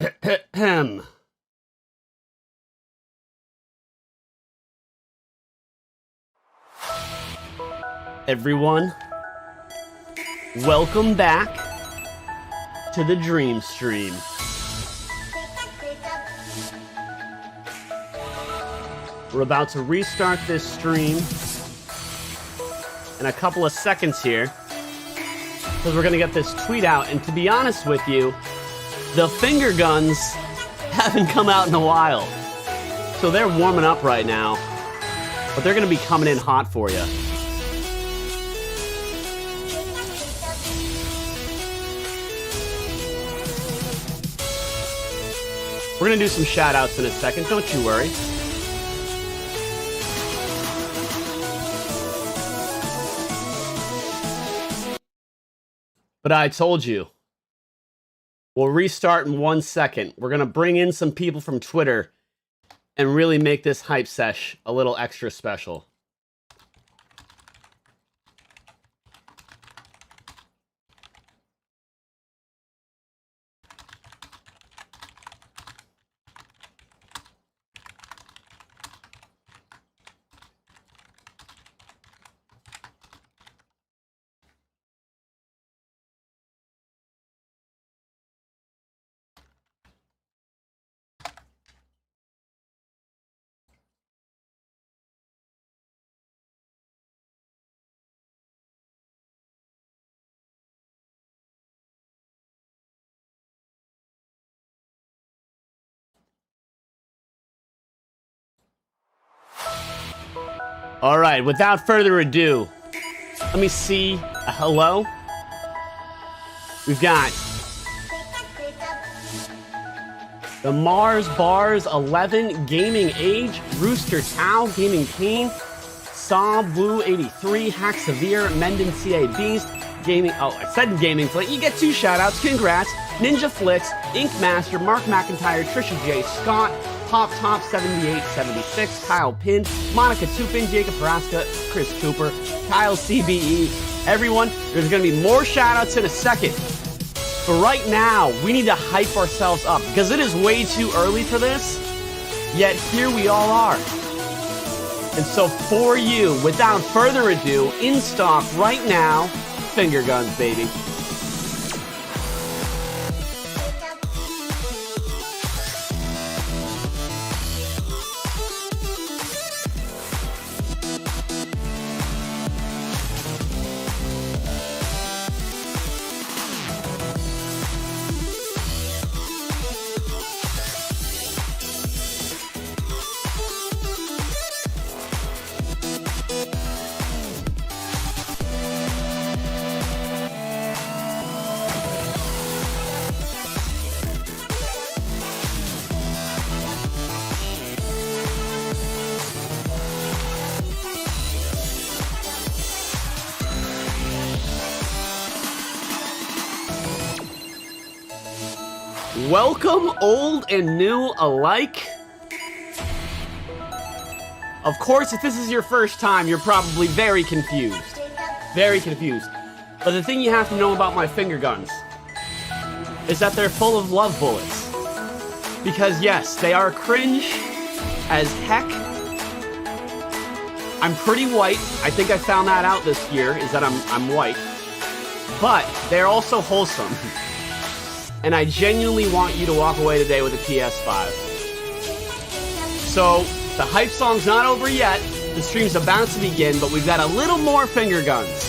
Ahem. Everyone, welcome back to the Dream Stream. We're about to restart this stream in a couple of seconds here because we're going to get this tweet out. And to be honest with you, the finger guns haven't come out in a while. So they're warming up right now, but they're going to be coming in hot for you. We're going to do some shout-outs in a second, don't you worry. But I told you, we'll restart in 1 second. We're going to bring in some people from Twitter and really make this hype sesh a little extra special. All right, without further ado, let me see. Hello? We've got the Mars Bars 11 Gaming Age, Rooster Tau Gaming Kane, Saw Blue 83, Hack Severe, Menden CA Beast, Gaming. Oh, I said Gaming Flick. You get 2 shoutouts. Congrats. Ninja Flicks, Ink Master, Mark McIntyre, Trisha J. Scott, Pop Top 7876, Kyle Pin, Monica Tupin, Jacob Paraska, Chris Cooper, Kyle CBE. Everyone, there's going to be more shoutouts in a second. But right now, we need to hype ourselves up because it is way too early for this. Yet here we all are. And so for you, without further ado, in stock right now, finger guns, baby. Welcome, old and new alike. Of course, if this is your first time, you're probably very confused. Very confused. But the thing you have to know about my finger guns is that they're full of love bullets. Because yes, they are cringe as heck. I'm pretty white. I think I found that out this year, is that I'm white. But they're also wholesome. And I genuinely want you to walk away today with a PS5. So, the hype song's not over yet. The stream's about to begin, but we've got a little more finger guns.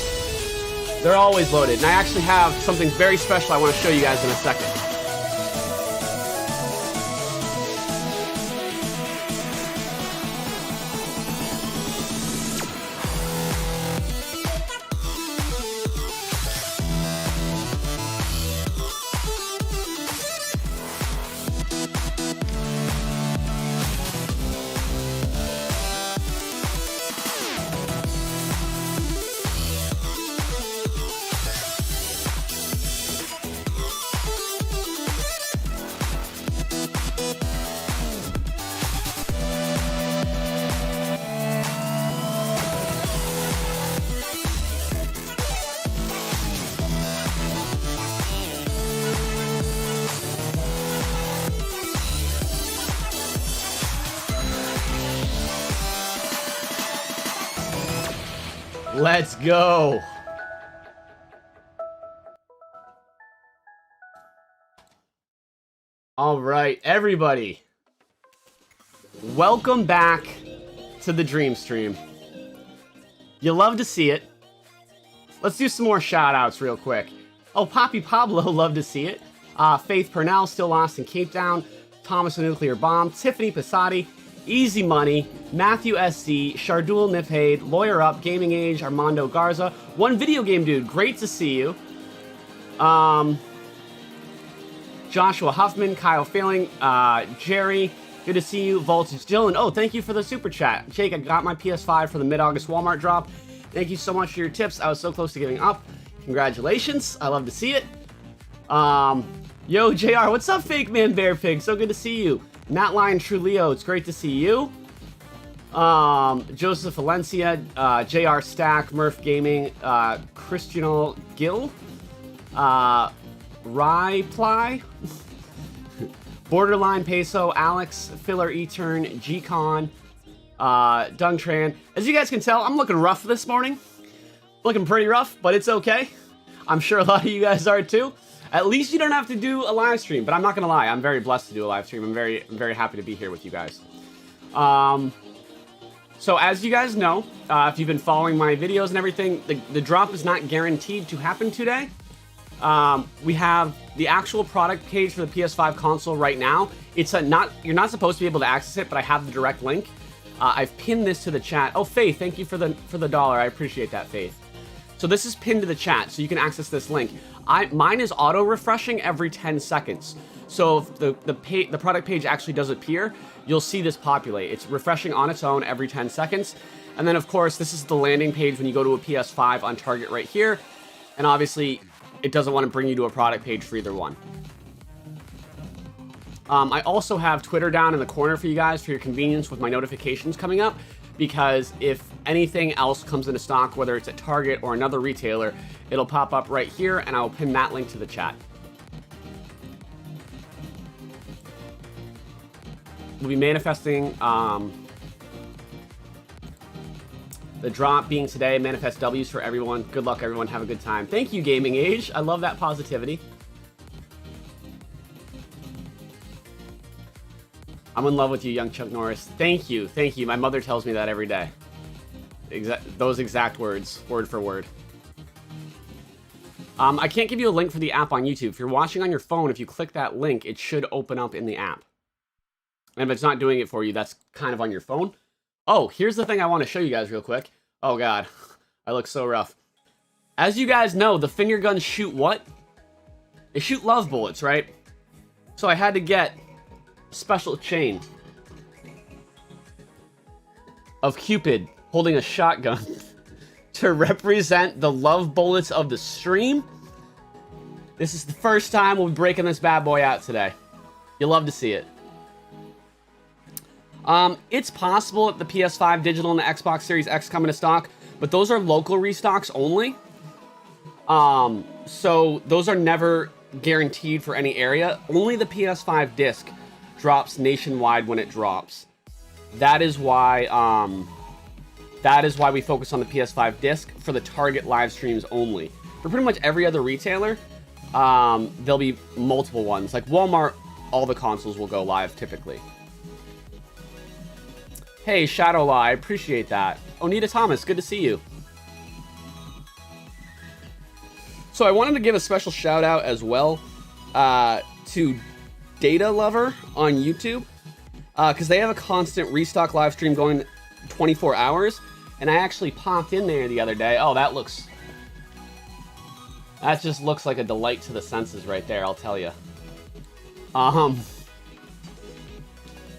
They're always loaded, and I actually have something very special I want to show you guys in a second. Let's go. All right, everybody. Welcome back to the Dream Stream. You love to see it. Let's do some more shout-outs real quick. Oh, Poppy Pablo, love to see it. Faith Purnell, still lost in Cape Town. Thomas the Nuclear Bomb. Tiffany Passati. Easy Money. Matthew SC. Shardul Nifhade. Lawyer Up. Gaming Age. Armando Garza. One Video Game Dude. Great to see you. Joshua Huffman. Kyle Failing. Jerry. Good to see you. Voltage Dylan. Oh, thank you for the super chat. Jake, I got my PS5 for the mid-August Walmart drop. Thank you so much for your tips. I was so close to giving up. Congratulations. I love to see it. Yo, JR, what's up, Fake Man Bear Pig? So good to see you. Matt Lion True Leo, it's great to see you. Joseph Valencia, JR Stack, Murph Gaming, Christianal Gill, Ryply, Borderline Peso, Alex, Filler Etern, G-Con, Dung Tran. As you guys can tell, I'm looking rough this morning. Looking pretty rough, but it's okay. I'm sure a lot of you guys are too. At least you don't have to do a live stream, but I'm not gonna lie, I'm very blessed to do a live stream. I'm very happy to be here with you guys. So as you guys know, if you've been following my videos and everything, the drop is not guaranteed to happen today. We have the actual product page for the PS5 console right now. It's you're not supposed to be able to access it, but I have the direct link. I've pinned this to the chat. Oh, Faith, thank you for the dollar. I appreciate that, Faith. So this is pinned to the chat, so you can access this link. Mine is auto refreshing every 10 seconds. So if the product page actually does appear, you'll see this populate. It's refreshing on its own every 10 seconds. And then of course, this is the landing page when you go to a PS5 on Target right here. And obviously, it doesn't want to bring you to a product page for either one. I also have Twitter down in the corner for you guys for your convenience with my notifications coming up, because if anything else comes into stock, whether it's at Target or another retailer, it'll pop up right here, and I'll pin that link to the chat. We'll be manifesting the drop being today. Manifest W's for everyone. Good luck, everyone. Have a good time. Thank you, Gaming Age. I love that positivity. I'm in love with you, young Chuck Norris. Thank you. Thank you. My mother tells me that every day. Those exact words, word for word. I can't give you a link for the app on YouTube. If you're watching on your phone, if you click that link, it should open up in the app. And if it's not doing it for you, that's kind of on your phone. Oh, here's the thing I want to show you guys real quick. Oh, God. I look so rough. As you guys know, the finger guns shoot what? They shoot love bullets, right? So I had to get a special chain of Cupid holding a shotgun to represent the love bullets of the stream. This is the first time we'll be breaking this bad boy out today. You'll love to see it. It's possible that the PS5 digital and the Xbox Series X come into stock, but those are local restocks only. So those are never guaranteed for any area. Only the PS5 disc drops nationwide when it drops. That is why we focus on the PS5 disc for the Target live streams only. For pretty much every other retailer, there'll be multiple ones. Like Walmart, all the consoles will go live typically. Hey, Shadowlaw, I appreciate that. Onita Thomas, good to see you. So I wanted to give a special shout out as well to Data Lover on YouTube, because they have a constant restock live stream going 24 hours, and I actually popped in there the other day. Oh, that just looks like a delight to the senses right there, I'll tell you.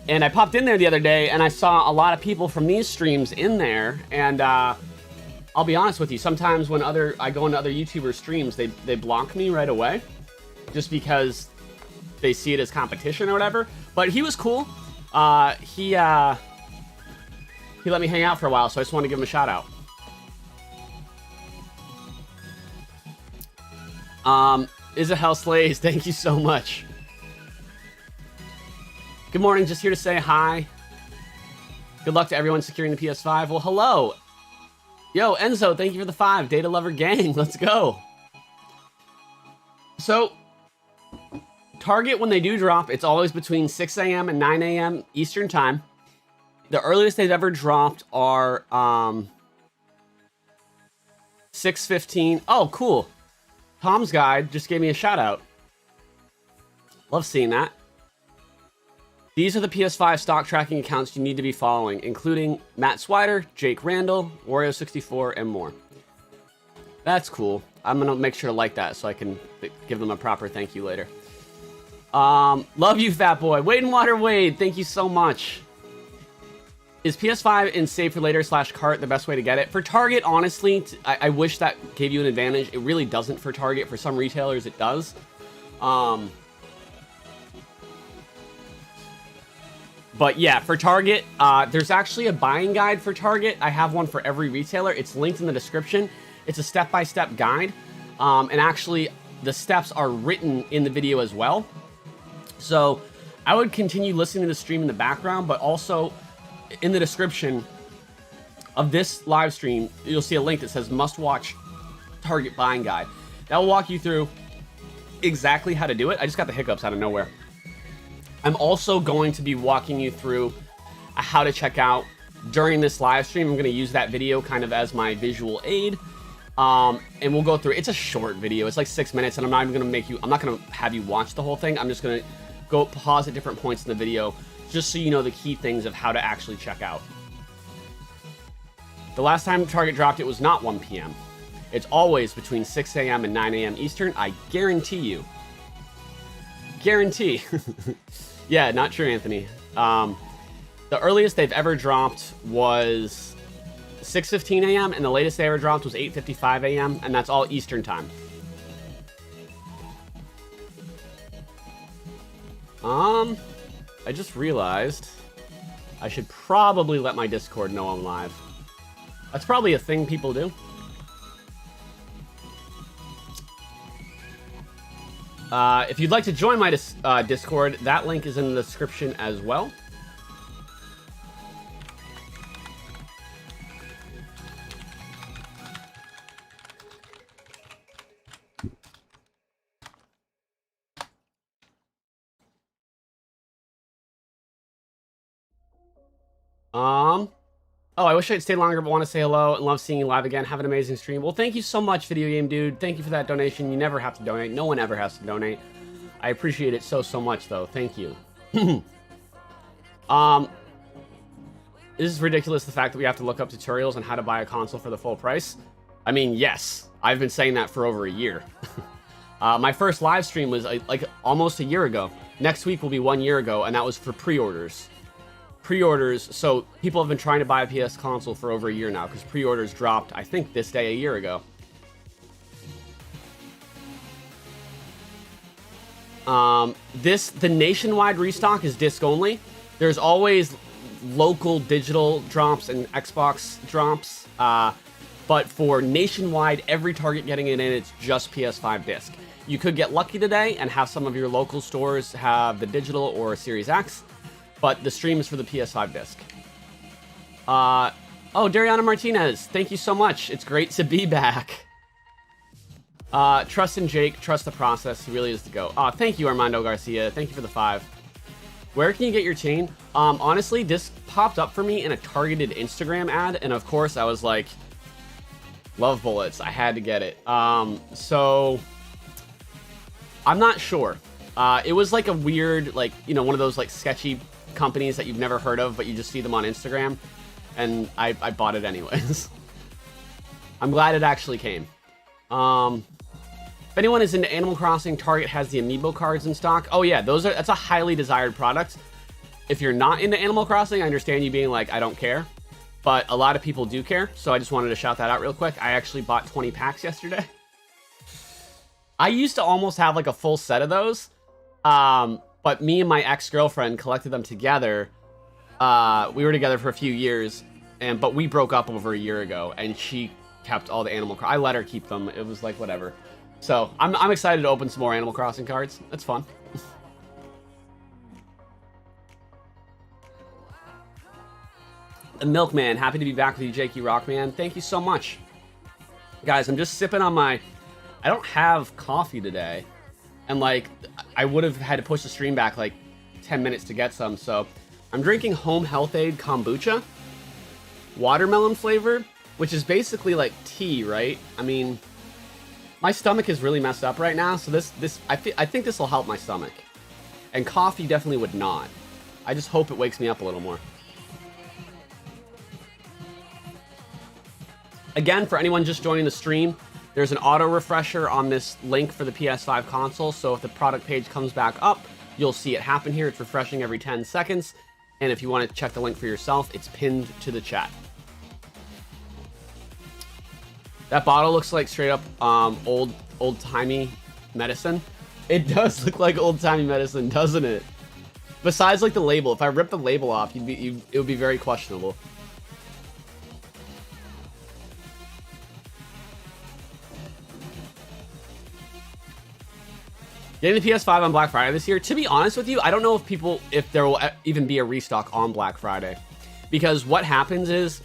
And I popped in there the other day, and I saw a lot of people from these streams in there, and I'll be honest with you, sometimes when I go into other YouTuber streams, they block me right away, just because they see it as competition or whatever. But he was cool. He let me hang out for a while, so I just want to give him a shout out. Isahel Slays, thank you so much. Good morning, just here to say hi. Good luck to everyone securing the PS5. Well, hello. Yo, Enzo, thank you for the 5. Data Lover Gang, let's go. So, Target, when they do drop, it's always between 6 a.m. and 9 a.m. Eastern Time. The earliest they've ever dropped are 6:15. Oh, cool. Tom's Guide just gave me a shout out. Love seeing that. These are the PS5 stock tracking accounts you need to be following, including Matt Swider, Jake Randall, Wario64, and more. That's cool. I'm going to make sure to like that so I can give them a proper thank you later. Love you, fat boy. Wade and Water Wade, thank you so much. Is PS5 in save for later / cart the best way to get it? For Target, honestly, I wish that gave you an advantage. It really doesn't for Target. For some retailers, it does. But yeah, for Target, there's actually a buying guide for Target. I have one for every retailer. It's linked in the description. It's a step-by-step guide. And actually, the steps are written in the video as well. So I would continue listening to the stream in the background, but also in the description of this live stream, you'll see a link that says must watch Target buying guide. That will walk you through exactly how to do it. I just got the hiccups out of nowhere. I'm also going to be walking you through how to check out during this live stream. I'm going to use that video kind of as my visual aid. And we'll go through, it's a short video. It's like 6 minutes, and I'm not even going to make you, I'm not going to have you watch the whole thing. I'm just going to go pause at different points in the video just so you know the key things of how to actually check out. The last time Target dropped, it was not 1 p.m. It's always between 6 a.m. and 9 a.m. Eastern. I guarantee you. Guarantee. Yeah, not true, Anthony. The earliest they've ever dropped was 6:15 a.m. and the latest they ever dropped was 8:55 a.m. and that's all Eastern time. I just realized I should probably let my Discord know I'm live. That's probably a thing people do. If you'd like to join my Discord, that link is in the description as well. Oh, I wish I'd stayed longer, but want to say hello and love seeing you live again. Have an amazing stream. Well, thank you so much, Video Game Dude. Thank you for that donation. You never have to donate. No one ever has to donate. I appreciate it so much, though. Thank you. This is ridiculous, the fact that we have to look up tutorials on how to buy a console for the full price. I mean, yes. I've been saying that for over a year. My first live stream was like almost a year ago. Next week will be 1 year ago, and that was for pre-orders. So people have been trying to buy a PS console for over a year now because pre-orders dropped, I think, this day a year ago. The nationwide restock is disc only. There's always local digital drops and Xbox drops, but for nationwide, every Target getting it in, it's just PS5 disc. You could get lucky today and have some of your local stores have the digital or Series X. But the stream is for the PS5 disc. Oh, Dariana Martinez, thank you so much. It's great to be back. Trust in Jake, trust the process. He really is the go. Thank you, Armando Garcia. Thank you for the 5. Where can you get your chain? Honestly, this popped up for me in a targeted Instagram ad, and of course I was like, love bullets. I had to get it. So I'm not sure. It was like a weird, like, you know, one of those like sketchy companies that you've never heard of, but you just see them on Instagram, and I bought it anyways. I'm glad it actually came. If anyone is into Animal Crossing, Target has the amiibo cards in stock. Oh yeah, that's a highly desired product. If you're not into Animal Crossing, I understand you being like, I don't care, but a lot of people do care, so I just wanted to shout that out real quick. I actually bought 20 packs yesterday. I used to almost have like a full set of those. But me and my ex-girlfriend collected them together. We were together for a few years, but we broke up over a year ago, and she kept all the Animal Crossing. I let her keep them. It was like, whatever. So, I'm excited to open some more Animal Crossing cards. It's fun. Milkman, happy to be back with you, Jakey Rockman. Thank you so much. Guys, I'm just sipping on my... I don't have coffee today. And, like, I would have had to push the stream back, like, 10 minutes to get some. So, I'm drinking Home Health Aid Kombucha. Watermelon flavor, which is basically, like, tea, right? I mean, my stomach is really messed up right now. So, I think this will help my stomach. And coffee definitely would not. I just hope it wakes me up a little more. Again, for anyone just joining the stream, there's an auto refresher on this link for the PS5 console. So if the product page comes back up, you'll see it happen here. It's refreshing every 10 seconds. And if you want to check the link for yourself, it's pinned to the chat. That bottle looks like straight up old-timey medicine. It does look like old-timey medicine, doesn't it? Besides, like, the label. If I rip the label off, it would be very questionable. Getting the PS5 on Black Friday this year, to be honest with you, I don't know if there will even be a restock on Black Friday. Because what happens is,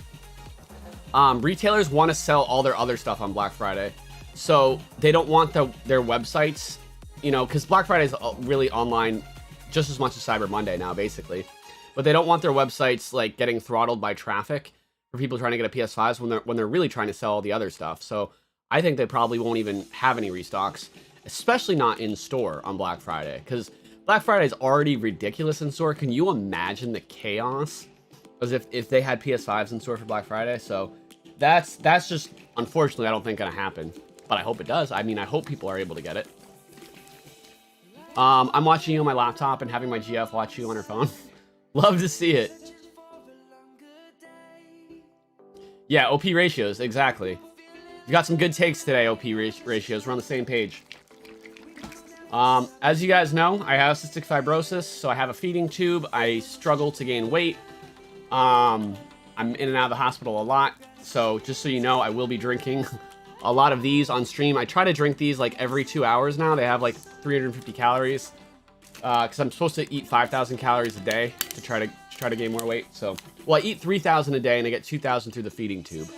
retailers want to sell all their other stuff on Black Friday. So they don't want their websites, you know, because Black Friday is really online just as much as Cyber Monday now, basically. But they don't want their websites, like, getting throttled by traffic for people trying to get a PS5 when they're really trying to sell all the other stuff. So I think they probably won't even have any restocks. Especially not in store on Black Friday, because Black Friday is already ridiculous in store. Can you imagine the chaos as if they had PS5s in store for Black Friday? So that's just, unfortunately, I don't think gonna happen, but I hope it does. I mean, I hope people are able to get it. I'm watching you on my laptop and having my GF watch you on her phone. Love to see it. Yeah, OP ratios, exactly. You got some good takes today, OP ratios. We're on the same page. As you guys know, I have cystic fibrosis, so I have a feeding tube. I struggle to gain weight. I'm in and out of the hospital a lot, so just so you know, I will be drinking a lot of these on stream. I try to drink these like every 2 hours now. They have like 350 calories, because I'm supposed to eat 5,000 calories a day to try to gain more weight. So, well, I eat 3,000 a day and I get 2,000 through the feeding tube.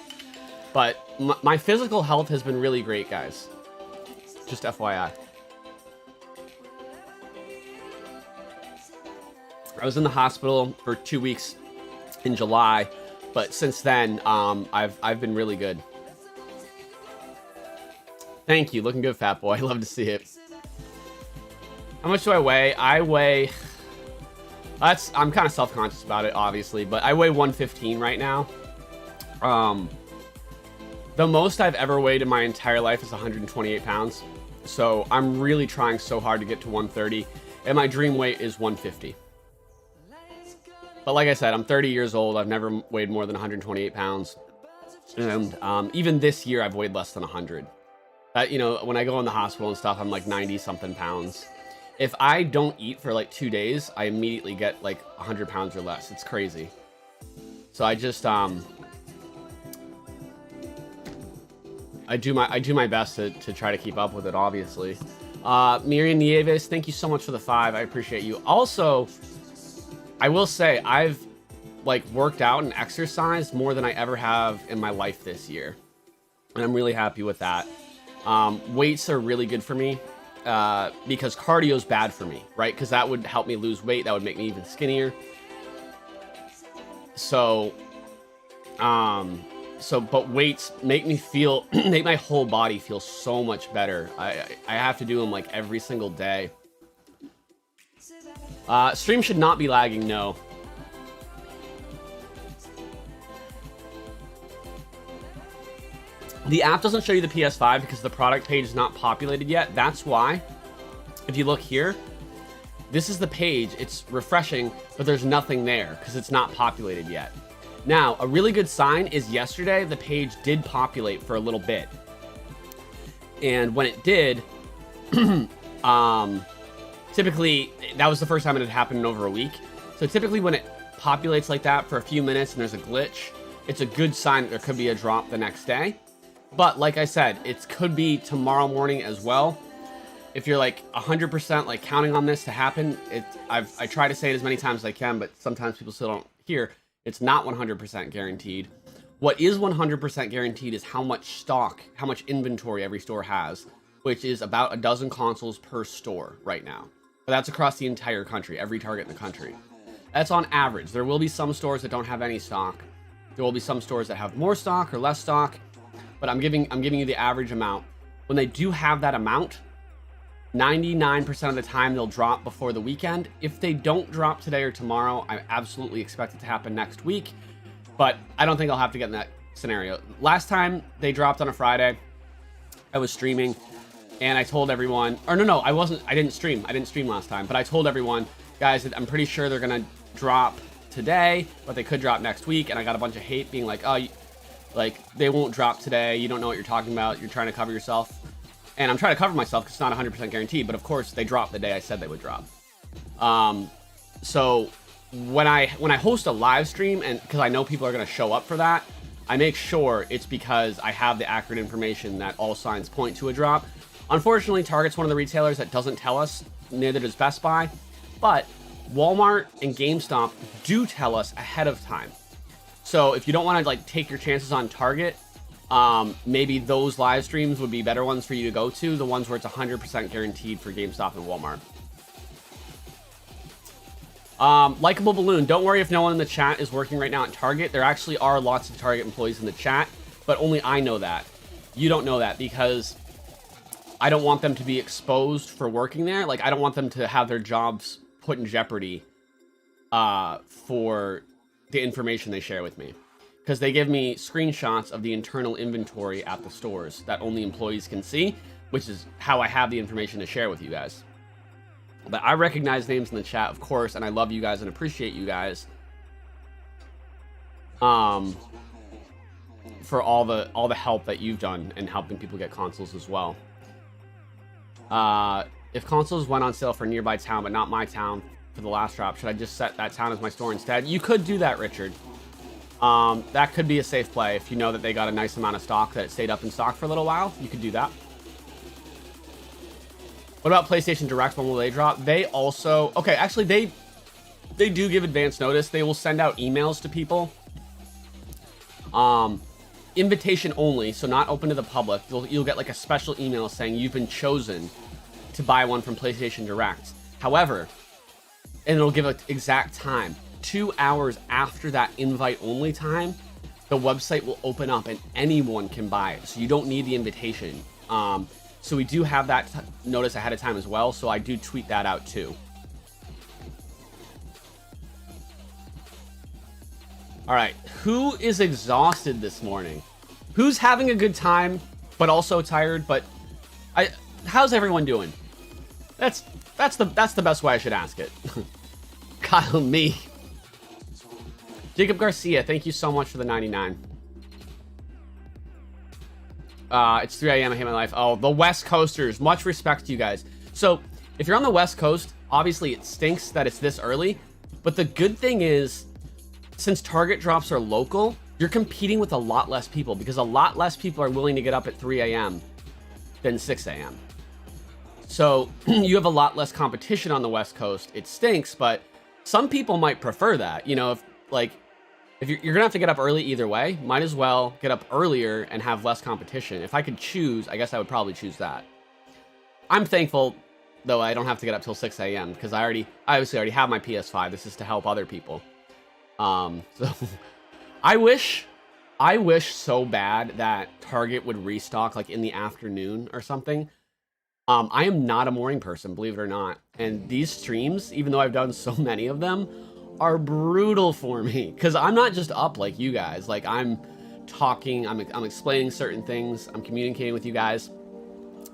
But my physical health has been really great, guys. Just FYI. I was in the hospital for 2 weeks in July, but since then, I've been really good. Thank you. Looking good, fat boy. Love to see it. How much do I weigh? I weigh... I'm kind of self-conscious about it, obviously, but I weigh 115 right now. The most I've ever weighed in my entire life is 128 pounds. So I'm really trying so hard to get to 130, and my dream weight is 150. But like I said, I'm 30 years old. I've never weighed more than 128 pounds. And even this year, I've weighed less than 100. You know, when I go in the hospital and stuff, I'm like 90-something pounds. If I don't eat for like 2 days, I immediately get like 100 pounds or less. It's crazy. So I just, I do my best to try to keep up with it, obviously. Miriam Nieves, thank you so much for the 5. I appreciate you. Also, I will say I've like worked out and exercised more than I ever have in my life this year. And I'm really happy with that. Weights are really good for me, because cardio is bad for me, right? Because that would help me lose weight. That would make me even skinnier. So, but weights make me feel, make my whole body feel so much better. I have to do them like every single day. Stream should not be lagging, no. The app doesn't show you the PS5 because the product page is not populated yet. That's why, if you look here, this is the page. It's refreshing, but there's nothing there because it's not populated yet. Now, a really good sign is yesterday, the page did populate for a little bit. And when it did, typically, that was the first time it had happened in over a week. So typically when it populates like that for a few minutes and there's a glitch, it's a good sign that there could be a drop the next day. But like I said, it could be tomorrow morning as well. If you're like 100% like counting on this to happen, I try to say it as many times as I can, but sometimes people still don't hear. It's not 100% guaranteed. What is 100% guaranteed is how much stock, how much inventory every store has, which is about a dozen consoles per store right now. But that's across the entire country, every Target in the country. That's on average. There will be some stores that don't have any stock. There will be some stores that have more stock or less stock, but I'm giving you the average amount. When they do have that amount, 99% of the time they'll drop before the weekend. If they don't drop today or tomorrow, I absolutely expect it to happen next week, but I don't think I'll have to get in that scenario. Last time they dropped on a Friday, I was streaming and I told everyone, or no, I didn't stream last time, but I told everyone, guys, I'm pretty sure they're gonna drop today, but they could drop next week. And I got a bunch of hate being like, oh, like they won't drop today. You don't know what you're talking about. You're trying to cover yourself. And I'm trying to cover myself because it's not 100% guaranteed, but of course they dropped the day I said they would drop. So when I host a live stream, and because I know people are going to show up for that, I make sure it's because I have the accurate information that all signs point to a drop. Unfortunately, Target's one of the retailers that doesn't tell us, neither does Best Buy, but Walmart and GameStop do tell us ahead of time. So if you don't want to like take your chances on Target, maybe those live streams would be better ones for you to go to, the ones where it's 100% guaranteed for GameStop and Walmart. Likeable Balloon, don't worry if no one in the chat is working right now at Target. There actually are lots of Target employees in the chat, but only I know that. You don't know that because I don't want them to be exposed for working there. Like, I don't want them to have their jobs put in jeopardy for the information they share with me. Because they give me screenshots of the internal inventory at the stores that only employees can see, which is how I have the information to share with you guys. But I recognize names in the chat, of course, and I love you guys and appreciate you guys for all the help that you've done in helping people get consoles as well. If consoles went on sale for a nearby town but not my town for the last drop, should I just set that town as my store instead? You could do that, Richard. That could be a safe play if you know that they got a nice amount of stock, that it stayed up in stock for a little while. You could do that. What about PlayStation Direct? When will they drop? They also... Okay, actually, they do give advance notice. They will send out emails to people. Invitation only, so not open to the public. You'll get like a special email saying you've been chosen to buy one from PlayStation Direct. However, and it'll give an exact time. 2 hours after that invite only time, the website will open up and anyone can buy it. So you don't need the invitation. So we do have that notice ahead of time as well. So I do tweet that out too. All right. Who is exhausted this morning? Who's having a good time, but also tired? But how's everyone doing? That's the best way I should ask it. Kyle, me. Jacob Garcia, thank you so much for the 99. It's 3 a.m. I hate my life. Oh, the West Coasters. Much respect to you guys. So, if you're on the West Coast, obviously it stinks that it's this early. But the good thing is, since Target drops are local, you're competing with a lot less people because a lot less people are willing to get up at 3 a.m. than 6 a.m. So, you have a lot less competition on the West Coast. It stinks, but some people might prefer that. You know, if you're gonna have to get up early either way, might as well get up earlier and have less competition. If I could choose, I guess I would probably choose that. I'm thankful, though, I don't have to get up till 6 a.m. because I obviously already have my PS5. This is to help other people. So I wish so bad that Target would restock like in the afternoon or something. I am not a morning person, believe it or not. And these streams, even though I've done so many of them, are brutal for me because I'm not just up like you guys. Like I'm talking, I'm explaining certain things, I'm communicating with you guys.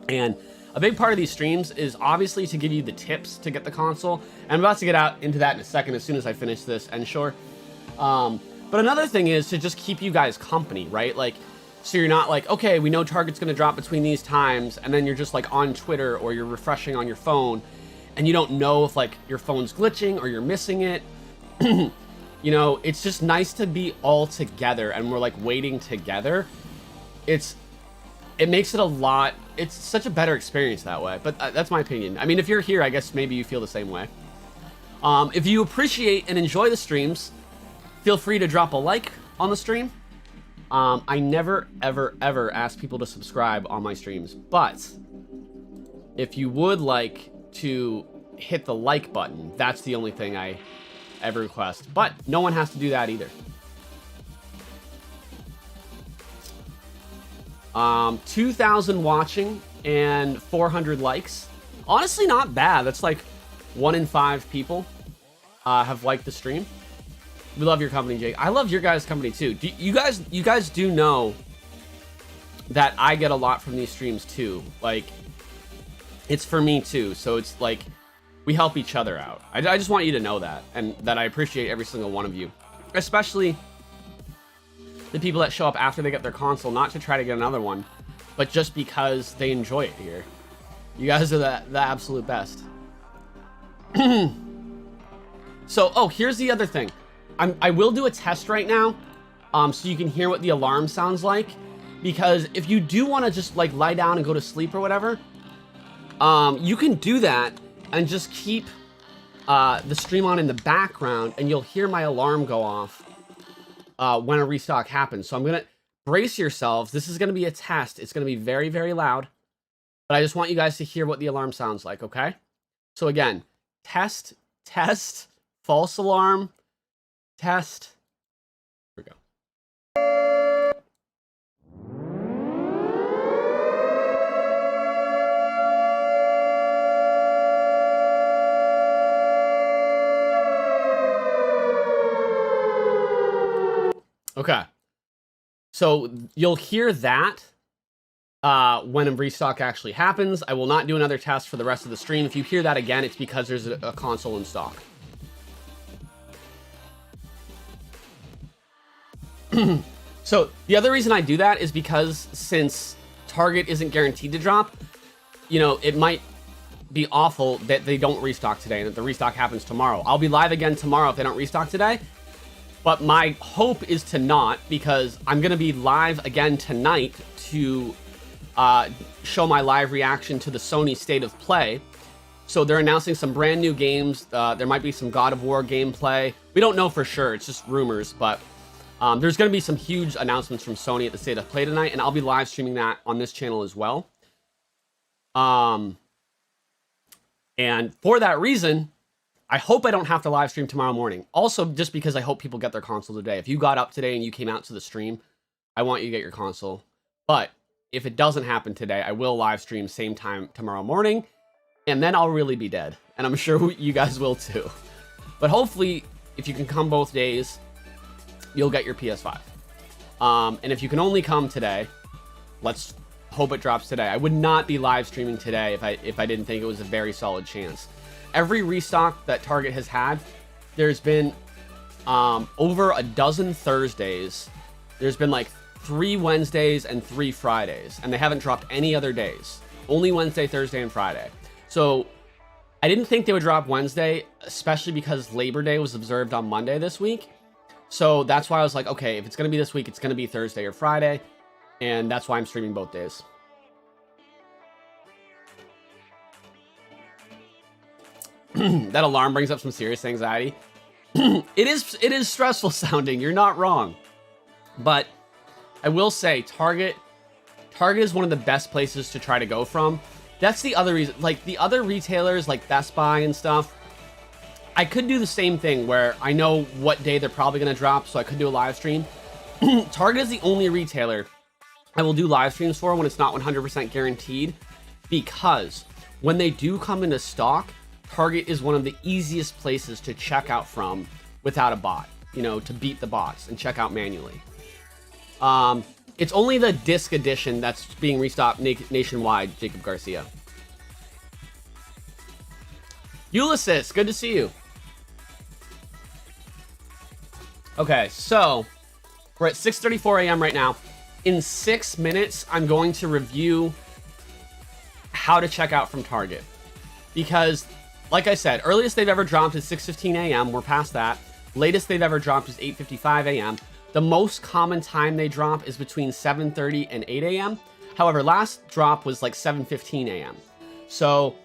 And a big part of these streams is obviously to give you the tips to get the console. And I'm about to get out into that in a second as soon as I finish this Ensure. But another thing is to just keep you guys company, right? Like, so you're not like, okay, we know Target's gonna drop between these times, and then you're just like on Twitter or you're refreshing on your phone and you don't know if like your phone's glitching or you're missing it. You know, it's just nice to be all together and we're like waiting together. It makes it it's such a better experience that way, but that's my opinion. I mean, if you're here, I guess maybe you feel the same way. If you appreciate and enjoy the streams, feel free to drop a like on the stream. I never, ever ask people to subscribe on my streams, but if you would like to hit the like button, that's the only thing I ever request. But no one has to do that either. 2,000 watching and 400 likes. Honestly, not bad. That's like 1 in 5 people have liked the stream. We love your company, Jake. I love your guys' company too. You guys do know that I get a lot from these streams too. Like, it's for me too. So it's like we help each other out. I just want you to know that, and that I appreciate every single one of you, especially the people that show up after they get their console, not to try to get another one, but just because they enjoy it here. You guys are the absolute best. So, oh, here's the other thing. I will do a test right now, so you can hear what the alarm sounds like, because if you do want to just like lie down and go to sleep or whatever, you can do that and just keep the stream on in the background, and you'll hear my alarm go off when a restock happens. So I'm gonna brace yourselves. This is gonna be a test. It's gonna be very, very loud, but I just want you guys to hear what the alarm sounds like. Okay? So again, test, false alarm. Test. Here we go. Okay. So you'll hear that when a restock actually happens. I will not do another test for the rest of the stream. If you hear that again, it's because there's a console in stock. So the other reason I do that is because since Target isn't guaranteed to drop, you know, it might be awful that they don't restock today and that the restock happens tomorrow. I'll be live again tomorrow if they don't restock today, but my hope is to not, because I'm going to be live again tonight to show my live reaction to the Sony State of Play. So they're announcing some brand new games. There might be some God of War gameplay. We don't know for sure. It's just rumors, but there's going to be some huge announcements from Sony at the State of Play tonight, and I'll be live streaming that on this channel as well. And for that reason, I hope I don't have to live stream tomorrow morning. Also, just because I hope people get their console today. If you got up today and you came out to the stream, I want you to get your console. But if it doesn't happen today, I will live stream same time tomorrow morning, and then I'll really be dead. And I'm sure you guys will too. But hopefully, if you can come both days, you'll get your PS5. And if you can only come today, let's hope it drops today. I would not be live streaming today if I didn't think it was a very solid chance. Every restock that Target has had, there's been over a dozen Thursdays. There's been like 3 Wednesdays and 3 Fridays, and they haven't dropped any other days. Only Wednesday, Thursday, and Friday. So I didn't think they would drop Wednesday, especially because Labor Day was observed on Monday this week. So that's why I was like, okay, if it's going to be this week, it's going to be Thursday or Friday. And that's why I'm streaming both days. That alarm brings up some serious anxiety. It is stressful sounding. You're not wrong. But I will say Target is one of the best places to try to go from. That's the other reason. Like the other retailers like Best Buy and stuff, I could do the same thing where I know what day they're probably going to drop, so I could do a live stream. Target is the only retailer I will do live streams for when it's not 100% guaranteed, because when they do come into stock, Target is one of the easiest places to check out from without a bot, you know, to beat the bots and check out manually. It's only the disc edition that's being restocked nationwide, Jacob Garcia. Ulysses, good to see you. Okay, so we're at 6:34 a.m. right now. In 6 minutes, I'm going to review how to check out from Target. Because, like I said, earliest they've ever dropped is 6:15 a.m. We're past that. Latest they've ever dropped is 8:55 a.m. The most common time they drop is between 7:30 and 8 a.m. However, last drop was like 7:15 a.m. So,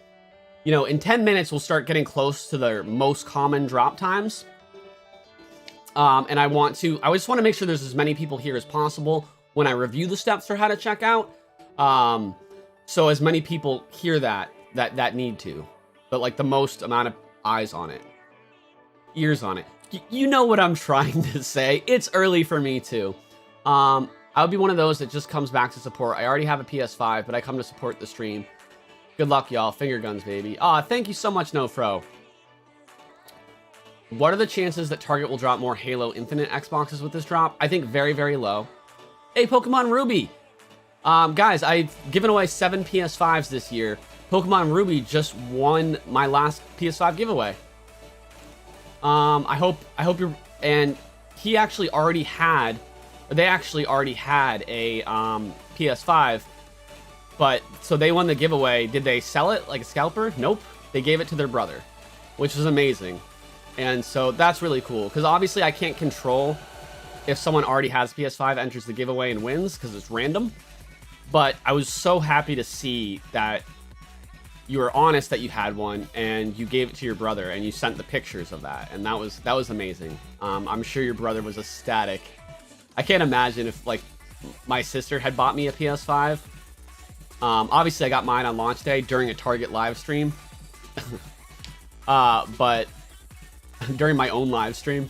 you know, in 10 minutes, we'll start getting close to their most common drop times. And I just want to make sure there's as many people here as possible when I review the steps for how to check out. So as many people hear that need to, but like the most amount of eyes on it, ears on it. You know what I'm trying to say. It's early for me too. I would be one of those that just comes back to support. I already have a PS5, but I come to support the stream. Good luck, y'all. Finger guns, baby. Thank you so much, NoFro. What are the chances that Target will drop more Halo Infinite Xboxes with this drop? I think very, very low. Hey, Pokemon Ruby. Guys, I've given away 7 PS5s this year. Pokemon Ruby just won my last PS5 giveaway. I hope you're, and he actually already had, they actually already had a PS5, but so they won the giveaway. Did they sell it like a scalper? Nope. They gave it to their brother, which is amazing. And so that's really cool, because obviously I can't control if someone already has PS5 enters the giveaway and wins, because it's random. But I was so happy to see that you were honest that you had one and you gave it to your brother and you sent the pictures of that, and that was amazing. I'm sure your brother was ecstatic. I can't imagine if like my sister had bought me a PS5. Obviously I got mine on launch day during a Target live stream. But during my own live stream.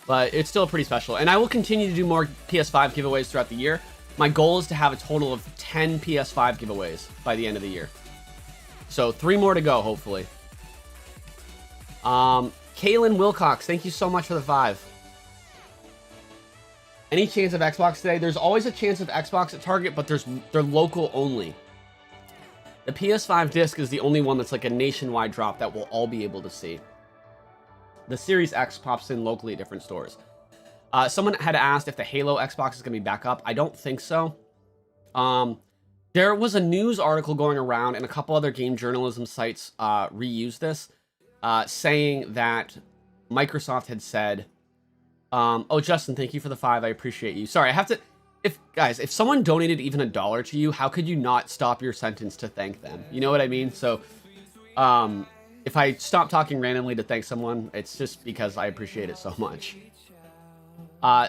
But it's still pretty special, and I will continue to do more PS5 giveaways throughout the year. My goal is to have a total of 10 PS5 giveaways by the end of the year. So 3 more to go, hopefully. Kaylin Wilcox, thank you so much for the 5. Any chance of Xbox today? There's always a chance of Xbox at Target, but they're local only. The PS5 disc is the only one that's like a nationwide drop that we'll all be able to see. The Series X pops in locally at different stores. Someone had asked if the Halo Xbox is going to be back up. I don't think so. There was a news article going around, and a couple other game journalism sites reused this, saying that Microsoft had said, oh, Justin, thank you for the 5. I appreciate you. Sorry, I have to... If someone donated even $1 to you, how could you not stop your sentence to thank them? You know what I mean? So, if I stop talking randomly to thank someone, it's just because I appreciate it so much.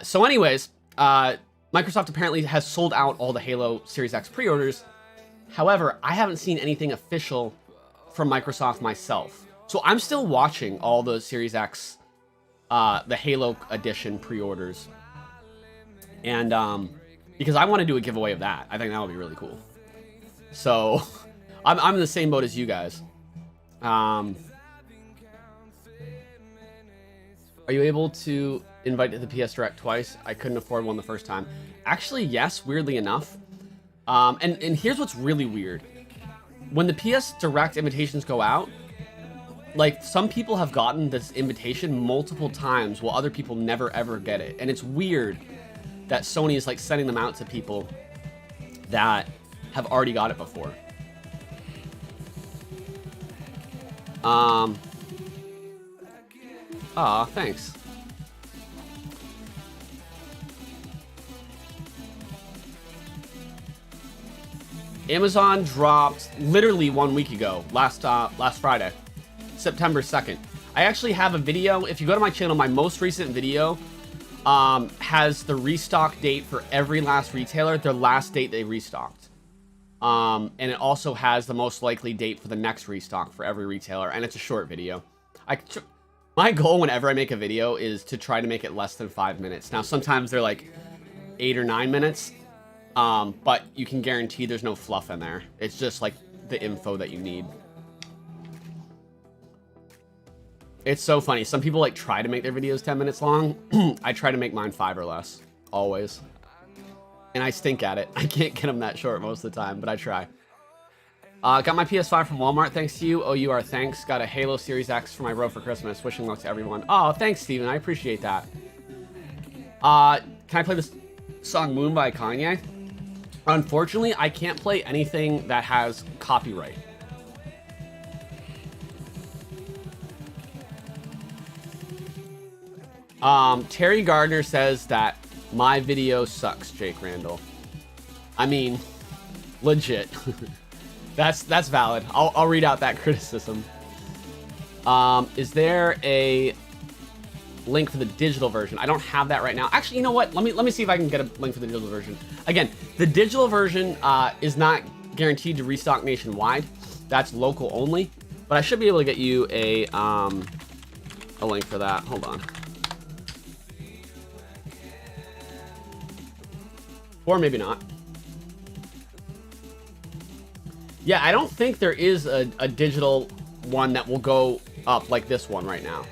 So anyways, Microsoft apparently has sold out all the Halo Series X pre-orders. However, I haven't seen anything official from Microsoft myself. So I'm still watching all the Series X, the Halo Edition pre-orders. And because I want to do a giveaway of that. I think that would be really cool. So I'm in the same boat as you guys. Are you able to invite to the PS Direct twice? I couldn't afford one the first time. Actually, yes, weirdly enough. And here's what's really weird. When the PS Direct invitations go out, like, some people have gotten this invitation multiple times while other people never ever get it. And it's weird that Sony is like sending them out to people that have already got it before. Aw, thanks. Amazon dropped literally 1 week ago, last Friday, September 2nd. I actually have a video. If you go to my channel, my most recent video has the restock date for every last retailer, their last date they restocked. And it also has the most likely date for the next restock for every retailer, and it's a short video. My goal whenever I make a video is to try to make it less than 5 minutes. Now, sometimes they're like 8 or 9 minutes, but you can guarantee there's no fluff in there. It's just like the info that you need. It's so funny. Some people like try to make their videos 10 minutes long. I try to make mine 5 or less, always. And I stink at it. I can't get them that short most of the time, but I try. Got my PS5 from Walmart, thanks to you. Oh, you are, thanks. Got a Halo Series X for my bro for Christmas. Wishing luck to everyone. Oh, thanks, Steven. I appreciate that. Can I play this song Moon by Kanye? Unfortunately, I can't play anything that has copyright. Terry Gardner says that my video sucks, Jake Randall. I mean, legit. That's valid. I'll read out that criticism. Is there a link for the digital version. I don't have that right now. Actually, you know what? Let me see if I can get a link for the digital version. Again, the digital version is not guaranteed to restock nationwide. That's local only. But I should be able to get you a link for that. Hold on. Or maybe not. Yeah, I don't think there is a digital one that will go up like this one right now.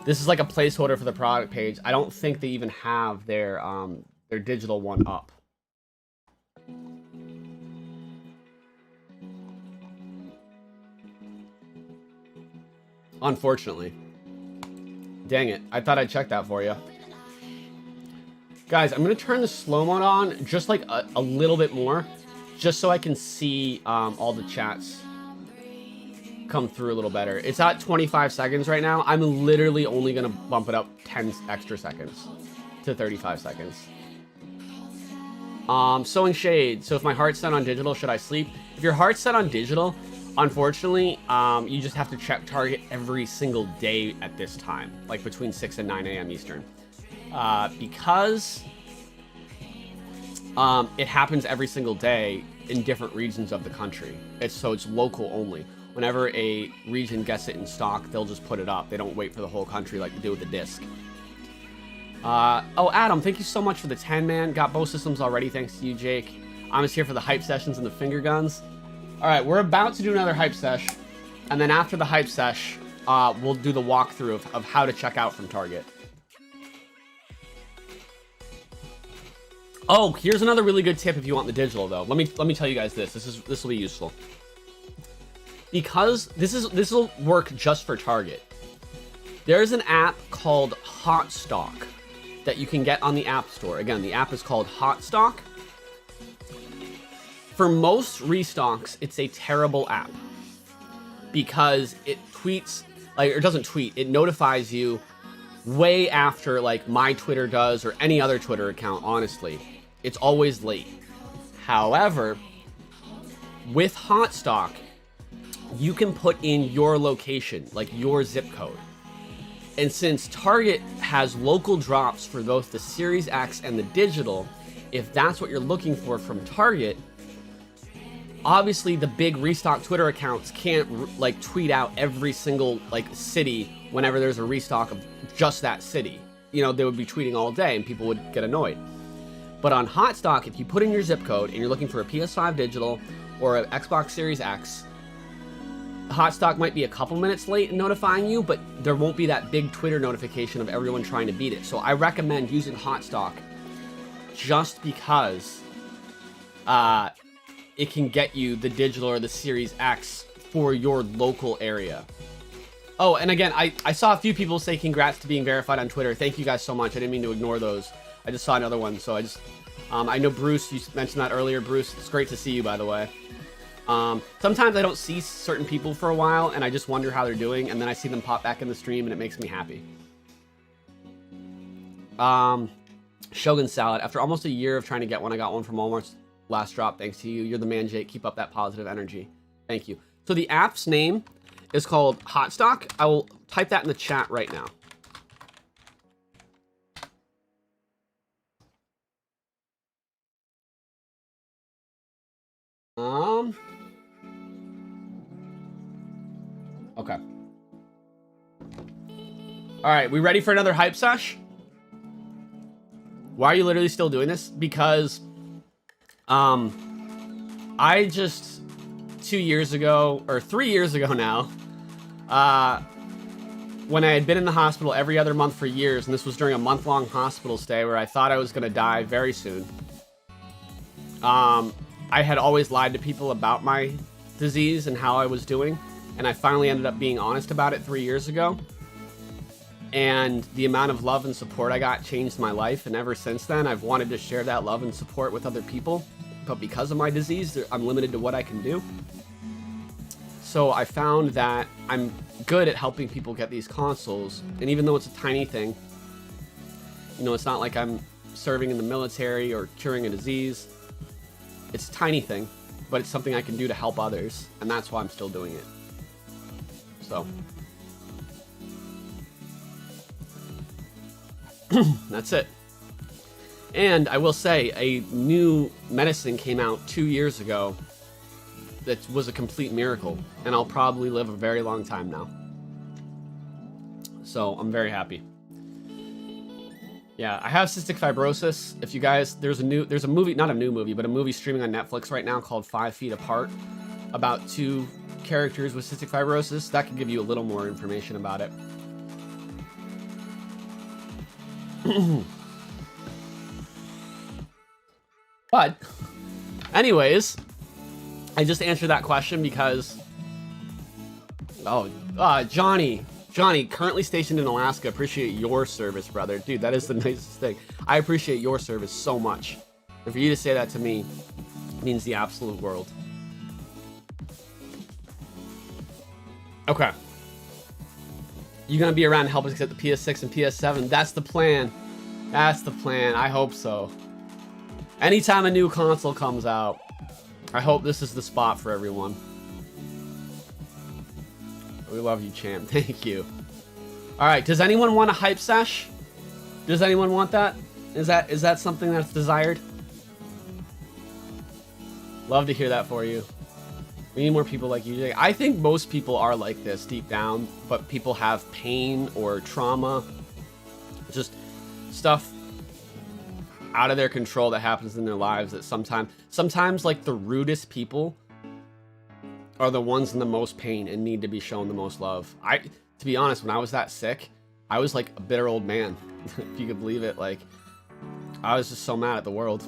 This is like a placeholder for the product page. I don't think they even have their digital one up. Unfortunately. Dang it. I thought I'd check that for you. Guys, I'm going to turn the slow mode on just like a little bit more, just so I can see all the chats come through a little better. It's at 25 seconds right now. I'm literally only going to bump it up 10 extra seconds to 35 seconds. Sowing shade. So if my heart's set on digital, should I sleep? If your heart's set on digital, unfortunately, you just have to check target every single day at this time, like between 6 and 9 a.m. Eastern. Because it happens every single day in different regions of the country. It's local only. Whenever a region gets it in stock, they'll just put it up. They don't wait for the whole country like they do with the disc. Oh, Adam, thank you so much for the 10, man. Got both systems already, thanks to you, Jake. I'm just here for the hype sessions and the finger guns. All right, we're about to do another hype sesh. And then after the hype sesh, we'll do the walkthrough of how to check out from Target. Oh, here's another really good tip if you want the digital though. Let me tell you guys this. This will be useful. Because this will work just for Target. There's an app called Hotstock that you can get on the App Store. Again, the app is called Hotstock. For most restocks, it's a terrible app because it tweets, like, or doesn't tweet, it notifies you way after like my Twitter does or any other Twitter account, honestly. It's always late. However, with Hotstock, you can put in your location, like your zip code. And since Target has local drops for both the Series X and the digital, if that's what you're looking for from Target, obviously the big restock Twitter accounts can't like tweet out every single like city whenever there's a restock of just that city. You know, they would be tweeting all day and people would get annoyed. But on Hotstock, if you put in your zip code and you're looking for a PS5 digital or an Xbox Series X, Hotstock might be a couple minutes late in notifying you, but there won't be that big Twitter notification of everyone trying to beat it. So I recommend using Hotstock just because it can get you the digital or the Series X for your local area. Oh, and again, I saw a few people say congrats to being verified on Twitter. Thank you guys so much. I didn't mean to ignore those. I just saw another one, so I know Bruce, you mentioned that earlier. Bruce, it's great to see you, by the way. Sometimes I don't see certain people for a while, and I just wonder how they're doing, and then I see them pop back in the stream, and it makes me happy. Shogun Salad. After almost a year of trying to get one, I got one from Walmart's last drop. Thanks to you. You're the man, Jake. Keep up that positive energy. Thank you. So the app's name is called Hotstock. I will type that in the chat right now. Okay. All right, we ready for another hype sesh? Why are you literally still doing this? Because I just 2 years ago, or 3 years ago now, when I had been in the hospital every other month for years, and this was during a month-long hospital stay where I thought I was going to die very soon, I had always lied to people about my disease and how I was doing, and I finally ended up being honest about it 3 years ago. And the amount of love and support I got changed my life, and ever since then, I've wanted to share that love and support with other people. But because of my disease, I'm limited to what I can do. So I found that I'm good at helping people get these consoles, and even though it's a tiny thing, you know, it's not like I'm serving in the military or curing a disease. It's a tiny thing, but it's something I can do to help others, and that's why I'm still doing it. So That's it. And I will say, a new medicine came out 2 years ago that was a complete miracle, and I'll probably live a very long time now. So I'm very happy. Yeah, I have cystic fibrosis. If you guys, there's a movie, not a new movie, but a movie streaming on Netflix right now called 5 Feet Apart, about 2 characters with cystic fibrosis. That could give you a little more information about it. But anyways, I just answered that question because Johnny, currently stationed in Alaska. Appreciate your service, brother. Dude, that is the nicest thing. I appreciate your service so much. And for you to say that to me means the absolute world. Okay. You gonna be around to help us get the PS6 and PS7? That's the plan. That's the plan. I hope so. Anytime a new console comes out, I hope this is the spot for everyone. We love you, champ. Thank you. All right. Does anyone want a hype sesh? Does anyone want that? Is that something that's desired? Love to hear that for you. We need more people like you, Jake. I think most people are like this deep down, but people have pain or trauma, just stuff out of their control that happens in their lives that sometimes like the rudest people are the ones in the most pain and need to be shown the most love. To be honest, when I was that sick, I was like a bitter old man, if you could believe it. Like, I was just so mad at the world.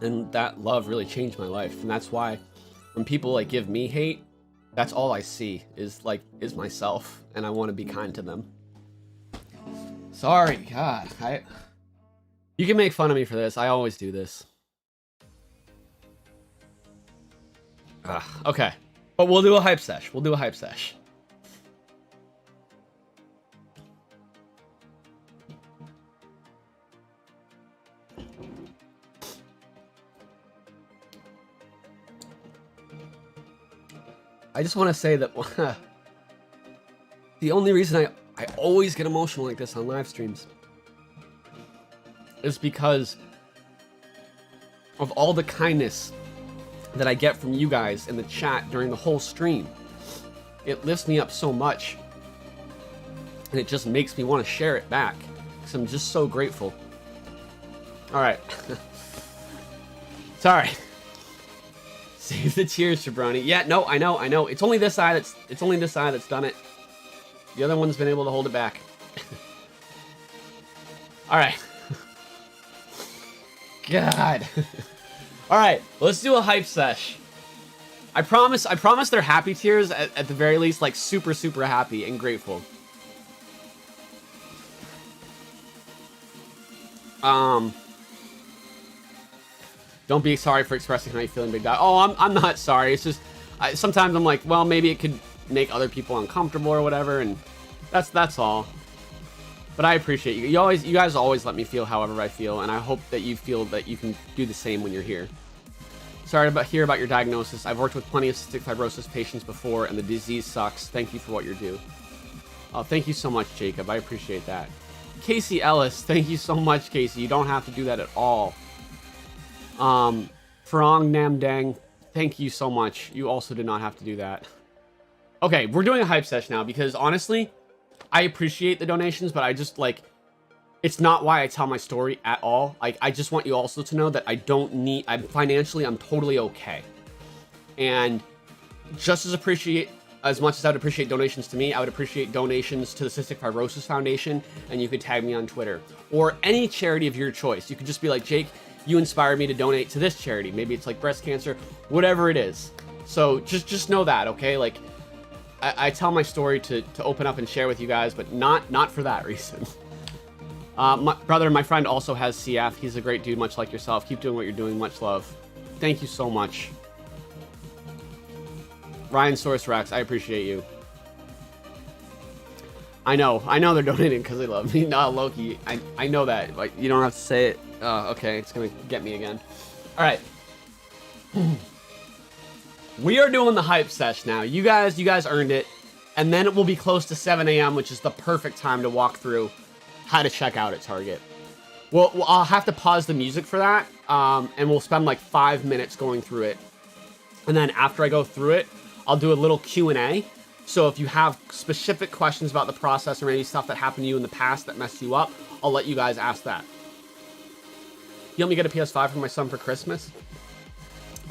And that love really changed my life. And that's why when people like give me hate, that's all I see is myself. And I want to be kind to them. Sorry, God. You can make fun of me for this. I always do this. Okay. But we'll do a hype sesh. We'll do a hype sesh. I just want to say that the only reason I always get emotional like this on live streams is because of all the kindness that I get from you guys in the chat during the whole stream. It lifts me up so much, and it just makes me want to share it back because I'm just so grateful. All right. Sorry. Save the tears, Jabroni. Yeah, no, I know. It's only this eye that's done it. The other one's been able to hold it back. All right. God. All right, let's do a hype sesh. I promise they're happy tears at the very least, like super, super happy and grateful. Don't be sorry for expressing how you feel in Big Dog. Oh, I'm not sorry. It's just sometimes I'm like, well, maybe it could make other people uncomfortable or whatever, and that's all. But I appreciate you. You guys always let me feel however I feel, and I hope that you feel that you can do the same when you're here. Sorry to hear about your diagnosis. I've worked with plenty of cystic fibrosis patients before, and the disease sucks. Thank you for what you do. Oh, thank you so much, Jacob. I appreciate that. Casey Ellis, thank you so much, Casey. You don't have to do that at all. Farong Namdang, thank you so much. You also did not have to do that. Okay, we're doing a hype session now because honestly, I appreciate the donations, but I just like, it's not why I tell my story at all. Like, I just want you also to know that I'm totally okay. And just as much as I would appreciate donations to me, I would appreciate donations to the Cystic Fibrosis Foundation, and you could tag me on Twitter. Or any charity of your choice. You could just be like, Jake, you inspired me to donate to this charity. Maybe it's like breast cancer, whatever it is. So just know that, okay? Like, I tell my story to open up and share with you guys, but not for that reason. My brother and my friend also has CF. He's a great dude, much like yourself. Keep doing what you're doing. Much love. Thank you so much. Ryan Source Rex, I appreciate you. I know they're donating because they love me. Nah, Loki, I know that. Like, you don't have to say it. Okay, it's gonna get me again. All right. We are doing the hype sesh now. You guys earned it. And then it will be close to 7 a.m., which is the perfect time to walk through how to check out at Target. Well, I'll have to pause the music for that, and we'll spend like 5 minutes going through it. And then after I go through it, I'll do a little Q&A. So if you have specific questions about the process or any stuff that happened to you in the past that messed you up, I'll let you guys ask that. You want me to get a PS5 for my son for Christmas?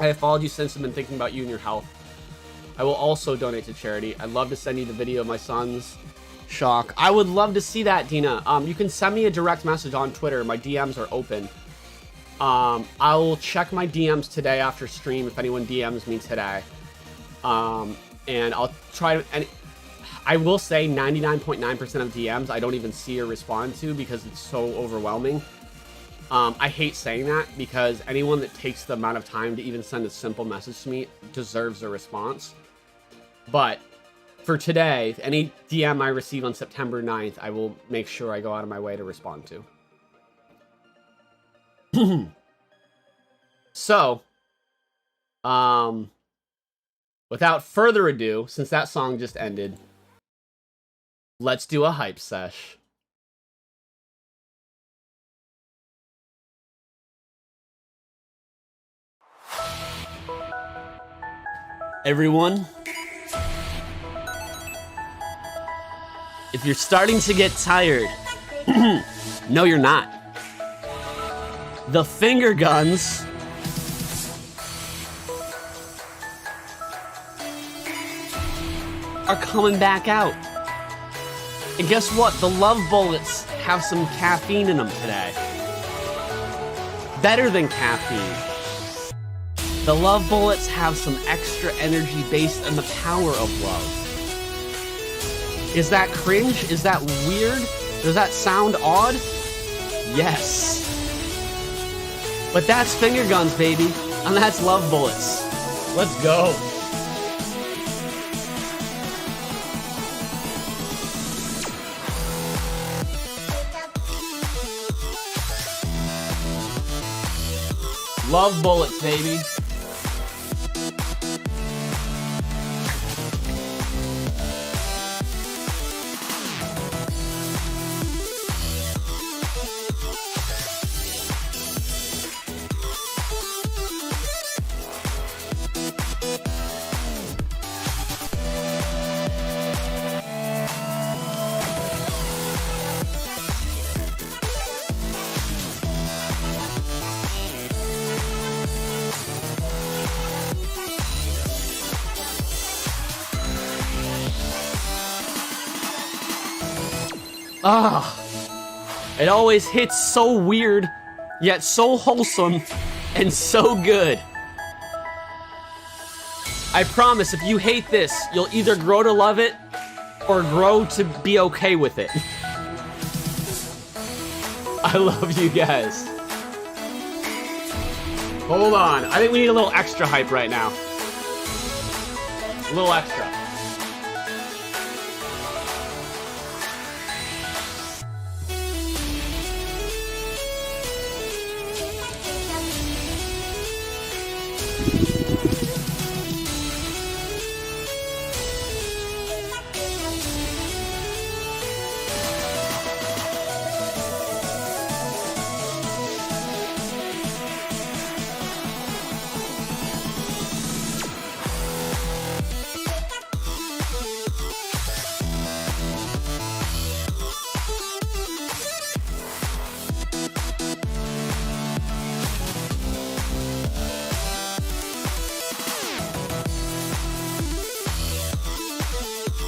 I have followed you since and been thinking about you and your health. I will also donate to charity. I'd love to send you the video of my son's shock. I would love to see that, Dina. You can send me a direct message on Twitter. My DMs are open. I will check my DMs today after stream if anyone DMs me today. And I'll try to... And I will say 99.9% of DMs I don't even see or respond to because it's so overwhelming. I hate saying that because anyone that takes the amount of time to even send a simple message to me deserves a response. But for today, any DM I receive on September 9th, I will make sure I go out of my way to respond to. So, without further ado, since that song just ended, let's do a hype sesh. Everyone, if you're starting to get tired, no, you're not. The finger guns are coming back out. And guess what? The love bullets have some caffeine in them today. Better than caffeine. The love bullets have some extra energy based on the power of love. Is that cringe? Is that weird? Does that sound odd? Yes. But that's finger guns, baby. And that's love bullets. Let's go. Love bullets, baby. It always hits so weird, yet so wholesome and so good. I promise, if you hate this, you'll either grow to love it or grow to be okay with it. I love you guys. Hold on, I think we need a little extra hype right now. A little extra.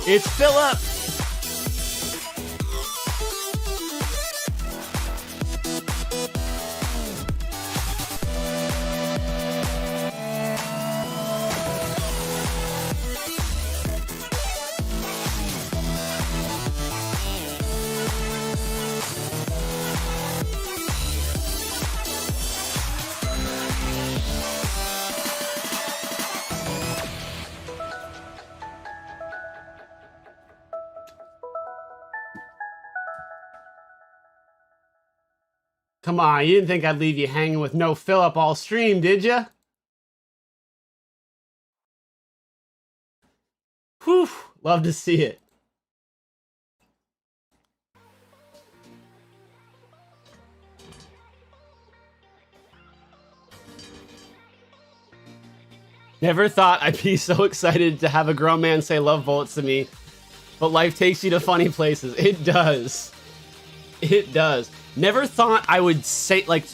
It's Philip! Come on, you didn't think I'd leave you hanging with no Philip all stream, did ya? Whew, love to see it. Never thought I'd be so excited to have a grown man say love bullets to me, but life takes you to funny places. It does. It does. Never thought I would say, like,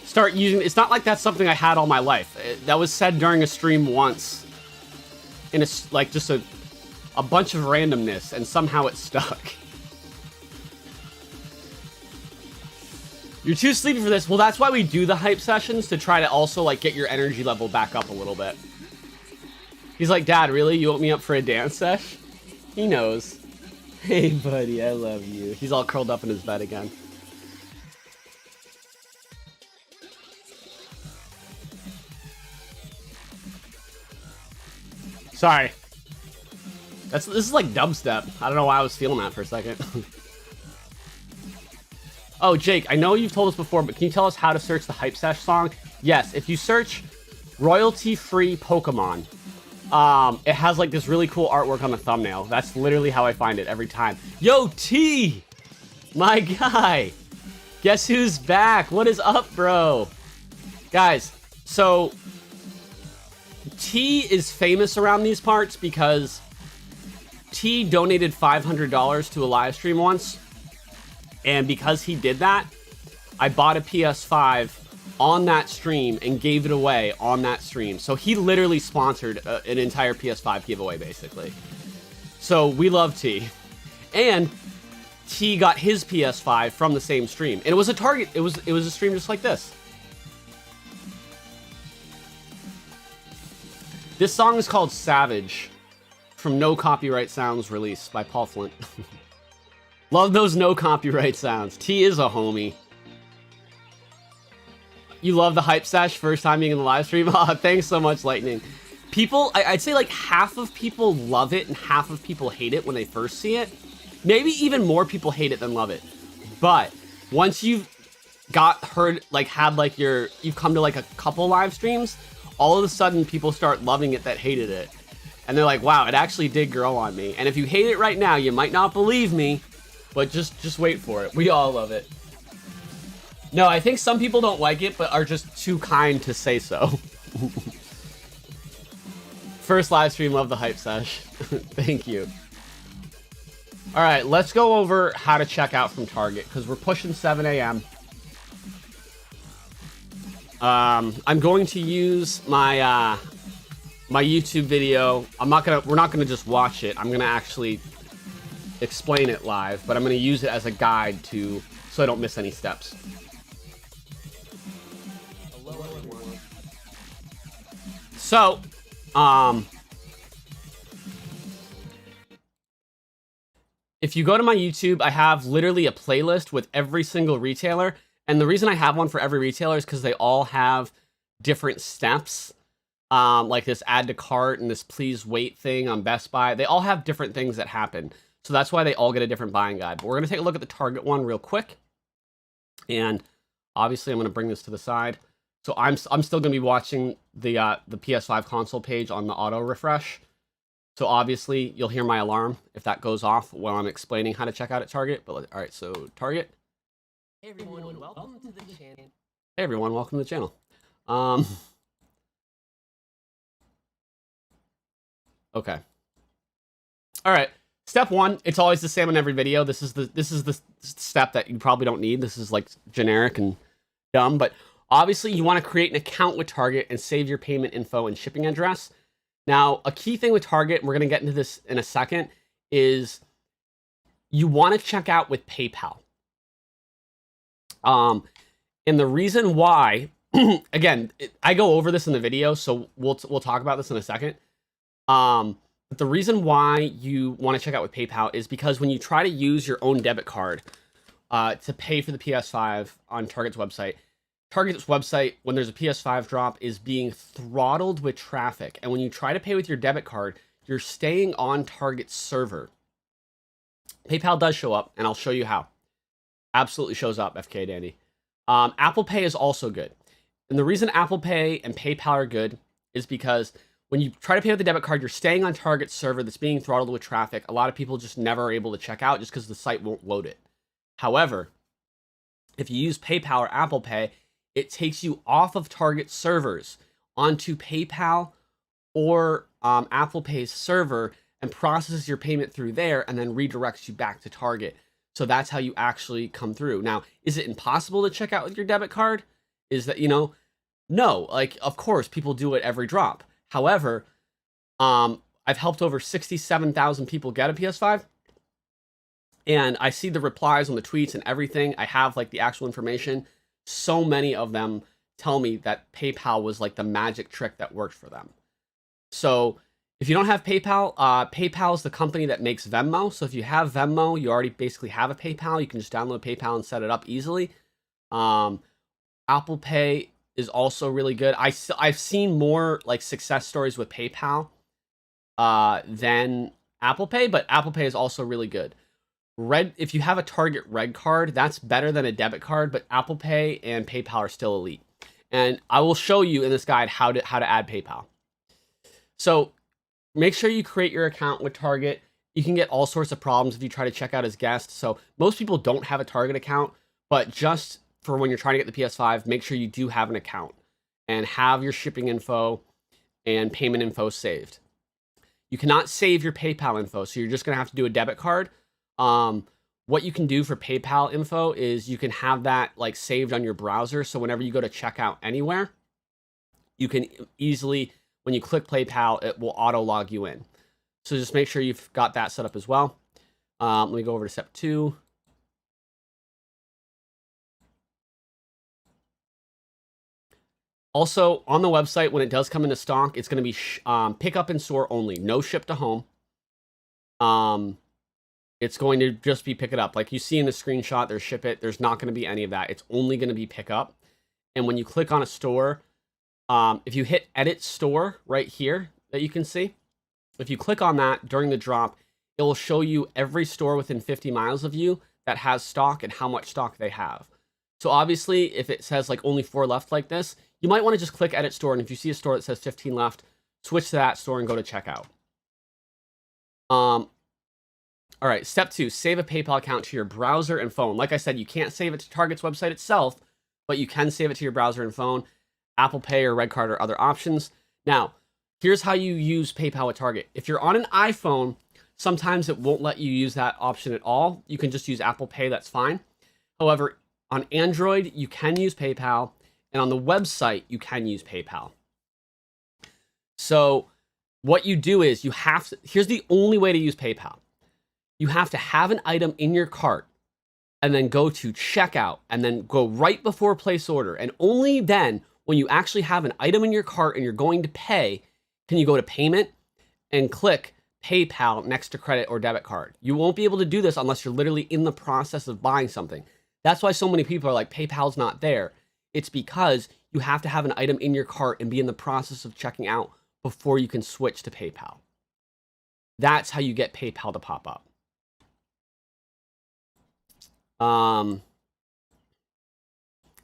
start using, it's not like that's something I had all my life. That was said during a stream once in a, like, just a bunch of randomness, and somehow it stuck. You're too sleepy for this. Well, that's why we do the hype sessions, to try to also, like, get your energy level back up a little bit. He's like, Dad, really? You woke me up for a dance sesh? He knows. Hey, buddy, I love you. He's all curled up in his bed again. Sorry. This is like dubstep. I don't know why I was feeling that for a second. Oh, Jake, I know you've told us before, but can you tell us how to search the Hype Sesh song? Yes, if you search royalty-free Pokemon, it has like this really cool artwork on the thumbnail. That's literally how I find it every time. Yo, T! My guy! Guess who's back? What is up, bro? Guys, so T is famous around these parts because T donated $500 to a live stream once. And because he did that, I bought a PS5 on that stream and gave it away on that stream. So he literally sponsored an entire PS5 giveaway, basically. So we love T. And T got his PS5 from the same stream. And it was a Target. It was a stream just like this. This song is called Savage, from No Copyright Sounds, released by Paul Flint. Love those no copyright sounds. T is a homie. You love the hype sesh, first time being in the live stream? Oh, thanks so much, Lightning. People, I'd say like half of people love it and half of people hate it when they first see it. Maybe even more people hate it than love it. But once you've you've come to like a couple live streams, all of a sudden people start loving it that hated it. And they're like, wow, it actually did grow on me. And if you hate it right now, you might not believe me, but just wait for it. We all love it. No, I think some people don't like it, but are just too kind to say so. First live stream, love the hype sesh. Thank you. All right, let's go over how to check out from Target, because we're pushing 7 a.m. I'm going to use my my YouTube video. We're not gonna just watch it. I'm gonna actually explain it live, but I'm gonna use it as a guide so I don't miss any steps. So, if you go to my YouTube, I have literally a playlist with every single retailer. And the reason I have one for every retailer is because they all have different steps. Like this add to cart and this please wait thing on Best Buy. They all have different things that happen. So that's why they all get a different buying guide. But we're going to take a look at the Target one real quick. And obviously I'm going to bring this to the side. So I'm still going to be watching the PS5 console page on the auto refresh. So obviously you'll hear my alarm if that goes off while I'm explaining how to check out at Target. But all right, so Target. Hey everyone, welcome to the channel. Hey everyone, welcome to the channel. Okay. All right. Step one, it's always the same in every video. This is the step that you probably don't need. This is like generic and dumb, but obviously you want to create an account with Target and save your payment info and shipping address. Now, a key thing with Target, and we're going to get into this in a second, is you want to check out with PayPal. And the reason why, again, I go over this in the video, so we'll talk about this in a second. But the reason why you want to check out with PayPal is because when you try to use your own debit card to pay for the PS5 on Target's website, when there's a PS5 drop, is being throttled with traffic. And when you try to pay with your debit card, you're staying on Target's server. PayPal does show up, and I'll show you how. Absolutely shows up, FK Dandy. Apple Pay is also good. And the reason Apple Pay and PayPal are good is because when you try to pay with the debit card, you're staying on Target's server that's being throttled with traffic. A lot of people just never are able to check out just because the site won't load it. However, if you use PayPal or Apple Pay, it takes you off of Target servers onto PayPal or Apple Pay's server and processes your payment through there and then redirects you back to Target. So that's how you actually come through. Now, is it impossible to check out with your debit card? Is that, no, like, of course, people do it every drop. However, I've helped over 67,000 people get a PS5. And I see the replies on the tweets and everything. I have like the actual information. So many of them tell me that PayPal was like the magic trick that worked for them. So if you don't have PayPal, PayPal is the company that makes Venmo. So if you have Venmo, you already basically have a PayPal. You can just download PayPal and set it up easily. Apple Pay is also really good. I've seen more like success stories with PayPal than Apple Pay, but Apple Pay is also really good. If you have a Target Red card, that's better than a debit card, but Apple Pay and PayPal are still elite. And I will show you in this guide how to add PayPal. So make sure you create your account with Target. You can get all sorts of problems if you try to check out as guests. So most people don't have a Target account, but just for when you're trying to get the PS5, make sure you do have an account and have your shipping info and payment info saved. You cannot save your PayPal info, so you're just going to have to do a debit card. What you can do for PayPal info is you can have that like saved on your browser. So whenever you go to checkout anywhere, you can easily, when you click PayPal, it will auto log you in. So just make sure you've got that set up as well. Let me go over to step 2. Also, on the website, when it does come into stock, it's going to be pick up in store only, no ship to home. It's going to just be pick it up. Like you see in the screenshot, there's ship it. There's not going to be any of that. It's only going to be pick up. And when you click on a store, if you hit edit store right here that you can see, if you click on that during the drop, it will show you every store within 50 miles of you that has stock and how much stock they have. So obviously, if it says like only 4 left like this, you might want to just click edit store. And if you see a store that says 15 left, switch to that store and go to checkout. All right, step 2, save a PayPal account to your browser and phone. Like I said, you can't save it to Target's website itself, but you can save it to your browser and phone. Apple Pay or Red Card are other options. Now, here's how you use PayPal with Target. If you're on an iPhone, sometimes it won't let you use that option at all. You can just use Apple Pay, that's fine. However, on Android, you can use PayPal, and on the website, you can use PayPal. So what you do is here's the only way to use PayPal. You have to have an item in your cart and then go to checkout and then go right before place order. And only then, when you actually have an item in your cart and you're going to pay, can you go to payment and click PayPal next to credit or debit card. You won't be able to do this unless you're literally in the process of buying something. That's why so many people are like, PayPal's not there. It's because you have to have an item in your cart and be in the process of checking out before you can switch to PayPal. That's how you get PayPal to pop up. And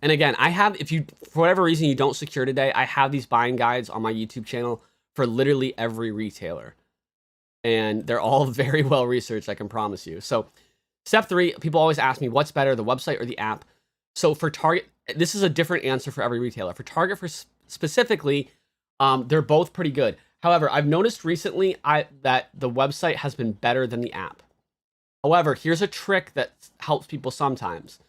again, I have, if you, for whatever reason you don't secure today, I have these buying guides on my YouTube channel for literally every retailer. And they're all very well researched, I can promise you. So step 3, people always ask me, what's better, the website or the app? So for Target, this is a different answer for every retailer. For Target specifically, they're both pretty good. However, I've noticed recently that the website has been better than the app. However, here's a trick that helps people sometimes.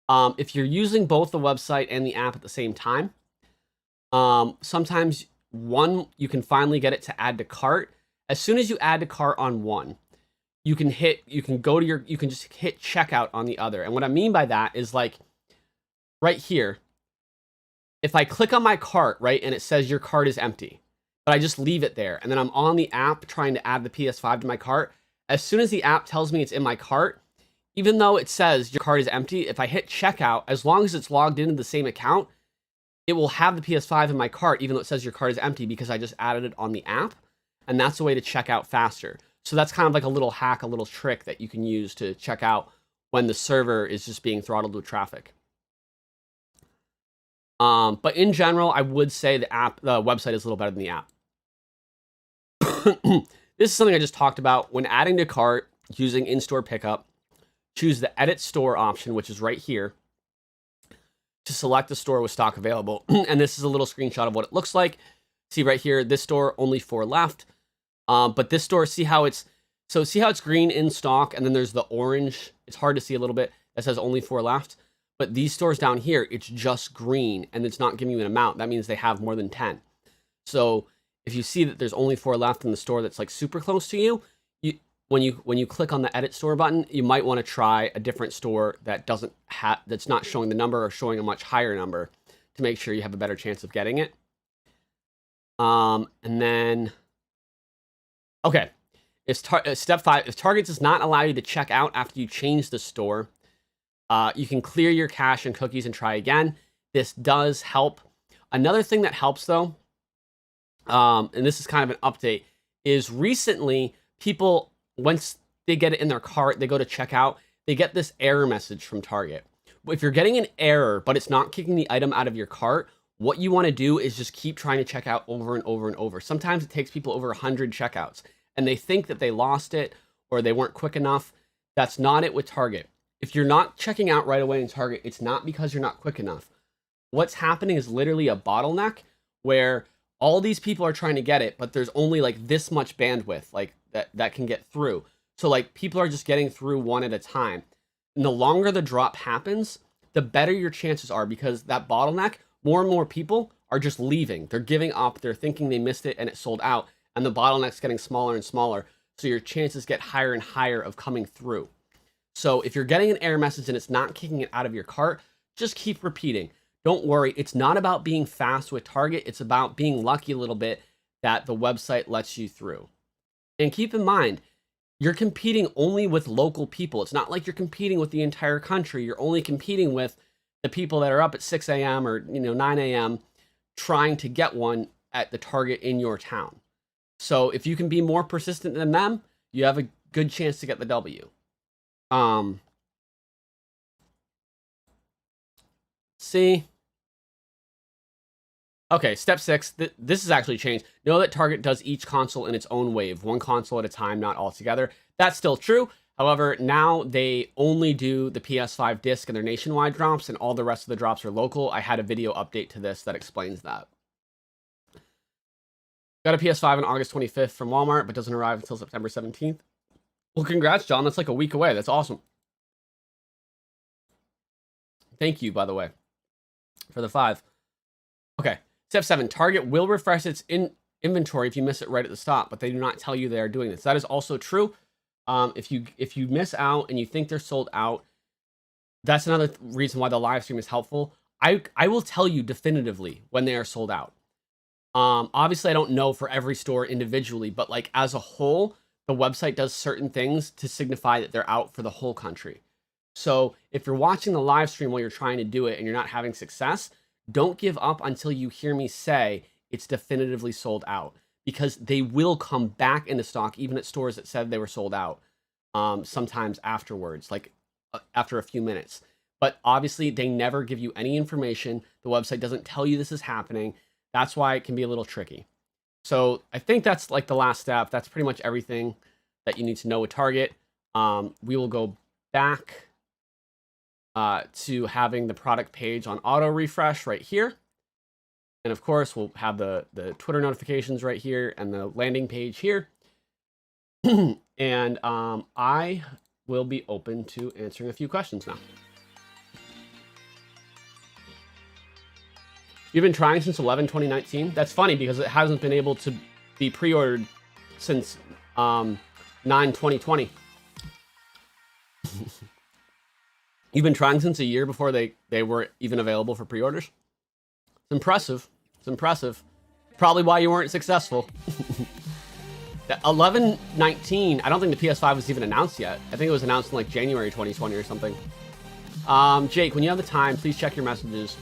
If you're using both the website and the app at the same time, sometimes one, you can finally get it to add to cart. As soon as you add to cart on one, you can just hit checkout on the other. And what I mean by that is like right here, if I click on my cart, right, and it says your cart is empty, but I just leave it there, and then I'm on the app trying to add the PS5 to my cart, as soon as the app tells me it's in my cart, even though it says your cart is empty, if I hit checkout, as long as it's logged into the same account, it will have the PS5 in my cart, even though it says your cart is empty, because I just added it on the app. And that's a way to check out faster. So that's kind of like a little hack, a little trick that you can use to check out when the server is just being throttled with traffic. But in general, I would say the website is a little better than the app. This is something I just talked about. When adding to cart using in-store pickup, choose the edit store option, which is right here, to select the store with stock available. And this is a little screenshot of what it looks like. See right here, this store, only 4 left. But this store, see how it's green in stock, and then there's the orange. It's hard to see a little bit. That says only 4 left. But these stores down here, it's just green, and it's not giving you an amount. That means they have more than 10. So if you see that there's only 4 left in the store that's like super close to you, when you click on the edit store button, you might want to try a different store that that's not showing the number or showing a much higher number to make sure you have a better chance of getting it. And then, okay, step 5, if Target does not allow you to check out after you change the store, you can clear your cache and cookies and try again. This does help. Another thing that helps though, and this is kind of an update, is recently people, once they get it in their cart, they go to checkout, they get this error message from Target. If you're getting an error, but it's not kicking the item out of your cart, what you want to do is just keep trying to check out over and over and over. Sometimes it takes people over 100 checkouts, and they think that they lost it or they weren't quick enough. That's not it with Target. If you're not checking out right away in Target, it's not because you're not quick enough. What's happening is literally a bottleneck where all these people are trying to get it, but there's only like this much bandwidth like that can get through. So like people are just getting through one at a time. And the longer the drop happens, the better your chances are, because that bottleneck, more and more people are just leaving. They're giving up. They're thinking they missed it and it sold out. And the bottleneck's getting smaller and smaller. So your chances get higher and higher of coming through. So if you're getting an error message and it's not kicking it out of your cart, just keep repeating. Don't worry. It's not about being fast with Target. It's about being lucky a little bit that the website lets you through. And keep in mind, you're competing only with local people. It's not like you're competing with the entire country. You're only competing with the people that are up at 6 a.m. or 9 a.m. trying to get one at the Target in your town. So if you can be more persistent than them, you have a good chance to get the W. See? Okay, step 6. This has actually changed. Know that Target does each console in its own wave, one console at a time, not all together. That's still true. However, now they only do the PS5 disc and their nationwide drops, and all the rest of the drops are local. I had a video update to this that explains that. Got a PS5 on August 25th from Walmart, but doesn't arrive until September 17th. Well, congrats, John. That's like a week away. That's awesome. Thank you, by the way, for the 5. Okay. Step 7, Target will refresh its inventory if you miss it right at the stop, but they do not tell you they are doing this. That is also true. If you miss out and you think they're sold out, that's another reason why the live stream is helpful. I will tell you definitively when they are sold out. Obviously, I don't know for every store individually, but like as a whole, the website does certain things to signify that they're out for the whole country. So if you're watching the live stream while you're trying to do it and you're not having success, don't give up until you hear me say it's definitively sold out, because they will come back into stock even at stores that said they were sold out sometimes afterwards, like after a few minutes. But obviously, they never give you any information. The website doesn't tell you this is happening. That's why it can be a little tricky. So I think that's like the last step. That's pretty much everything that you need to know with Target. We will go back to having the product page on auto refresh right here. And of course, we'll have the Twitter notifications right here and the landing page here. And I will be open to answering a few questions now. You've been trying since 11/2019? That's funny because it hasn't been able to be pre-ordered since 9/2020. You've been trying since a year before they were even available for pre-orders? It's impressive. It's impressive. Probably why you weren't successful. 11/19, I don't think the PS5 was even announced yet. I think it was announced in like January 2020 or something. Jake, when you have the time, please check your messages.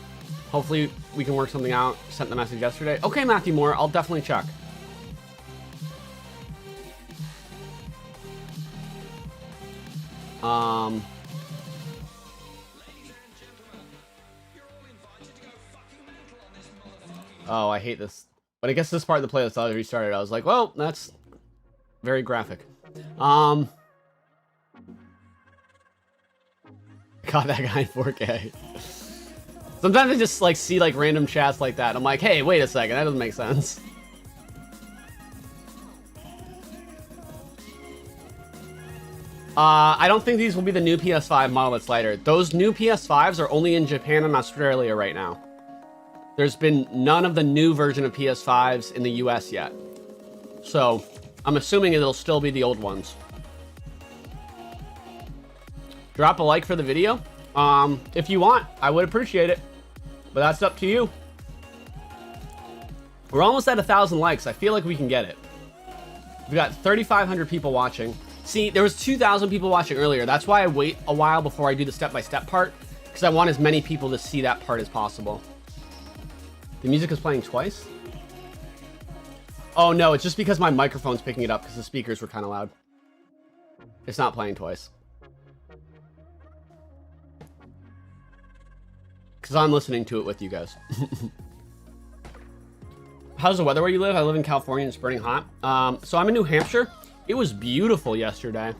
Hopefully we can work something out. Sent the message yesterday. Okay, Matthew Moore, I'll definitely check. Oh, I hate this. But I guess this part of the playlist I restarted. I was like, well, that's very graphic. God, that guy in 4K. Sometimes I just like see like random chats like that. I'm like, hey, wait a second, that doesn't make sense. I don't think these will be the new PS5 model that's lighter. Those new PS5s are only in Japan and Australia right now. There's been none of the new version of PS5s in the US yet. So I'm assuming it'll still be the old ones. Drop a like for the video. If you want, I would appreciate it, but that's up to you. We're almost at 1,000 likes. I feel like we can get it. We've got 3,500 people watching. See, there was 2,000 people watching earlier. That's why I wait a while before I do the step-by-step part, because I want as many people to see that part as possible. The music is playing twice? Oh no, it's just because my microphone's picking it up because the speakers were kind of loud. It's not playing twice. Because I'm listening to it with you guys. How's the weather where you live? I live in California and it's burning hot. So I'm in New Hampshire. It was beautiful yesterday.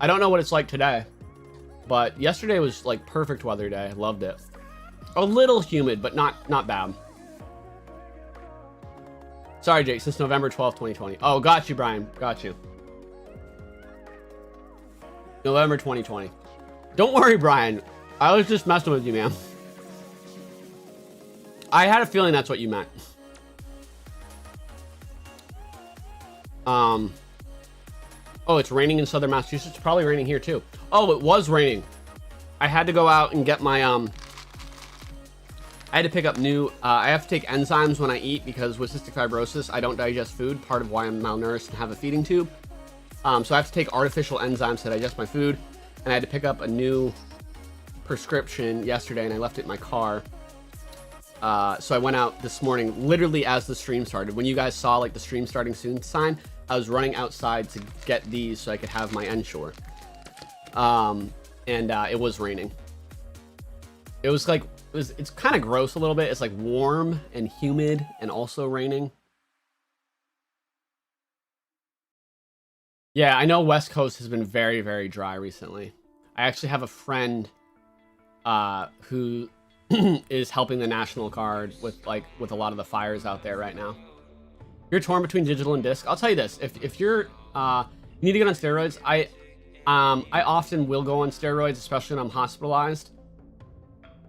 I don't know what it's like today, but yesterday was like perfect weather day. I loved it. A little humid, but not bad. Sorry, Jake, since November 12th, 2020. Oh, got you, Brian. Got you. November 2020. Don't worry, Brian. I was just messing with you, man. I had a feeling that's what you meant. Oh, it's raining in southern Massachusetts. It's probably raining here too. Oh, it was raining. I had to go out and get my, I had to pick up new, I have to take enzymes when I eat because with cystic fibrosis, I don't digest food, part of why I'm malnourished and have a feeding tube. So I have to take artificial enzymes to digest my food, and I had to pick up a new prescription yesterday, and I left it in my car. So I went out this morning, literally as the stream started. When you guys saw like the stream starting soon sign, I was running outside to get these so I could have my Ensure. It was raining. It was like, it's kind of gross a little bit. It's like warm and humid and also raining. Yeah, I know West Coast has been very, very dry recently. I actually have a friend who is helping the National Guard with a lot of the fires out there right now. You're torn between digital and disc. I'll tell you this: if you're you need to get on steroids, I often will go on steroids, especially when I'm hospitalized.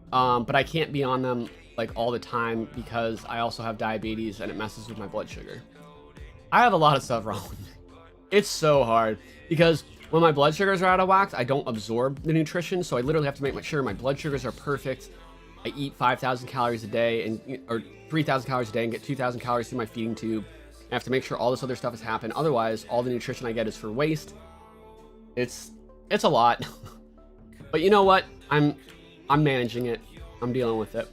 But I can't be on them like all the time because I also have diabetes and it messes with my blood sugar. I have a lot of stuff wrong with me. It's so hard because when my blood sugars are out of whack, I don't absorb the nutrition, so I literally have to make sure my blood sugars are perfect. I eat 5,000 calories a day or 3,000 calories a day and get 2,000 calories through my feeding tube. I have to make sure all this other stuff has happened. Otherwise, all the nutrition I get is for waste. It's a lot. But you know what? I'm managing it. I'm dealing with it.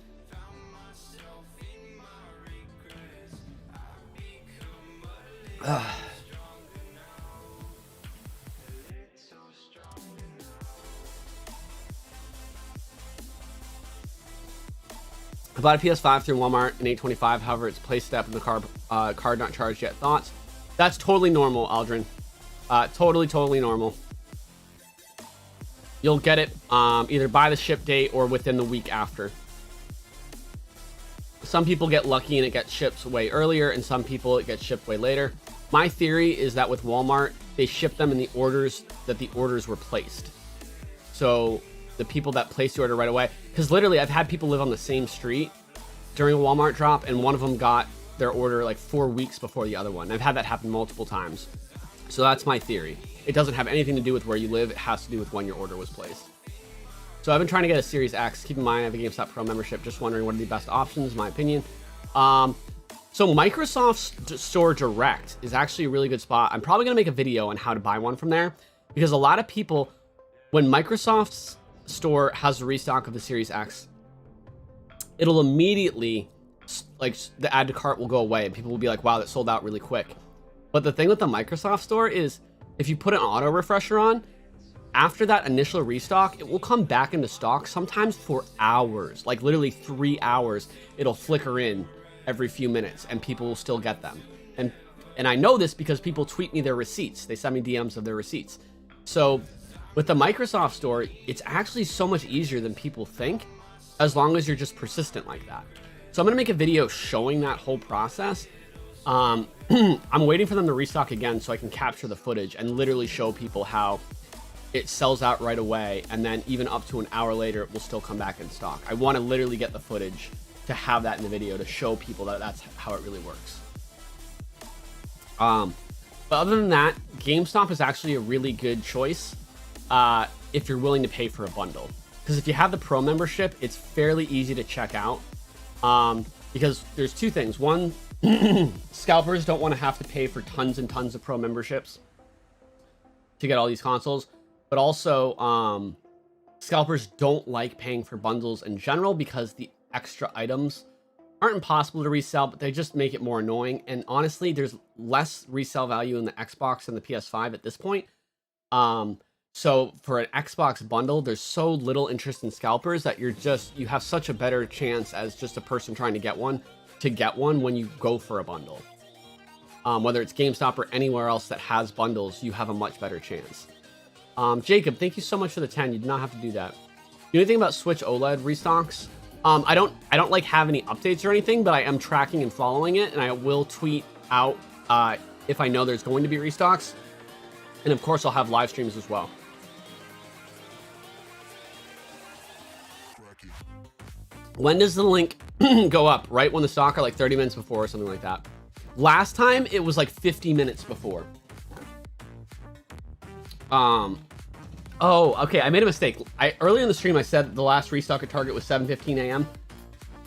I bought a PS5 through Walmart in $8.25. However, it's placed step in the card not charged yet. Thoughts? That's totally normal, Aldrin. Totally normal. You'll get it either by the ship date or within the week after. Some people get lucky and it gets shipped way earlier, and some people it gets shipped way later. My theory is that with Walmart, they ship them in the orders that the orders were placed. So the people that place the order right away, because literally I've had people live on the same street during a Walmart drop, and one of them got their order like 4 weeks before the other one. I've had that happen multiple times. So that's my theory. It doesn't have anything to do with where you live. It has to do with when your order was placed. So I've been trying to get a Series X. Keep in mind I have a GameStop Pro membership. Just wondering what are the best options, in my opinion. So Microsoft Store Direct is actually a really good spot. I'm probably going to make a video on how to buy one from there, because a lot of people, when Microsoft's store has a restock of the Series X, it'll immediately, like, the add to cart will go away and people will be like, wow, that sold out really quick. But the thing with the Microsoft store is if you put an auto refresher on, after that initial restock, it will come back into stock sometimes for hours, like literally 3 hours. It'll flicker in every few minutes and people will still get them. And I know this because people tweet me their receipts. They send me DMs of their receipts. So with the Microsoft store, it's actually so much easier than people think, as long as you're just persistent like that. So I'm gonna make a video showing that whole process. I'm waiting for them to restock again so I can capture the footage and literally show people how it sells out right away, and then even up to an hour later, it will still come back in stock. I want to literally get the footage to have that in the video to show people that that's how it really works. But other than that, GameStop is actually a really good choice if you're willing to pay for a bundle. Because if you have the Pro membership, it's fairly easy to check out. Because there's two things. One, scalpers don't want to have to pay for tons and tons of Pro memberships to get all these consoles. But also, scalpers don't like paying for bundles in general because the extra items aren't impossible to resell, but they just make it more annoying. And honestly, there's less resale value in the Xbox and the PS5 at this point. So for an Xbox bundle, there's so little interest in scalpers that you have such a better chance as just a person trying to get one when you go for a bundle. Whether it's GameStop or anywhere else that has bundles, you have a much better chance. Jacob, thank you so much for the 10. You did not have to do that. You know anything about Switch OLED restocks? I don't like have any updates or anything, but I am tracking and following it, and I will tweet out if I know there's going to be restocks. And of course, I'll have live streams as well. When does the link go up? Right when the stock are like 30 minutes before or something like that. Last time it was like 50 minutes before. Oh, okay, I made a mistake. Earlier in the stream I said the last restock at Target was 7:15 a.m.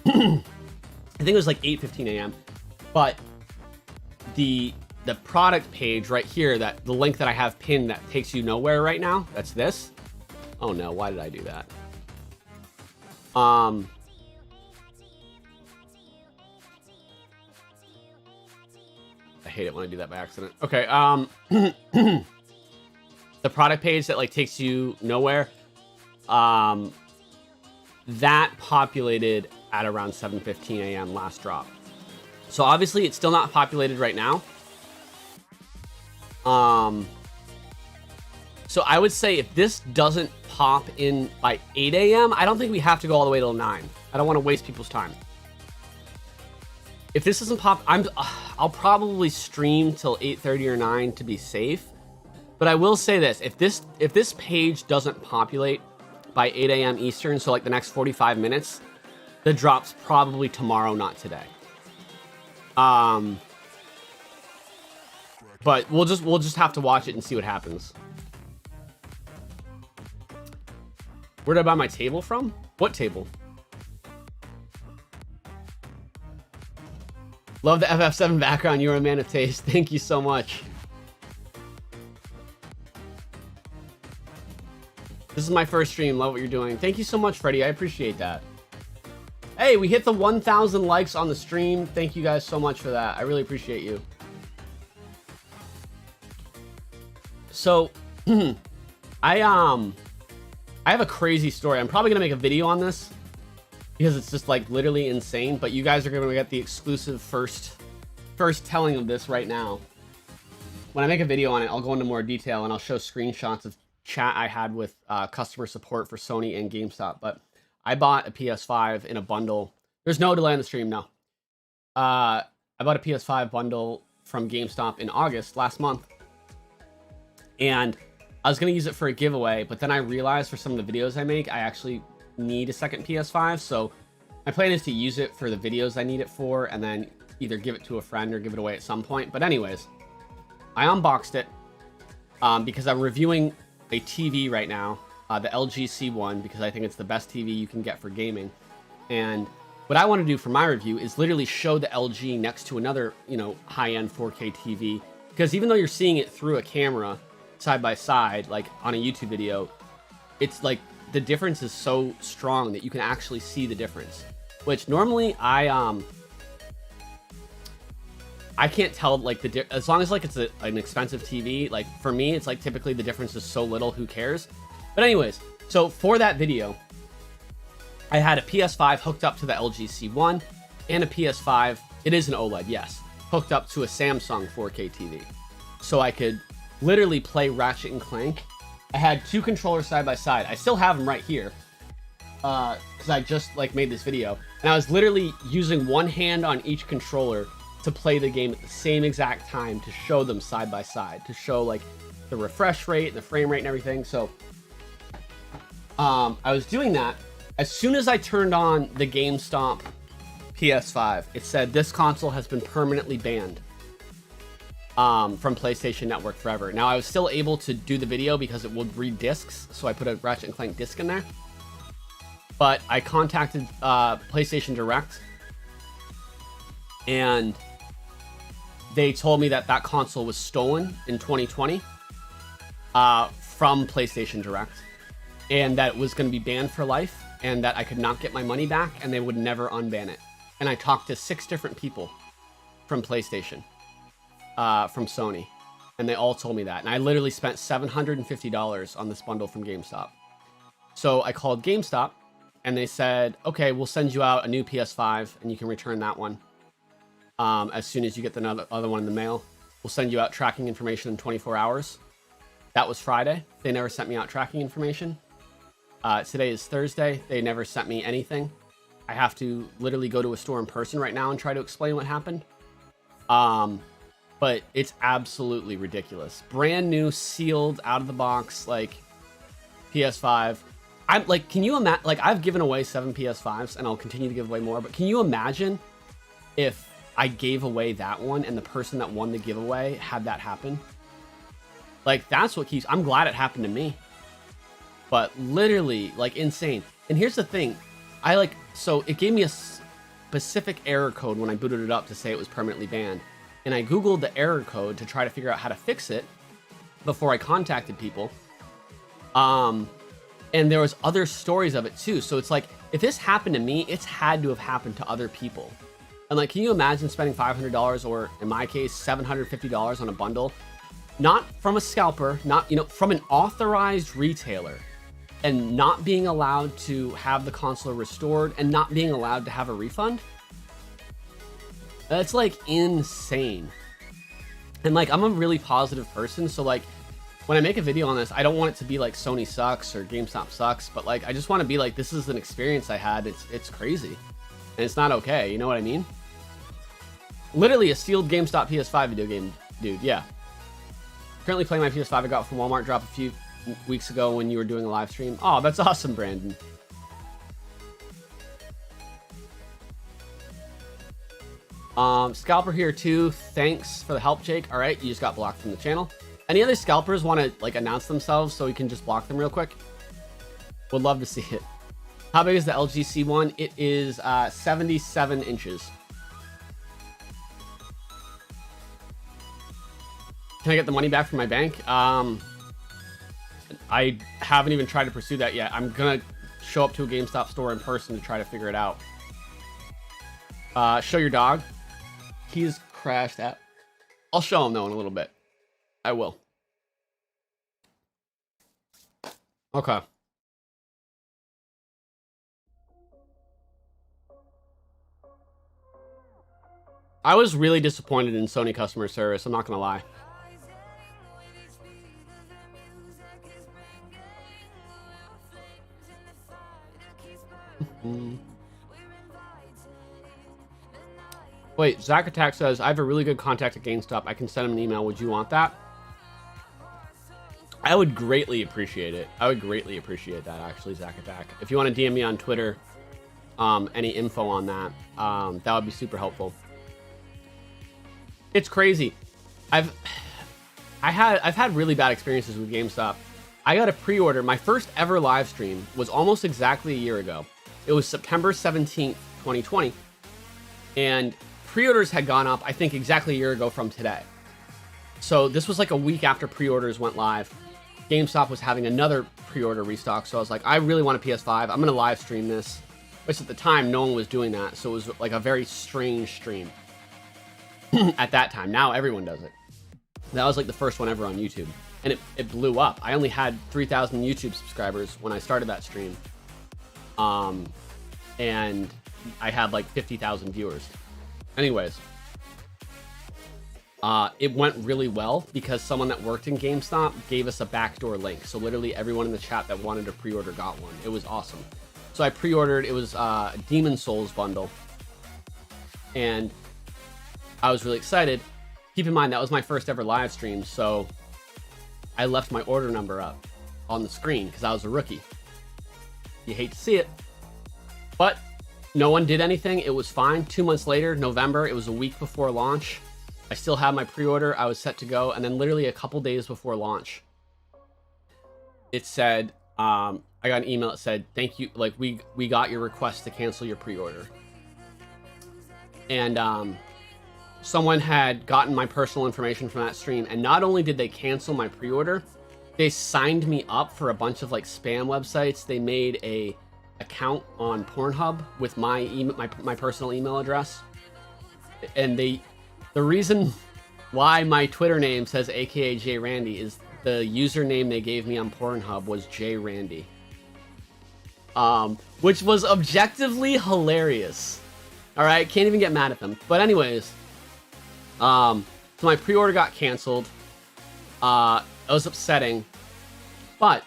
I think it was like 8:15 a.m. But the product page right here, that the link that I have pinned that takes you nowhere right now, that's this. Oh no, why did I do that? I hate it when I do that by accident. Okay, the product page that like takes you nowhere, that populated at around 7:15 a.m. last drop. So obviously it's still not populated right now. So I would say if this doesn't pop in by 8 a.m., I don't think we have to go all the way till 9. I don't want to waste people's time. If this doesn't pop, I'll probably stream till 8:30 or 9 to be safe. But I will say this, if this page doesn't populate by 8 a.m. Eastern, so like the next 45 minutes, the drop's probably tomorrow, not today. But we'll just have to watch it and see what happens. Where did I buy my table from? What table? Love the FF7 background. You're a man of taste. Thank you so much. This is my first stream. Love what you're doing. Thank you so much, Freddie. I appreciate that. Hey, we hit the 1,000 likes on the stream. Thank you guys so much for that. I really appreciate you. So, I have a crazy story. I'm probably gonna make a video on this because it's just like literally insane, but you guys are gonna get the exclusive first telling of this right now. When I make a video on it, I'll go into more detail and I'll show screenshots of chat I had with customer support for Sony and GameStop. But I bought a PS5 in a bundle. There's no delay on the stream now. I bought a PS5 bundle from GameStop in August last month, and I was going to use it for a giveaway, but then I realized for some of the videos I make, I actually need a second PS5. So my plan is to use it for the videos I need it for, and then either give it to a friend or give it away at some point. But anyways, I unboxed it because I'm reviewing a TV right now, the LG C1, because I think it's the best TV you can get for gaming. And what I want to do for my review is literally show the LG next to another, high-end 4K TV, because even though you're seeing it through a camera side by side, like on a YouTube video, it's like the difference is so strong that you can actually see the difference, which normally I can't tell, like as long as like it's an expensive TV, like for me it's like typically the difference is so little, who cares. But anyways, so for that video I had a PS5 hooked up to the LG C1 and a PS5, it is an OLED, yes, hooked up to a Samsung 4K TV, so I could literally play Ratchet and Clank. I had two controllers side by side. I still have them right here because I just like made this video, and I was literally using one hand on each controller to play the game at the same exact time, to show them side by side, to show like the refresh rate and the frame rate and everything. So I was doing that. As soon as I turned on the GameStop PS5, it said this console has been permanently banned from PlayStation Network forever. Now, I was still able to do the video because it would read discs, so I put a Ratchet and Clank disc in there. But I contacted PlayStation Direct, and they told me that that console was stolen in 2020 from PlayStation Direct, and that it was going to be banned for life, and that I could not get my money back, and they would never unban it. And I talked to 6 different people from PlayStation, from Sony, and they all told me that. And I literally spent $750 on this bundle from GameStop. So I called GameStop, and they said, okay, we'll send you out a new PS5, and you can return that one as soon as you get the other one in the mail. We'll send you out tracking information in 24 hours. That was Friday. They never sent me out tracking information. Today is Thursday. They never sent me anything. I have to literally go to a store in person right now and try to explain what happened. But it's absolutely ridiculous. Brand new, sealed, out of the box, like PS5. I'm like, can you imagine? Like, I've given away 7 PS5s, and I'll continue to give away more. But can you imagine if I gave away that one and the person that won the giveaway had that happen? Like, that's what keeps. I'm glad it happened to me. But literally, like, insane. And here's the thing. So it gave me a specific error code when I booted it up to say it was permanently banned. And I Googled the error code to try to figure out how to fix it before I contacted people. And there was other stories of it too. So it's like, if this happened to me, it's had to have happened to other people. And like, can you imagine spending $500 or in my case, $750 on a bundle? Not from a scalper, not, you know, from an authorized retailer, and not being allowed to have the console restored and not being allowed to have a refund? That's like insane. And like, I'm a really positive person, so like, when I make a video on this, I don't want it to be like Sony sucks or GameStop sucks, but like, I just want to be like, this is an experience I had. It's crazy, and it's not okay. You know what I mean? Literally a sealed GameStop PS5 video game, dude. Yeah. Currently playing my PS5 I got from Walmart. Dropped a few weeks ago when you were doing a live stream. Oh, that's awesome, Brandon. Scalper here too. Thanks for the help, Jake. All right, you just got blocked from the channel. Any other scalpers want to like announce themselves so we can just block them real quick? Would love to see it. How big is the LG C1? It is 77 inches. Can I get the money back from my bank? I haven't even tried to pursue that yet. I'm gonna show up to a GameStop store in person to try to figure it out. Show your dog. He's crashed out. I'll show him though in a little bit. I will. Okay. I was really disappointed in Sony customer service. I'm not gonna lie. Wait, Zach Attack says, I have a really good contact at GameStop. I can send him an email. Would you want that? I would greatly appreciate it. I would greatly appreciate that, actually, Zach Attack. If you want to DM me on Twitter, any info on that, that would be super helpful. It's crazy. I've had really bad experiences with GameStop. I got a pre-order. My first ever live stream was almost exactly a year ago. It was September 17th, 2020. And pre-orders had gone up, I think, exactly a year ago from today. So this was like a week after pre-orders went live. GameStop was having another pre-order restock. So I was like, I really want a PS5. I'm going to live stream this. Which at the time, no one was doing that. So it was like a very strange stream at that time. Now everyone does it. That was like the first one ever on YouTube. And it blew up. I only had 3,000 YouTube subscribers when I started that stream. And I had like 50,000 viewers. Anyways, it went really well because someone that worked in GameStop gave us a backdoor link. So literally everyone in the chat that wanted to pre-order got one. It was awesome. So I pre-ordered, it was a Demon Souls bundle. And I was really excited. Keep in mind, that was my first ever live stream. So I left my order number up on the screen because I was a rookie. You hate to see it, but no one did anything. It was fine. 2 months later, November, it was a week before launch. I still had my pre-order. I was set to go. And then literally a couple days before launch, it said, I got an email that said, thank you. Like we got your request to cancel your pre-order. And someone had gotten my personal information from that stream. And not only did they cancel my pre-order, they signed me up for a bunch of like spam websites. They made a account on Pornhub with my email, my personal email address. And the reason why my Twitter name says AKA J Randy is the username they gave me on Pornhub was J Randy. Which was objectively hilarious. All right, can't even get mad at them. But anyways, so my pre-order got canceled. It was upsetting, but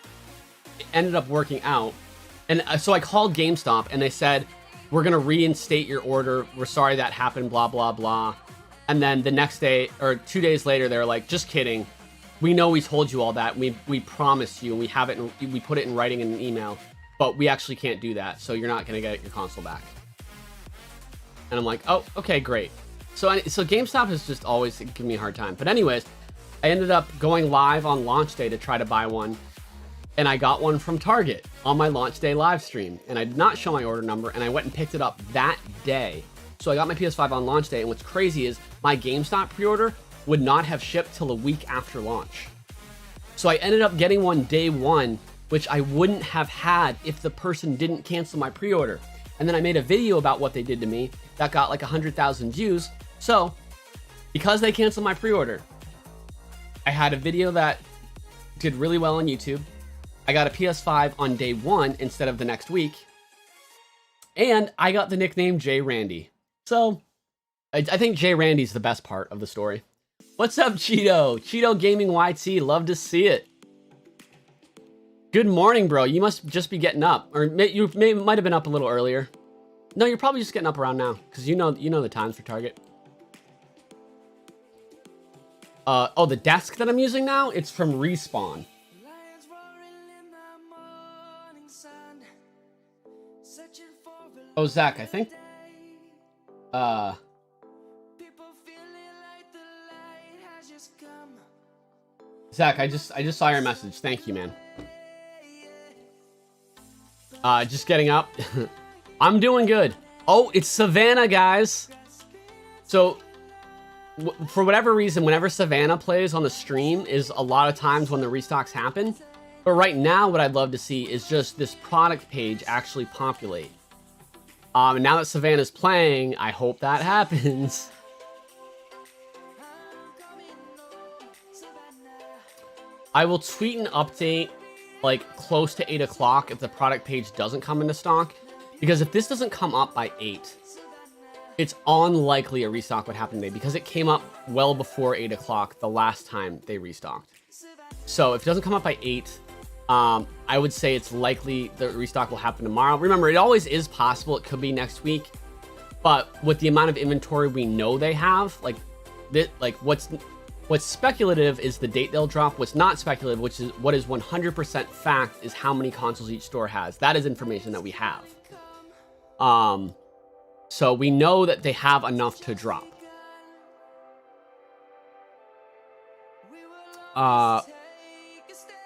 it ended up working out. And so I called GameStop and they said, we're going to reinstate your order. We're sorry that happened, blah, blah, blah. And then the next day or 2 days later, they were like, just kidding. We know we told you all that. We promised you, and we have it, and we put it in writing in an email, but we actually can't do that. So you're not going to get your console back. And I'm like, oh, okay, great. So GameStop has just always given me a hard time. But anyways, I ended up going live on launch day to try to buy one. And I got one from Target on my launch day live stream. And I did not show my order number, and I went and picked it up that day. So I got my PS5 on launch day, and what's crazy is my GameStop pre-order would not have shipped till a week after launch. So I ended up getting one day one, which I wouldn't have had if the person didn't cancel my pre-order. And then I made a video about what they did to me that got like 100,000 views. So because they canceled my pre-order, I had a video that did really well on YouTube. I got a PS5 on day one instead of the next week. And I got the nickname J Randy. So I think J Randy's the best part of the story. What's up, Cheeto? Cheeto Gaming YT, love to see it. Good morning, bro. You must just be getting up, or you might have been up a little earlier. No, you're probably just getting up around now, because you know the times for Target. Oh, the desk that I'm using now, it's from Respawn. Oh, Zach, I think. Zach, I just saw your message. Thank you, man. Just getting up. I'm doing good. Oh, it's Savannah, guys. So, for whatever reason, whenever Savannah plays on the stream is a lot of times when the restocks happen. But right now, what I'd love to see is just this product page actually populate. And now that Savannah's playing, I hope that happens. I will tweet an update like close to 8 o'clock if the product page doesn't come into stock. Because if this doesn't come up by 8, it's unlikely a restock would happen today because it came up well before 8 o'clock the last time they restocked. So if it doesn't come up by 8, I would say it's likely the restock will happen tomorrow. Remember, it always is possible. It could be next week. But with the amount of inventory we know they have, what's speculative is the date they'll drop. What's not speculative, which is what is 100% fact, is how many consoles each store has. That is information that we have. So we know that they have enough to drop.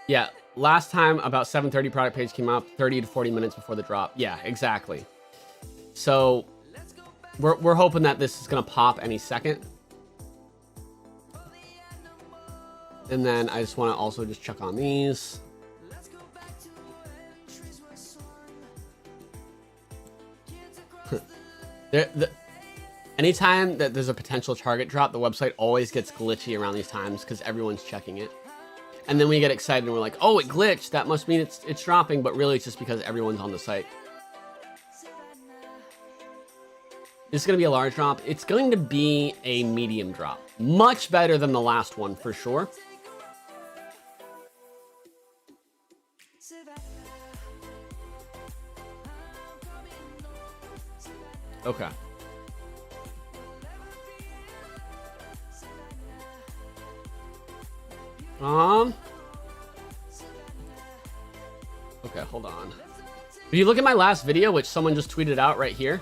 Yeah, last time about 7:30 product page came out 30 to 40 minutes before the drop. Yeah, exactly. So we're hoping that this is gonna pop any second. And then I just want to also just check on these. Anytime that there's a potential target drop, the website always gets glitchy around these times because everyone's checking it. And then we get excited and we're like, oh, it glitched. That must mean it's dropping. But really, it's just because everyone's on the site. This is going to be a large drop. It's going to be a medium drop. Much better than the last one, for sure. Okay. Okay, hold on. If you look at my last video, which someone just tweeted out right here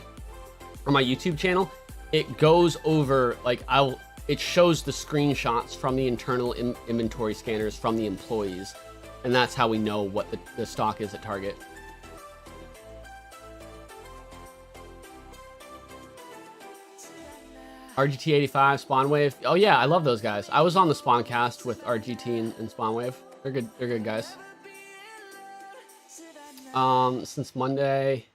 on my YouTube channel, it goes over, like, it shows the screenshots from the internal inventory scanners from the employees. And that's how we know what the stock is at Target. RGT 85, Spawnwave. Oh yeah, I love those guys. I was on the Spawncast with RGT and Spawnwave. They're good. They're good guys. Since Monday.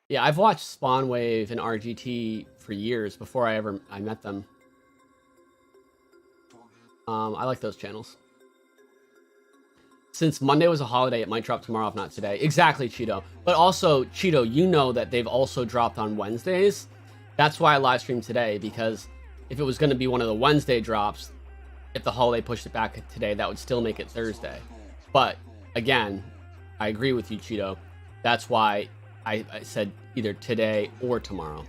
Yeah, I've watched Spawnwave and RGT for years before I met them. I like those channels. Since Monday was a holiday, it might drop tomorrow if not today. Exactly, Cheeto. But also, Cheeto, you know that they've also dropped on Wednesdays. That's why I live streamed today, because if it was going to be one of the Wednesday drops, if the holiday pushed it back today, that would still make it Thursday. But again, I agree with you, Cheeto. That's why I said either today or tomorrow.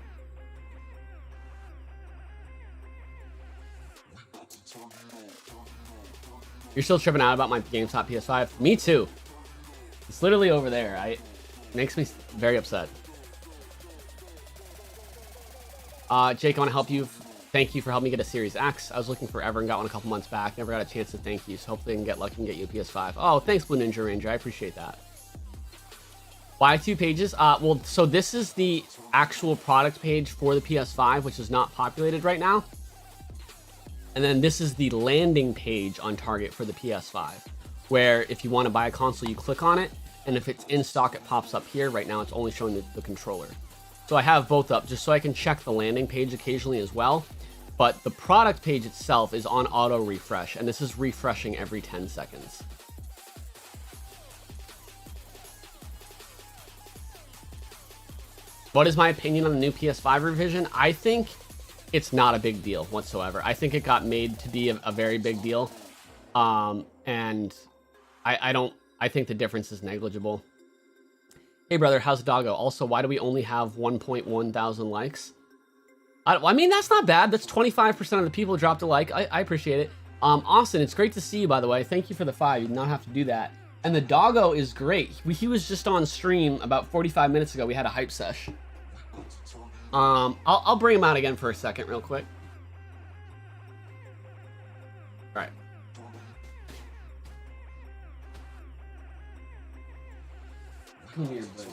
You're still tripping out about my GameStop PS5? Me too. It's literally over there. It makes me very upset. Jake, I want to help you. Thank you for helping me get a Series X. I was looking forever and got one a couple months back. Never got a chance to thank you, so hopefully I can get lucky and get you a PS5. Oh, thanks, Blue Ninja Ranger. I appreciate that. Why 2 pages? Well, so this is the actual product page for the PS5, which is not populated right now. And then this is the landing page on Target for the PS5, where if you want to buy a console, you click on it, and if it's in stock, it pops up here. Right now, it's only showing the controller. So I have both up just so I can check the landing page occasionally as well. But the product page itself is on auto refresh, and this is refreshing every 10 seconds. What is my opinion on the new PS5 revision? I think it's not a big deal whatsoever. I think it got made to be a very big deal. And I think the difference is negligible. Hey brother, how's the doggo? Also, why do we only have 1.1 thousand likes? I mean, that's not bad. That's 25% of the people dropped a like. I appreciate it. Austin, it's great to see you, by the way. Thank you for the 5. You did not have to do that. And the doggo is great. He was just on stream about 45 minutes ago. We had a hype sesh. I'll bring him out again for a second real quick. All right. Come here, buddy.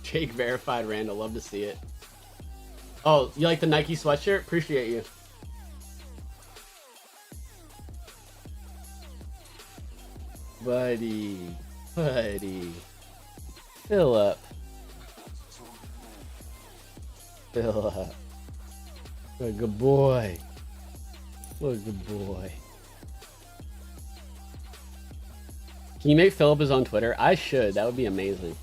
Jake verified Randall. Love to see it. Oh, you like the Nike sweatshirt? Appreciate you. Buddy. Fill up. What a good boy. What a good boy. Can you make Philip his own Twitter? I should. That would be amazing.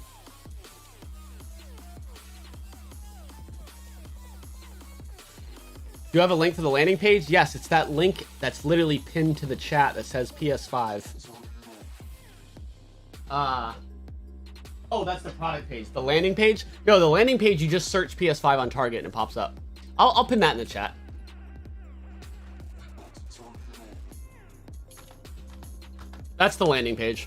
Do you have a link to the landing page? Yes, it's that link that's literally pinned to the chat that says PS5. Oh, that's the product page. The landing page? No, the landing page, you just search PS5 on Target and it pops up. I'll pin that in the chat. That's the landing page.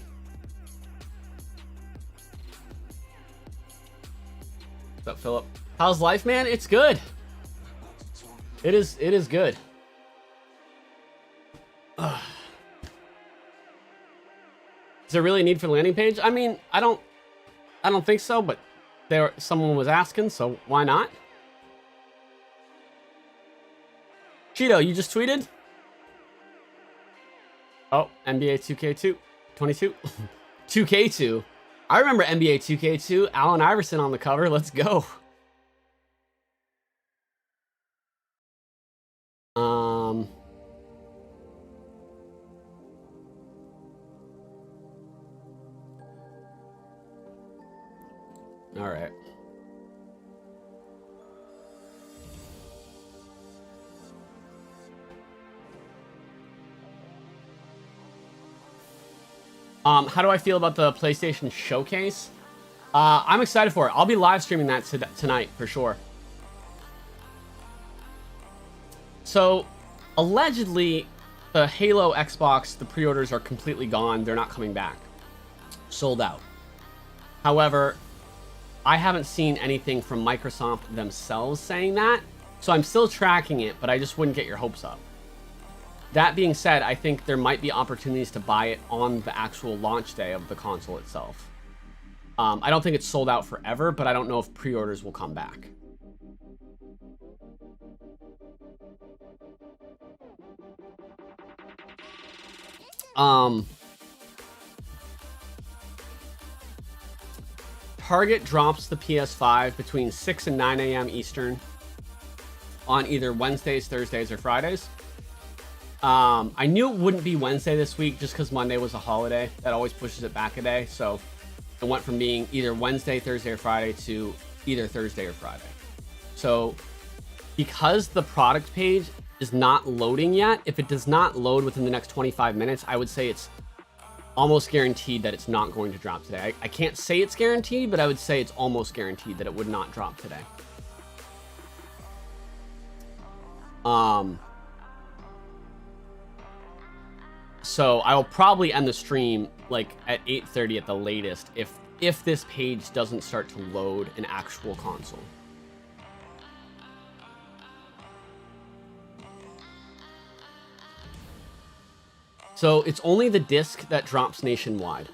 What's up, Philip? How's life, man? It's good. It is good. Ugh. Is there really a need for the landing page? I mean, I don't think so, but someone was asking, so why not? Cheeto, you just tweeted? Oh, NBA 2K22. 2K2. I remember NBA 2K2. Allen Iverson on the cover. Let's go. All right. How do I feel about the PlayStation Showcase? I'm excited for it. I'll be live streaming that tonight for sure. So, allegedly, the Halo Xbox, the pre-orders are completely gone. They're not coming back. Sold out. However, I haven't seen anything from Microsoft themselves saying that, so I'm still tracking it, but I just wouldn't get your hopes up. That being said, I think there might be opportunities to buy it on the actual launch day of the console itself. I don't think it's sold out forever, but I don't know if pre-orders will come back. Target drops the PS5 between 6 and 9 a.m. Eastern on either Wednesdays, Thursdays, or Fridays. I knew it wouldn't be Wednesday this week just because Monday was a holiday. That always pushes it back a day. So it went from being either Wednesday, Thursday, or Friday to either Thursday or Friday. So because the product page is not loading yet, if it does not load within the next 25 minutes, I would say it's almost guaranteed that it's not going to drop today. I can't say it's guaranteed, but I would say it's almost guaranteed that it would not drop today. So I'll probably end the stream like at 8:30 at the latest if this page doesn't start to load an actual console. So it's only the disc that drops nationwide.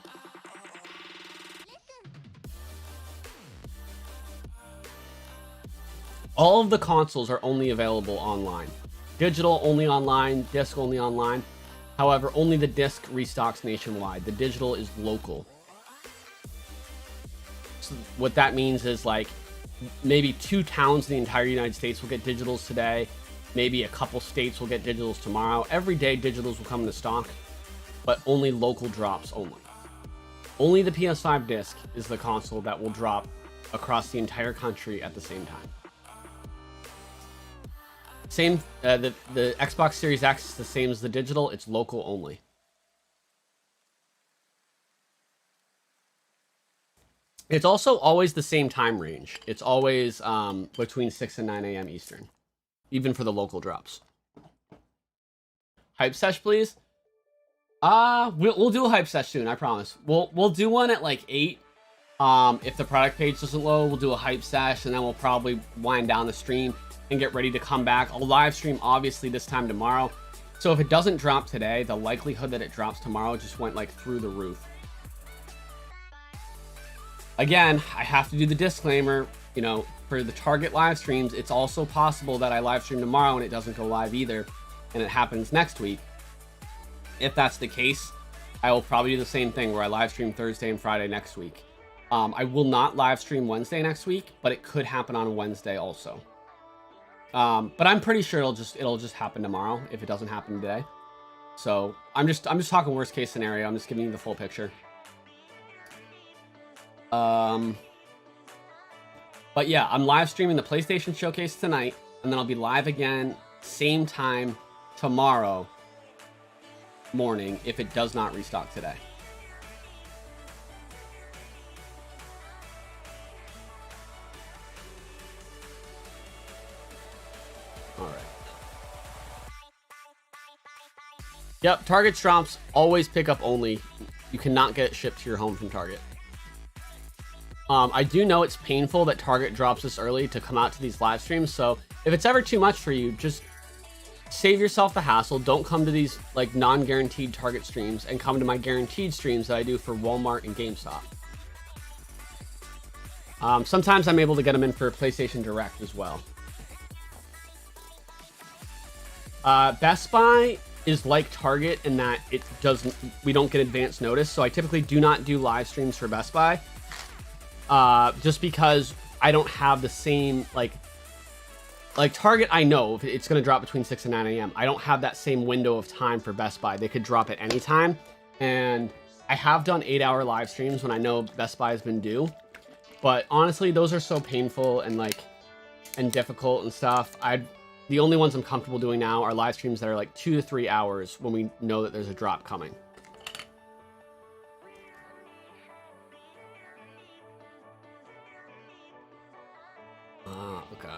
All of the consoles are only available online. Digital only online, disc only online. However, only the disc restocks nationwide. The digital is local. So what that means is like maybe 2 towns in the entire United States will get digitals today. Maybe a couple states will get digitals tomorrow. Every day digitals will come into stock, but only local drops only. Only the PS5 disc is the console that will drop across the entire country at the same time. Same, the Xbox Series X is the same as the digital. It's local only. It's also always the same time range. It's always between 6 and 9 a.m. Eastern, even for the local drops. Hype sesh, please. We'll do a hype sesh soon. I promise. We'll do one at like 8. If the product page doesn't load, we'll do a hype sesh, and then we'll probably wind down the stream and get ready to come back. I'll live stream obviously this time tomorrow. So if it doesn't drop today, the likelihood that it drops tomorrow just went like through the roof. Again, I have to do the disclaimer, you know, for the Target live streams, it's also possible that I live stream tomorrow and it doesn't go live either, and it happens next week. If that's the case, I will probably do the same thing where I live stream Thursday and Friday next week. I will not live stream Wednesday next week, but it could happen on Wednesday also. But I'm pretty sure it'll just happen tomorrow if it doesn't happen today. So I'm just talking worst case scenario. I'm just giving you the full picture. But yeah, I'm live streaming the PlayStation Showcase tonight, and then I'll be live again same time tomorrow morning if it does not restock today. All right. Yep, Target drops always pickup only. You cannot get it shipped to your home from Target. I do know it's painful that Target drops this early to come out to these live streams, so if it's ever too much for you, just save yourself the hassle. Don't come to these like non-guaranteed Target streams and come to my guaranteed streams that I do for Walmart and GameStop. Sometimes I'm able to get them in for PlayStation Direct as well. Best Buy is like Target in that we don't get advance notice, so I typically do not do live streams for Best Buy. Just because I don't have the same, like Target, I know it's going to drop between 6 and 9 a.m. I don't have that same window of time for Best Buy. They could drop at any time. And I have done 8-hour live streams when I know Best Buy has been due. But honestly, those are so painful and difficult and stuff. The only ones I'm comfortable doing now are live streams that are like 2 to 3 hours when we know that there's a drop coming. Okay.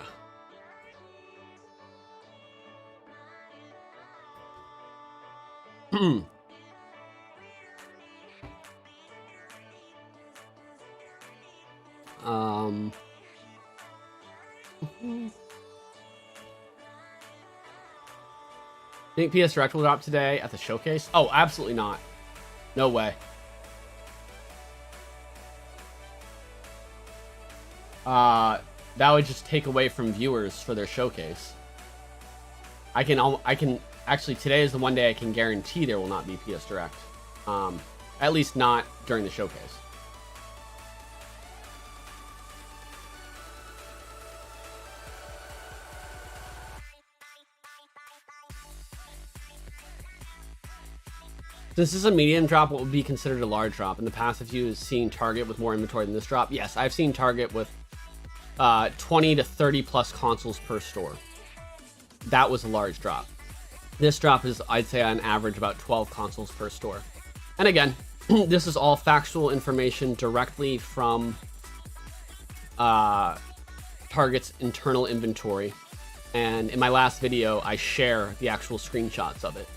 Think PS Direct will drop today at the showcase? Oh, absolutely not. No way. That would just take away from viewers for their showcase. I can actually, today is the one day I can guarantee there will not be PS Direct. At least not during the showcase. Since this is a medium drop, what would be considered a large drop? In the past, have you seen Target with more inventory than this drop? Yes, I've seen Target with 20 to 30 plus consoles per store. That was a large drop. This drop is, I'd say, on average about 12 consoles per store. And again, this is all factual information directly from Target's internal inventory. And in my last video, I share the actual screenshots of it.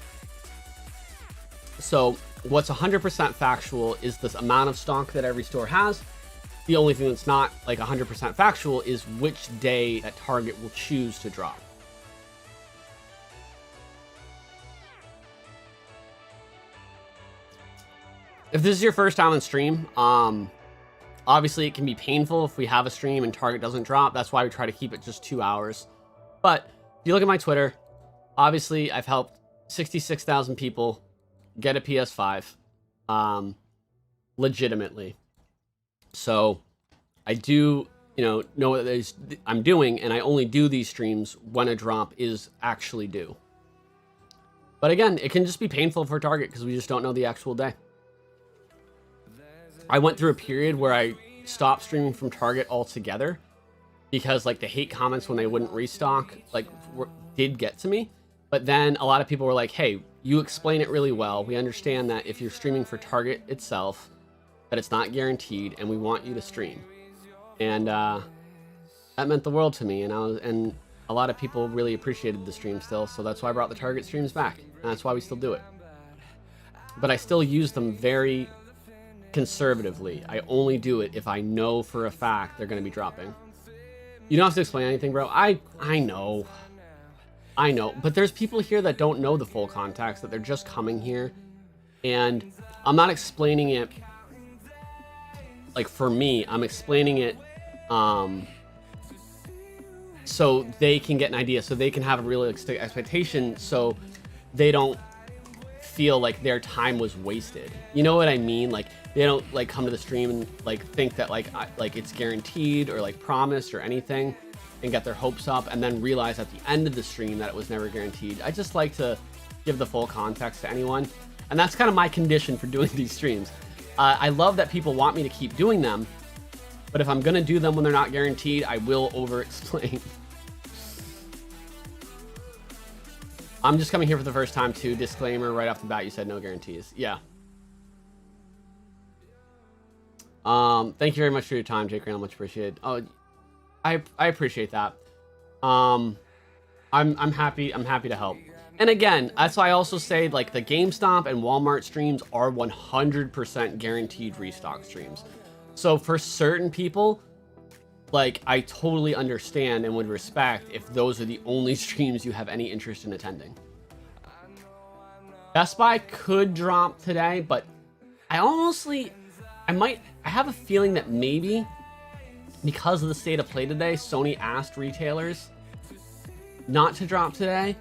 So what's 100% factual is this amount of stock that every store has. The only thing that's not like 100% factual is which day that Target will choose to drop. If this is your first time on stream, obviously it can be painful if we have a stream and Target doesn't drop. That's why we try to keep it just 2 hours. But if you look at my Twitter, obviously I've helped 66,000 people get a PS5 legitimately. So I do, know what I'm doing, and I only do these streams when a drop is actually due. But again, it can just be painful for Target because we just don't know the actual day. I went through a period where I stopped streaming from Target altogether because like the hate comments when they wouldn't restock did get to me. But then a lot of people were like, hey, you explain it really well. We understand that if you're streaming for Target itself, that it's not guaranteed, and we want you to stream. And that meant the world to me. And a lot of people really appreciated the stream still. So that's why I brought the Target streams back. And that's why we still do it. But I still use them very conservatively. I only do it if I know for a fact they're going to be dropping. You don't have to explain anything, bro. I know. I know, but there's people here that don't know the full context, that they're just coming here, and I'm not explaining it like for me. I'm explaining it so they can get an idea, so they can have a realistic expectation, so they don't feel like their time was wasted. You know what I mean? Like they don't like come to the stream and like think that like it's guaranteed or like promised or anything, and get their hopes up and then realize at the end of the stream that it was never guaranteed. I just like to give the full context to anyone. And that's kind of my condition for doing these streams. I love that people want me to keep doing them, but if I'm gonna do them when they're not guaranteed, I will over-explain. I'm just coming here for the first time too. Disclaimer, right off the bat, you said no guarantees. Yeah. Thank you very much for your time, Jake Randall, much appreciated. Oh, I appreciate that. I'm happy to help. And again, that's why I also say like the GameStop and Walmart streams are 100% guaranteed restock streams. So for certain people, like I totally understand and would respect if those are the only streams you have any interest in attending. Best Buy could drop today, but I have a feeling that maybe because of the state of play today, Sony asked retailers not to drop today,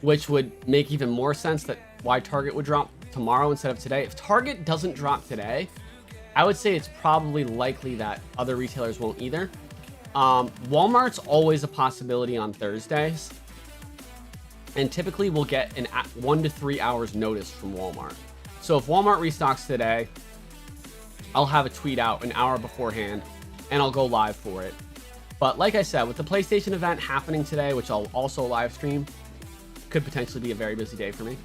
which would make even more sense that why Target would drop tomorrow instead of today. If Target doesn't drop today, I would say it's probably likely that other retailers won't either. Walmart's always a possibility on Thursdays, and typically we'll get 1 to 3 hours notice from Walmart. So if Walmart restocks today, I'll have a tweet out an hour beforehand and I'll go live for it. But like I said, with the PlayStation event happening today, which I'll also live stream, could potentially be a very busy day for me.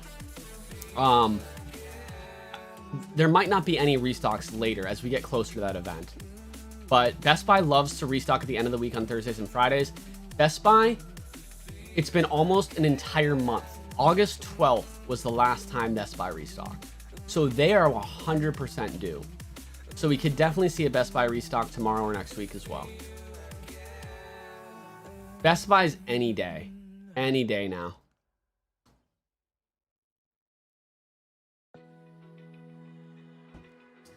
There might not be any restocks later as we get closer to that event. But Best Buy loves to restock at the end of the week on Thursdays and Fridays. Best Buy, it's been almost an entire month. August 12th was the last time Best Buy restocked. So they are 100% due. So we could definitely see a Best Buy restock tomorrow or next week as well. Best Buy's any day now.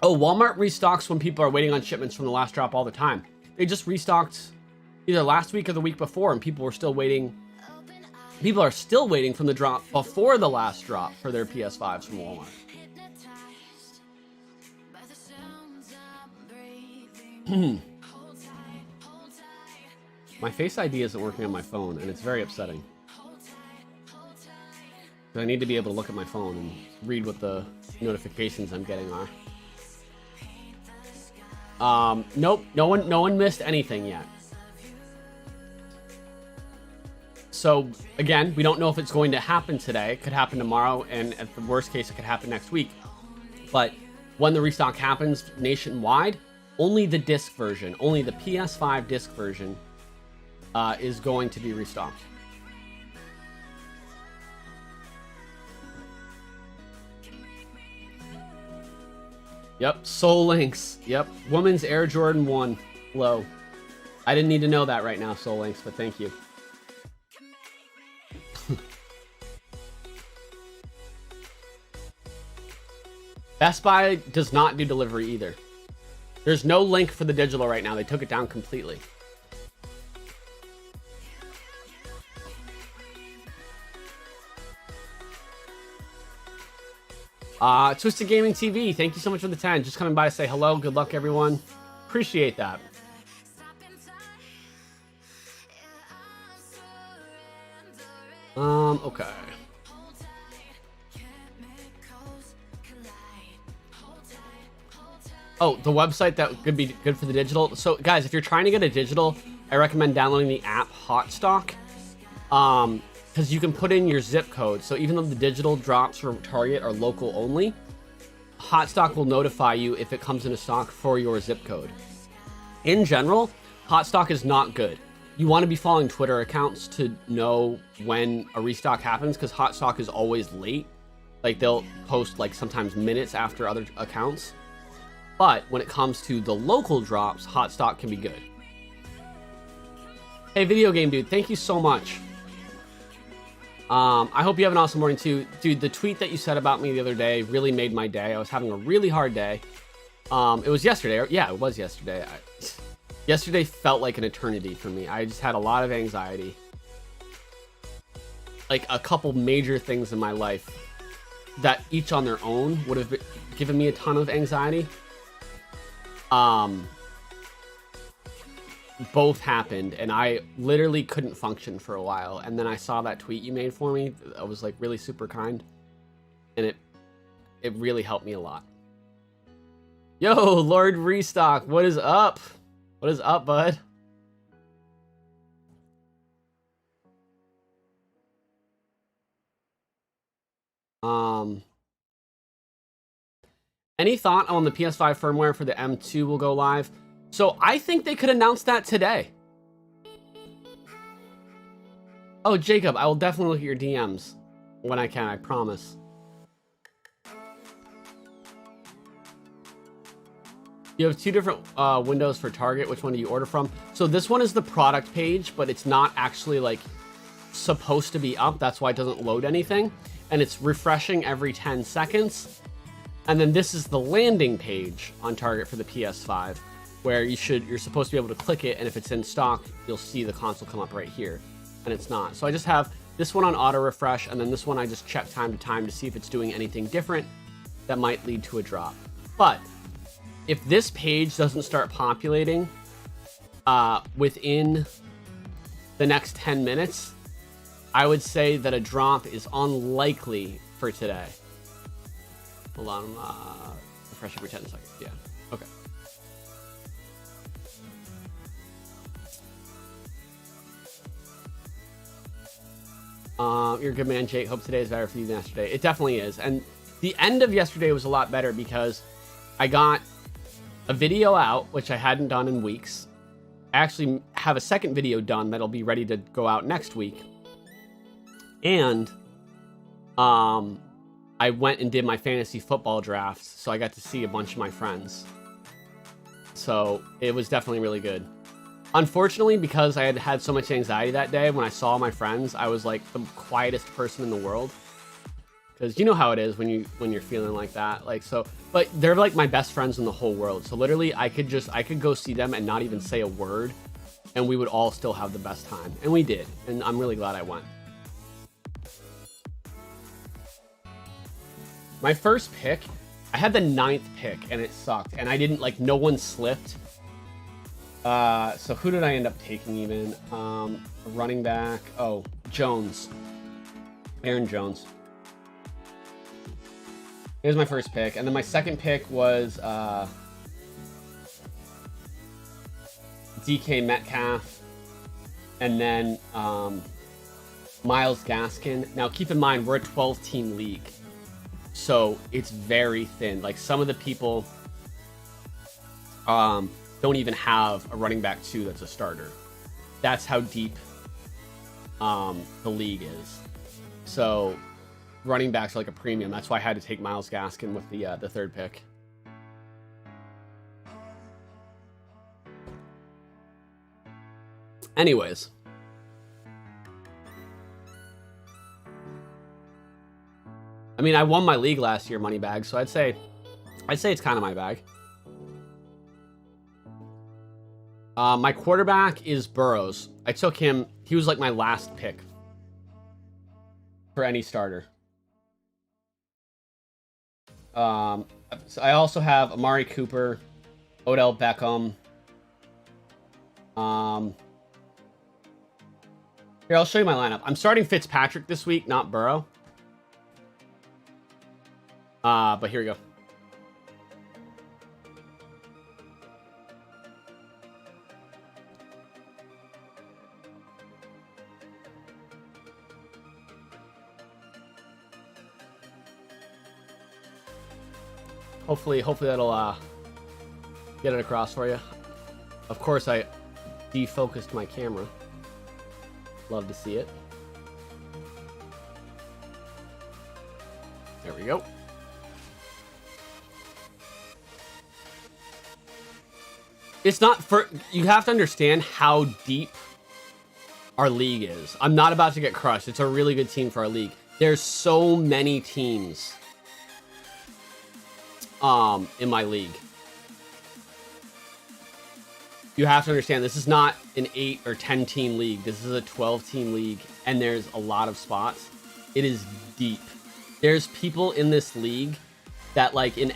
Oh, Walmart restocks when people are waiting on shipments from the last drop all the time. They just restocked either last week or the week before, and people were still waiting. People are still waiting from the drop before the last drop for their PS5s from Walmart. My Face ID isn't working on my phone, and it's very upsetting. I need to be able to look at my phone and read what the notifications I'm getting are. Nope, no one missed anything yet. So again, we don't know if it's going to happen today. It could happen tomorrow, and at the worst case, it could happen next week. But when the restock happens nationwide, only the disc version, only the PS5 disc version is going to be restocked. Yep, Soul Links. Yep, Women's Air Jordan 1 low. I didn't need to know that right now, Soul Links, but thank you. Best Buy does not do delivery either. There's no link for the digital right now. They took it down completely. Twisted Gaming TV, thank you so much for the 10. Just coming by to say hello. Good luck, everyone. Appreciate that. Okay. Oh, the website that could be good for the digital. So, guys, if you're trying to get a digital, I recommend downloading the app Hotstock. Because you can put in your zip code. So even though the digital drops from Target are local only, Hotstock will notify you if it comes into stock for your zip code. In general, Hotstock is not good. You want to be following Twitter accounts to know when a restock happens, because Hotstock is always late. Like, they'll post like sometimes minutes after other accounts. But when it comes to the local drops, Hotstock can be good. Hey, Video Game Dude, thank you so much. I hope you have an awesome morning too. Dude, the tweet that you said about me the other day really made my day. I was having a really hard day. It was yesterday. Yeah, it was yesterday. Yesterday felt like an eternity for me. I just had a lot of anxiety. Like a couple major things in my life that each on their own would have given me a ton of anxiety. Both happened, and I literally couldn't function for a while. And then I saw that tweet you made for me. I was like really super kind, and it really helped me a lot. Yo, Lord Restock, what is up? What is up, bud? Any thought on the PS5 firmware for the M2 will go live? So I think they could announce that today. Oh, Jacob, I will definitely look at your DMs when I can, I promise. You have two different windows for Target. Which one do you order from? So this one is the product page, but it's not actually like supposed to be up. That's why it doesn't load anything. And it's refreshing every 10 seconds. And then this is the landing page on Target for the PS5, where you're supposed to be able to click it, and if it's in stock, you'll see the console come up right here, and it's not. So I just have this one on auto refresh, and then this one I just check time to time to see if it's doing anything different that might lead to a drop. But if this page doesn't start populating within the next 10 minutes, I would say that a drop is unlikely for today. Hold on, refresh every 10 seconds. Yeah, okay. You're a good man, Jake. Hope today is better for you than yesterday. It definitely is. And the end of yesterday was a lot better because I got a video out, which I hadn't done in weeks. I actually have a second video done that'll be ready to go out next week. And I went and did my fantasy football drafts, so I got to see a bunch of my friends. So it was definitely really good. Unfortunately, because I had had so much anxiety that day, when I saw my friends, I was like the quietest person in the world. Because you know how it is when you're feeling like that. Like, so, but they're like my best friends in the whole world. So literally I could go see them and not even say a word, and we would all still have the best time. And we did. And I'm really glad I went. My first pick, I had the 9th pick and it sucked. And I didn't, like, no one slipped. So who did I end up taking even? A running back. Oh, Jones. Aaron Jones. Here's my first pick. And then my second pick was DK Metcalf. And then Myles Gaskin. Now, keep in mind, we're a 12-team league. So it's very thin. Like, some of the people don't even have a running back 2 that's a starter. That's how deep the league is. So running backs are like a premium. That's why I had to take Myles Gaskin with the third pick. Anyways. I mean, I won my league last year, Moneybag, so I'd say it's kind of my bag. My quarterback is Burrows. I took him. He was like my last pick for any starter. So I also have Amari Cooper, Odell Beckham. Here, I'll show you my lineup. I'm starting Fitzpatrick this week, not Burrow. But here we go. Hopefully that'll get it across for you. Of course, I defocused my camera. Love to see it. There we go. It's not for, you have to understand how deep our league is. I'm not about to get crushed. It's a really good team for our league. There's so many teams in my league. You have to understand, this is not an 8 or 10 team league. This is a 12 team league, and there's a lot of spots. It is deep. There's people in this league that, like, in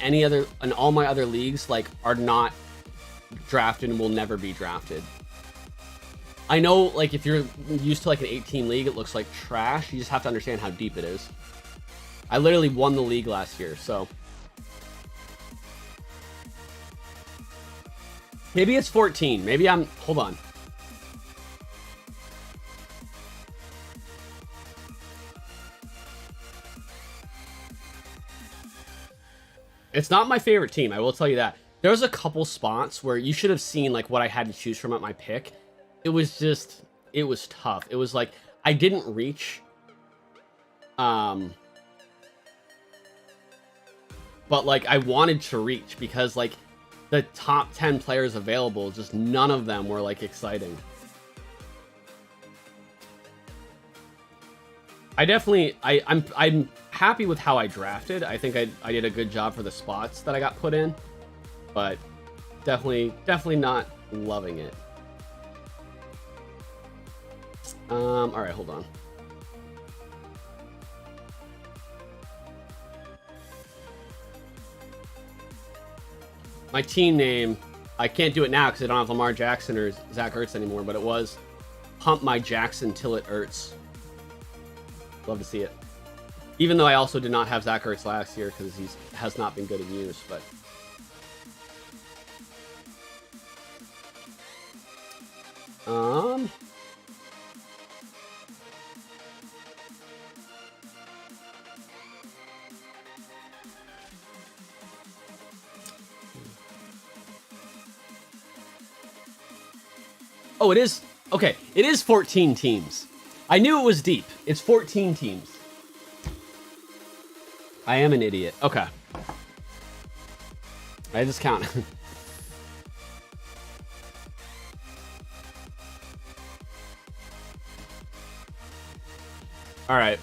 all my other leagues, like, are not drafted and will never be drafted. I know, like, if you're used to like an 8-team league, it looks like trash. You just have to understand how deep it is. I literally won the league last year, so maybe it's 14. Maybe hold on. It's not my favorite team, I will tell you that. There's a couple spots where you should have seen like what I had to choose from at my pick. It was tough. It was like I didn't reach. But like I wanted to reach because like the top 10 players available, just none of them were like exciting. I'm happy with how I drafted. I think I did a good job for the spots that I got put in. But definitely not loving it. All right, hold on. My team name, I can't do it now because I don't have Lamar Jackson or Zach Ertz anymore, but it was Pump My Jackson Till It Ertz. Love to see it. Even though I also did not have Zach Ertz last year because he has not been good in use, but Oh, it is. Okay, it is 14 teams. I knew it was deep. It's 14 teams. I am an idiot. Okay. I just count. All right.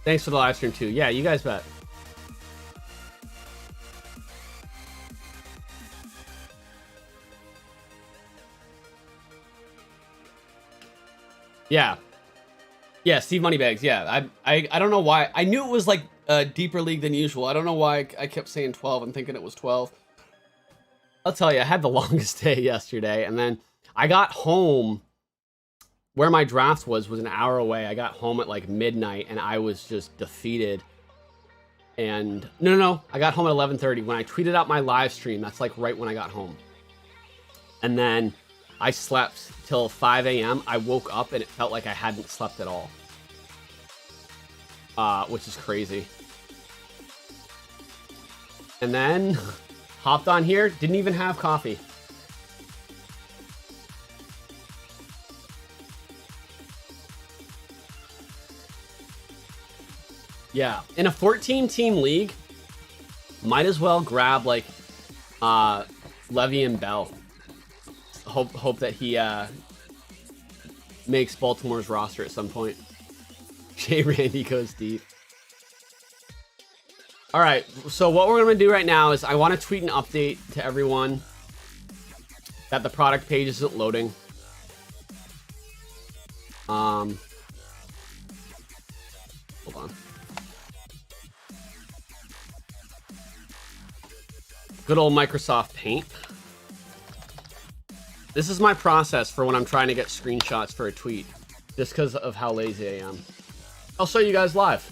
Thanks for the live stream too. Yeah, you guys bet. Yeah. Yeah, Steve Moneybags. Yeah, I don't know why. I knew it was like a deeper league than usual. I don't know why I kept saying 12 and thinking it was 12. I'll tell you, I had the longest day yesterday, and then I got home where my draft was an hour away. I got home at like midnight, and I was just defeated. And no, I got home at 11:30. When I tweeted out my live stream, that's like right when I got home. And then I slept till 5 a.m. I woke up and it felt like I hadn't slept at all. Which is crazy. And then hopped on here, didn't even have coffee. Yeah, in a 14-team league, might as well grab like Le'Veon Bell. Hope that he makes Baltimore's roster at some point. Jay Randy goes deep. All right, so what we're gonna do right now is I want to tweet an update to everyone that the product page isn't loading. Hold on. Good old Microsoft Paint. This is my process for when I'm trying to get screenshots for a tweet, just because of how lazy I am. I'll show you guys live.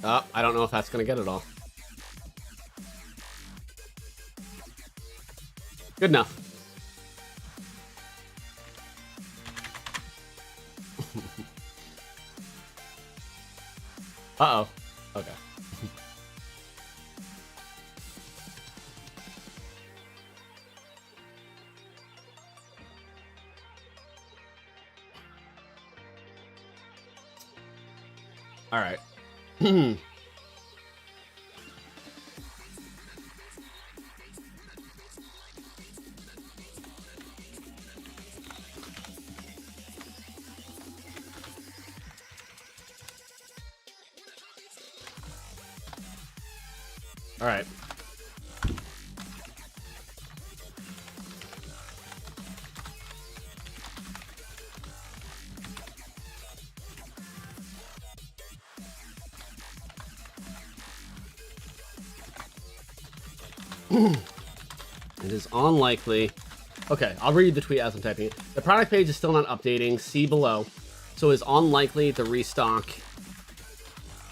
Oh, I don't know if that's going to get it all. Good enough. Uh-oh. Okay. All right. All right. It is unlikely. Okay, I'll read the tweet as I'm typing it. The product page is still not updating. See below. So it's unlikely the restock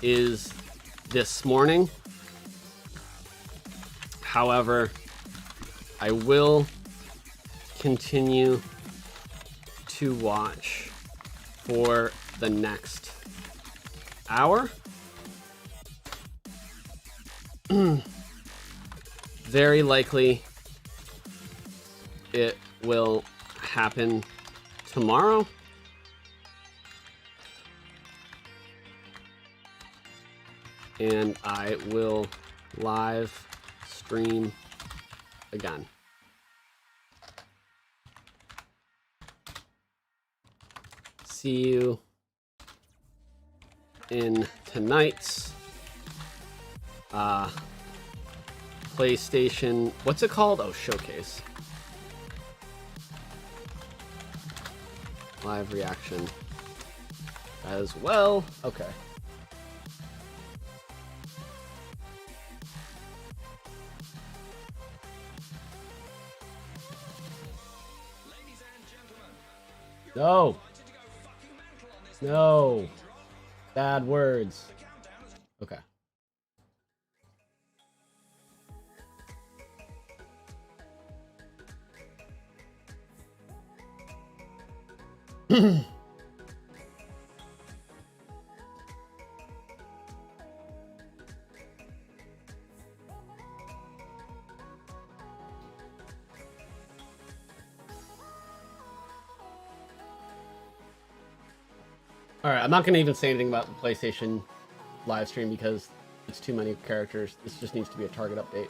is this morning. However, I will continue to watch for the next hour. Very likely it will happen tomorrow. And I will live stream again. See you in tonight's PlayStation, what's it called? Oh, showcase. Live reaction as well. Okay. No. No. Bad words. Okay. Alright, I'm not going to even say anything about the PlayStation live stream because it's too many characters. This just needs to be a target update.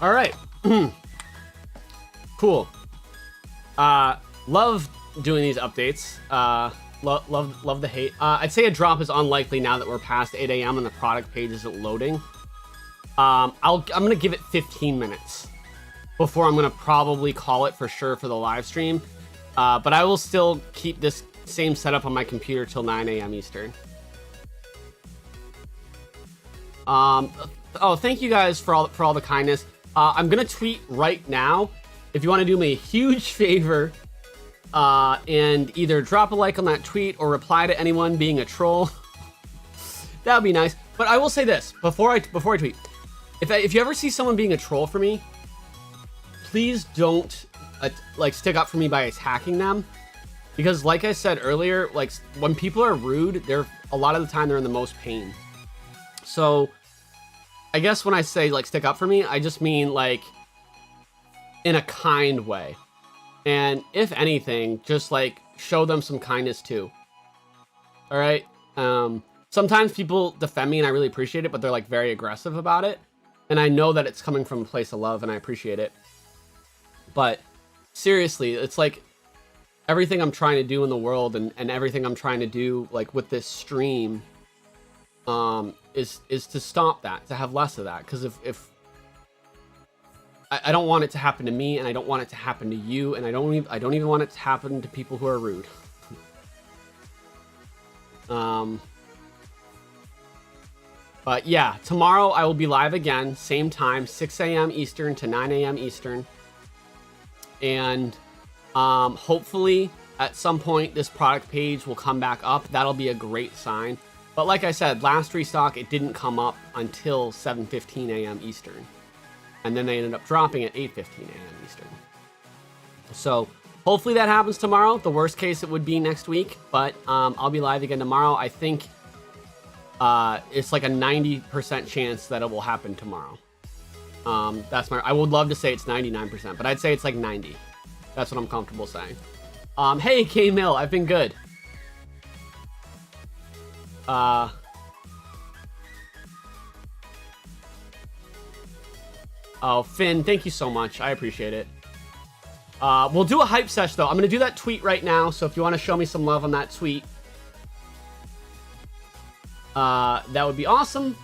All right. Cool. Love doing these updates. Love the hate. I'd say a drop is unlikely now that we're past 8 a.m. and the product page isn't loading. I'm gonna give it 15 minutes before I'm gonna probably call it for sure for the live stream. But I will still keep this same setup on my computer till 9 a.m. Eastern. Oh, thank you guys for all the kindness. I'm gonna tweet right now. If you want to do me a huge favor, and either drop a like on that tweet or reply to anyone being a troll, that would be nice. But I will say this before I tweet: if you ever see someone being a troll for me, please don't like stick up for me by attacking them, because like I said earlier, like when people are rude, they're a lot of the time they're in the most pain. So I guess when I say like stick up for me, I just mean like in a kind way. And if anything, just like show them some kindness too. All right. Sometimes people defend me and I really appreciate it, but they're like very aggressive about it. And I know that it's coming from a place of love and I appreciate it. But seriously, it's like everything I'm trying to do in the world and everything I'm trying to do like with this stream is to stop that, to have less of that. Because if I don't want it to happen to me, and I don't want it to happen to you, and I don't even want it to happen to people who are rude. But yeah, tomorrow I will be live again, same time, 6 a.m. Eastern to 9 a.m. Eastern. And hopefully at some point this product page will come back up. That'll be a great sign. But like I said, last restock, it didn't come up until 7:15 a.m. Eastern. And then they ended up dropping at 8:15 a.m. Eastern. So hopefully that happens tomorrow. The worst case, it would be next week. But I'll be live again tomorrow. I think it's like a 90% chance that it will happen tomorrow. I would love to say it's 99%, but I'd say it's like 90. That's what I'm comfortable saying. Hey, K-Mill, I've been good. Oh, Finn, thank you so much. I appreciate it. We'll do a hype sesh, though. I'm going to do that tweet right now, so if you want to show me some love on that tweet, that would be awesome.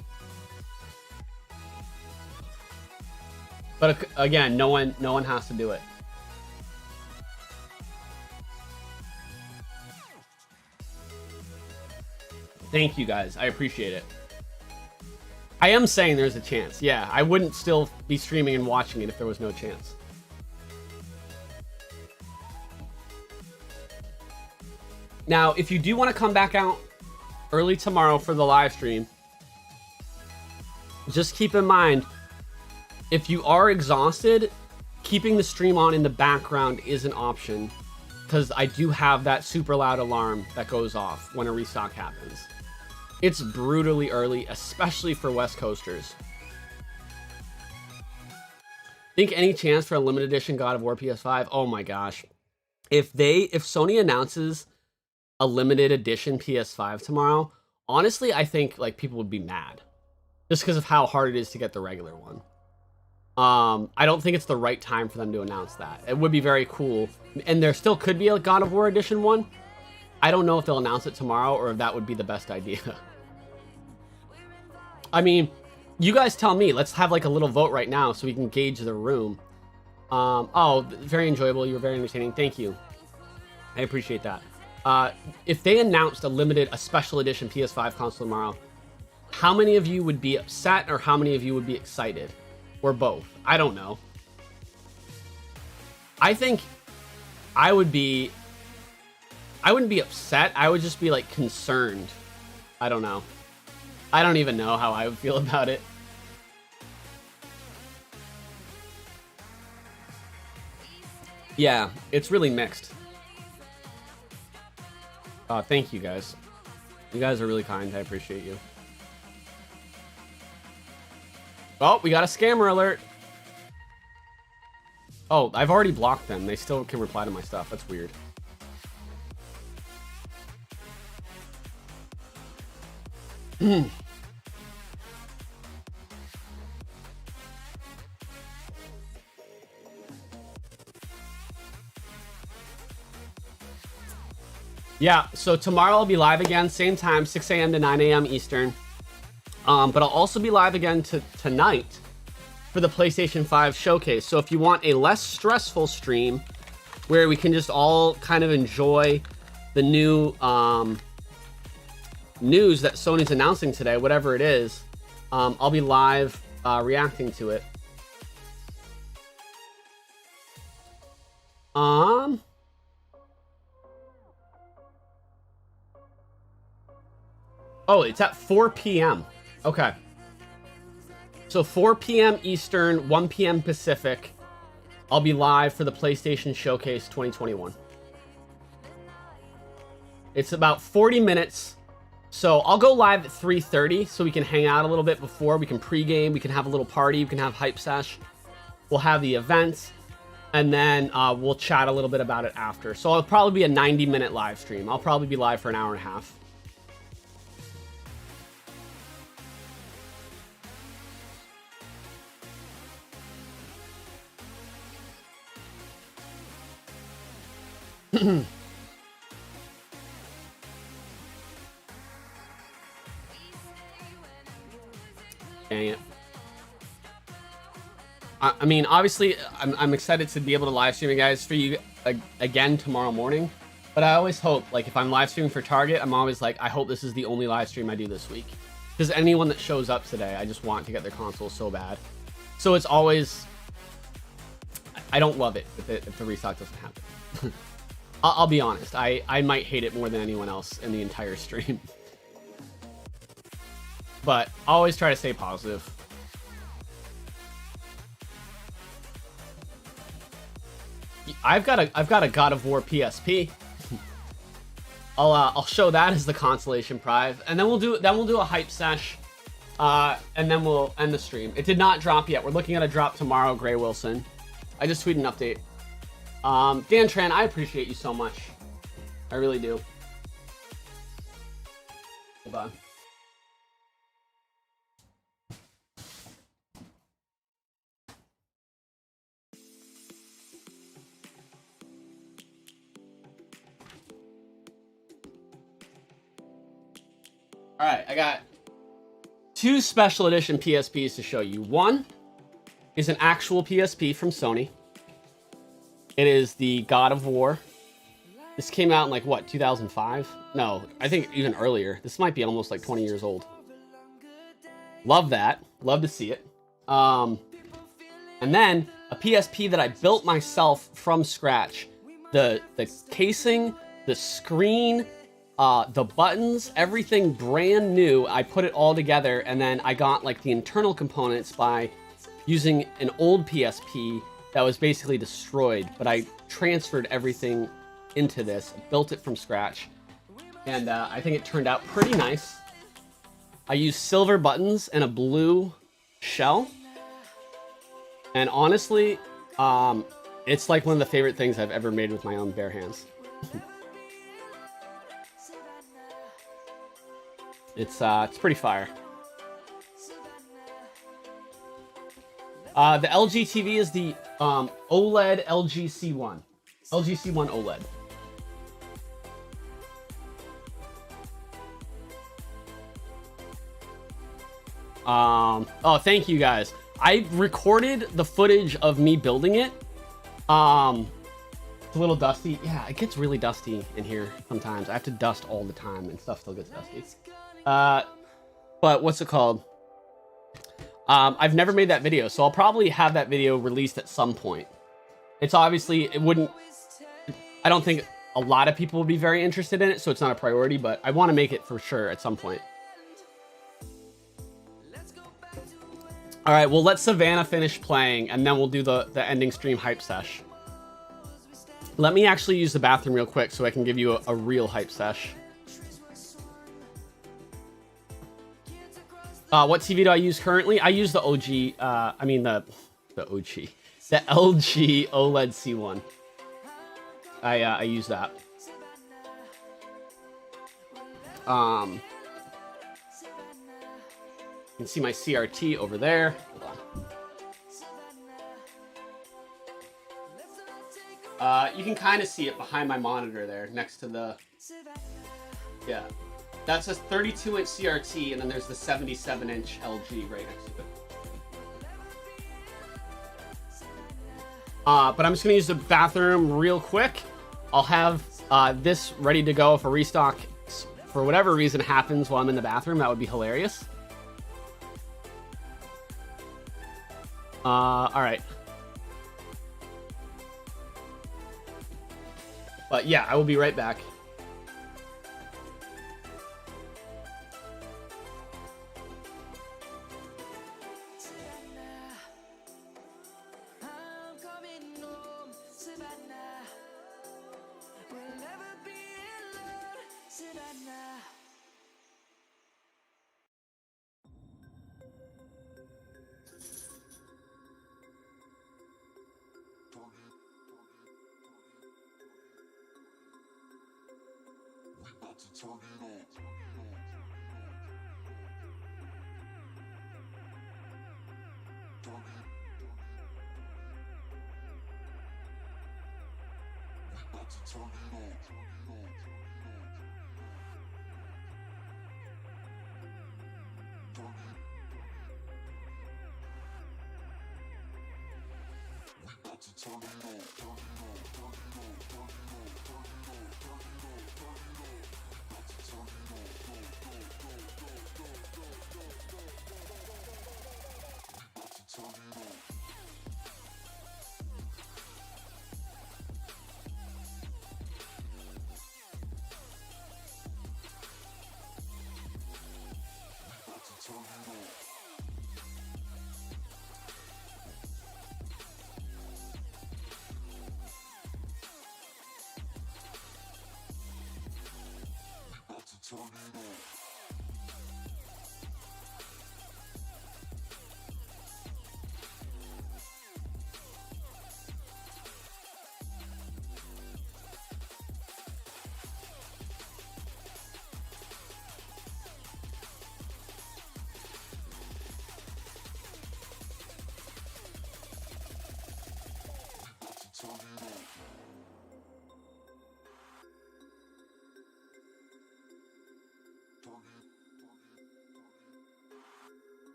But again, no one has to do it. Thank you, guys. I appreciate it. I am saying there's a chance. Yeah, I wouldn't still be streaming and watching it if there was no chance. Now, if you do want to come back out early tomorrow for the live stream, just keep in mind, if you are exhausted, keeping the stream on in the background is an option, because I do have that super loud alarm that goes off when a restock happens. It's brutally early, especially for West Coasters. Think any chance for a limited edition God of War PS5? Oh my gosh. If Sony announces a limited edition PS5 tomorrow, honestly, I think like people would be mad. Just because of how hard it is to get the regular one. I don't think it's the right time for them to announce that. It would be very cool. And there still could be a God of War edition one. I don't know if they'll announce it tomorrow or if that would be the best idea. I mean, you guys tell me. Let's have like a little vote right now so we can gauge the room. Oh, very enjoyable. You were very entertaining. Thank you. I appreciate that. If they announced a special edition PS5 console tomorrow, how many of you would be upset or how many of you would be excited? Or both? I don't know. I think I wouldn't be upset. I would just be like concerned. I don't know. I don't even know how I would feel about it. Yeah, it's really mixed. Thank you guys. You guys are really kind. I appreciate you. Oh, we got a scammer alert. Oh, I've already blocked them. They still can reply to my stuff. That's weird. Yeah, so tomorrow I'll be live again, same time, 6 a.m. to 9 a.m. Eastern. But I'll also be live again tonight for the PlayStation 5 showcase. So if you want a less stressful stream where we can just all kind of enjoy the new news that Sony's announcing today, whatever it is, I'll be live reacting to it. Oh, it's at 4 p.m. Okay. So 4 p.m. Eastern, 1 p.m. Pacific. I'll be live for the PlayStation Showcase 2021. It's about 40 minutes. So I'll go live at 3:30 so we can hang out a little bit before. We can pregame. We can have a little party. We can have hype sesh. We'll have the events. And then we'll chat a little bit about it after. So it'll probably be a 90-minute live stream. I'll probably be live for an hour and a half. Dang it. I mean, obviously, I'm excited to be able to live stream you guys for you again tomorrow morning. But I always hope, like, if I'm live streaming for Target, I'm always like, I hope this is the only live stream I do this week. Because anyone that shows up today, I just want to get their console so bad. So it's always... I don't love it if the restock doesn't happen. I'll be honest. I might hate it more than anyone else in the entire stream. But I always try to stay positive. I've got a God of War PSP. I'll show that as the consolation prize, and then we'll do a hype sesh, and then we'll end the stream. It did not drop yet. We're looking at a drop tomorrow, Gray Wilson. I just tweeted an update. Dan Tran, I appreciate you so much. I really do. Hold on. All right, I got 2 special edition PSPs to show you. One is an actual PSP from Sony. It is the God of War. This came out in like, what, 2005? No, I think even earlier. This might be almost like 20 years old. Love that. Love to see it. And then a PSP that I built myself from scratch. The casing, the screen, the buttons, everything brand new. I put it all together, and then I got like the internal components by using an old PSP that was basically destroyed, but I transferred everything into this, built it from scratch, and I think it turned out pretty nice. I used silver buttons and a blue shell, and honestly, it's like one of the favorite things I've ever made with my own bare hands. It's pretty fire. The LG TV is the OLED LG C1. LG C1 OLED. Oh, thank you guys. I recorded the footage of me building it. It's a little dusty. Yeah, it gets really dusty in here sometimes. I have to dust all the time and stuff still gets dusty. But what's it called? I've never made that video, so I'll probably have that video released at some point. It's obviously, I don't think a lot of people would be very interested in it, so it's not a priority, but I want to make it for sure at some point. All right, well, let Savannah finish playing, and then we'll do the ending stream hype sesh. Let me actually use the bathroom real quick so I can give you a real hype sesh. What TV do I use currently? I use the OG, the OG. The LG OLED C1. I use that. You can see my CRT over there. Hold on. You can kind of see it behind my monitor there, next to the... Yeah. That's a 32-inch CRT, and then there's the 77-inch LG right next to it. But I'm just going to use the bathroom real quick. I'll have this ready to go if a restock, for whatever reason, happens while I'm in the bathroom. That would be hilarious. All right. But yeah, I will be right back.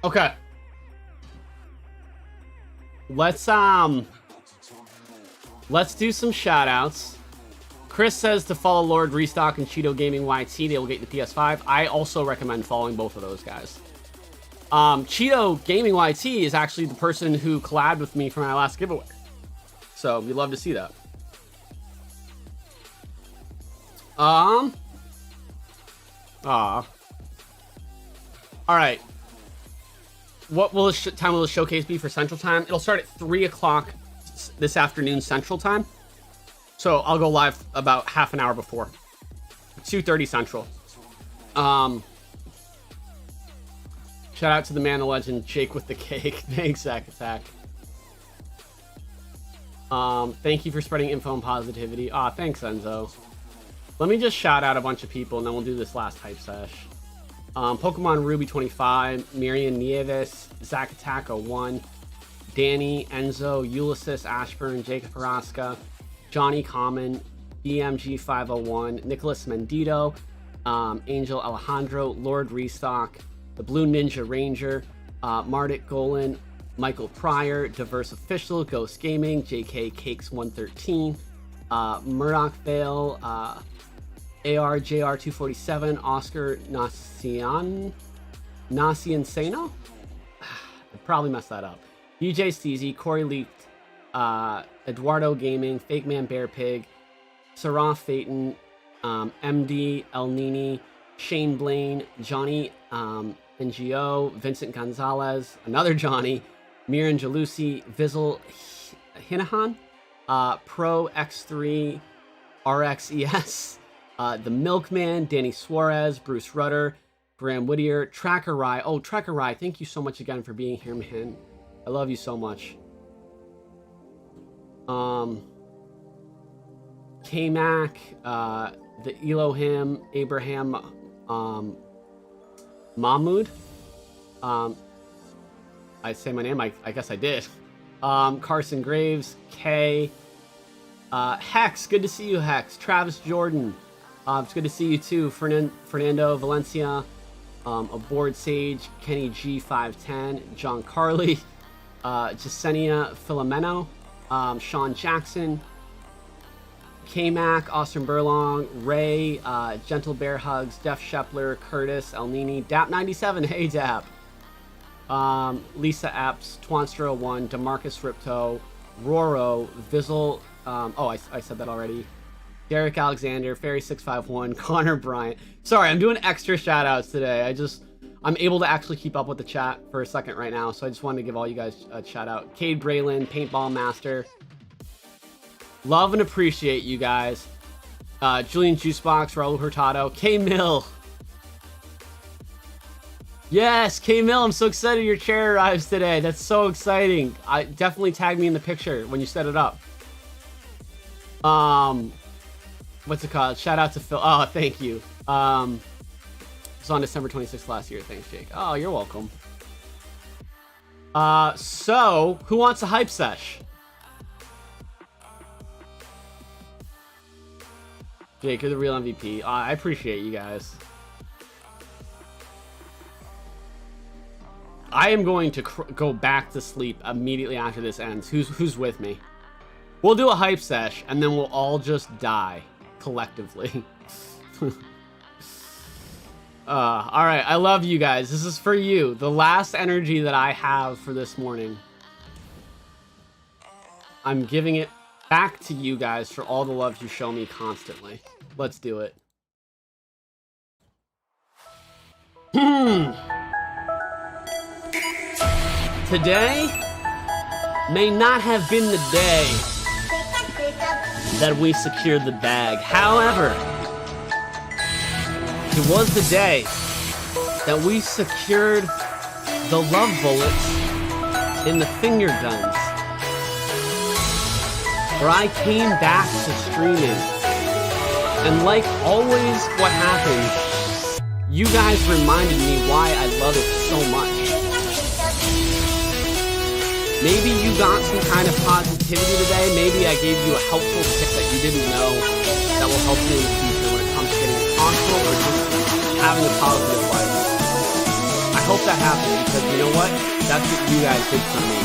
Okay. Let's do some shout outs. Chris says to follow Lord, Restock, and Cheeto Gaming YT. They will get the PS5. I also recommend following both of those guys. Cheeto Gaming YT is actually the person who collabed with me for my last giveaway. So we'd love to see that. All right. What will time will the showcase be for Central Time? It'll start at 3 o'clock this afternoon Central Time. So I'll go live about half an hour before. 2:30 Central. Shout out to the man, the legend, Jake with the cake. Thanks, Zach Attack. Thank you for spreading info and positivity. Thanks, Enzo. Let me just shout out a bunch of people, and then we'll do this last hype sesh. Pokemon Ruby 25, Miriam Nieves, Zach Attack 01, Danny, Enzo, Ulysses Ashburn, Jacob Paraska, Johnny Common, BMG 501, Nicholas Mendito, Angel Alejandro, Lord Restock, the Blue Ninja Ranger, Mardit Golan, Michael Pryor, Diverse Official, Ghost Gaming, JK Cakes 113, Murdoch Vale, ARJR 247, Oscar Nasianseno? I probably messed that up. DJ Steezy, Corey Leaked, Eduardo Gaming, Fake Man Bear Pig, Sarah Phaeton, MD El Nini, Shane Blaine, Johnny NGO, Vincent Gonzalez, another Johnny, Miran Jalusi, Vizzle Hinahan, Pro X3 RXES, The Milkman, Danny Suarez, Bruce Rudder, Graham Whittier, Tracker Rye. Oh, Tracker Rye, thank you so much again for being here, man. I love you so much. K-Mac, the Elohim, Abraham, Mahmoud. I say my name, I guess I did. Carson Graves, Kay, Hex, good to see you, Hex. Travis Jordan, it's good to see you too. Fernando Valencia, Aboard Sage, Kenny G510, John Carley, Jasenia Filomeno, Sean Jackson, K-Mac, Austin Burlong, Ray, Gentle Bear Hugs, Def Shepler, Curtis, El Nini, Dap97, hey Dap, Lisa Epps, Twanster01, Demarcus Ripto, Roro, Vizzle, I said that already, Derek Alexander, Fairy651, Connor Bryant. Sorry, I'm doing extra shout outs today. I'm able to actually keep up with the chat for a second right now, so I just wanted to give all you guys a shout out. Cade Braylon, Paintball Master. Love and appreciate you guys. Julian Juicebox, Raul Hurtado, K-Mill. Yes, K-Mill, I'm so excited your chair arrives today. That's so exciting. Definitely tag me in the picture when you set it up. What's it called? Shout out to Phil. Oh, thank you. It was on December 26th last year. Thanks, Jake. Oh, you're welcome. So, who wants a hype sesh? Jake, you're the real MVP. I appreciate you guys. I am going to go back to sleep immediately after this ends. Who's with me? We'll do a hype sesh, and then we'll all just die collectively. All right, I love you guys. This is for you. The last energy that I have for this morning. I'm giving it back to you guys for all the love you show me constantly. Let's do it. Today may not have been the day that we secured the bag. However, it was the day that we secured the love bullets in the finger guns. Where I came back to streaming. And like always, what happened, you guys reminded me why I love it so much. Maybe you got some kind of positivity today. Maybe I gave you a helpful tip that you didn't know that will help you in the future when it comes to getting a console or just having a positive life. I hope that happened because you know what? That's what you guys did for me.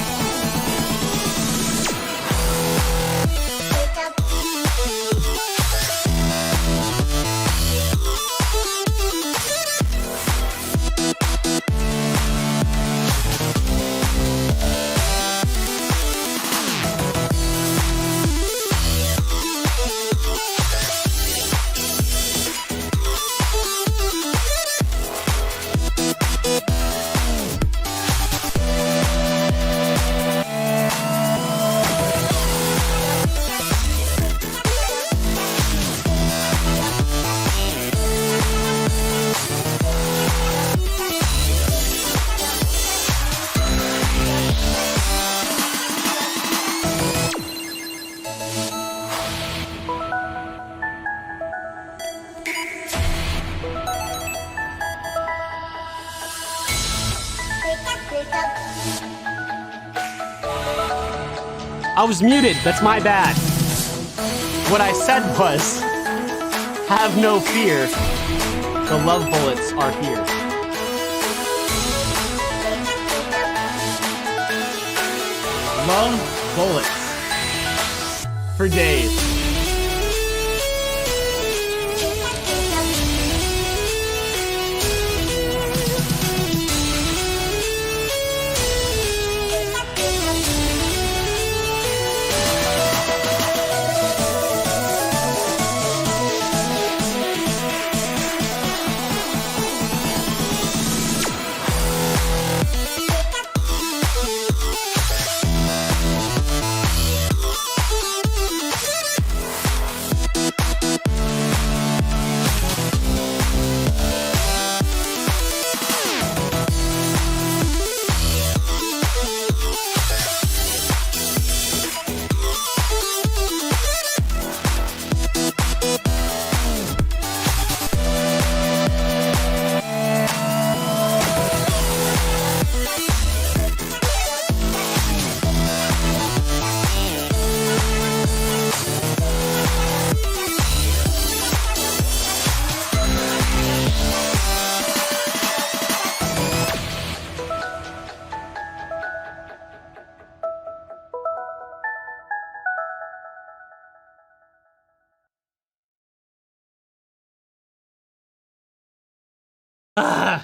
I was muted. That's my bad. What I said was, have no fear. The love bullets are here. Love bullets. For days.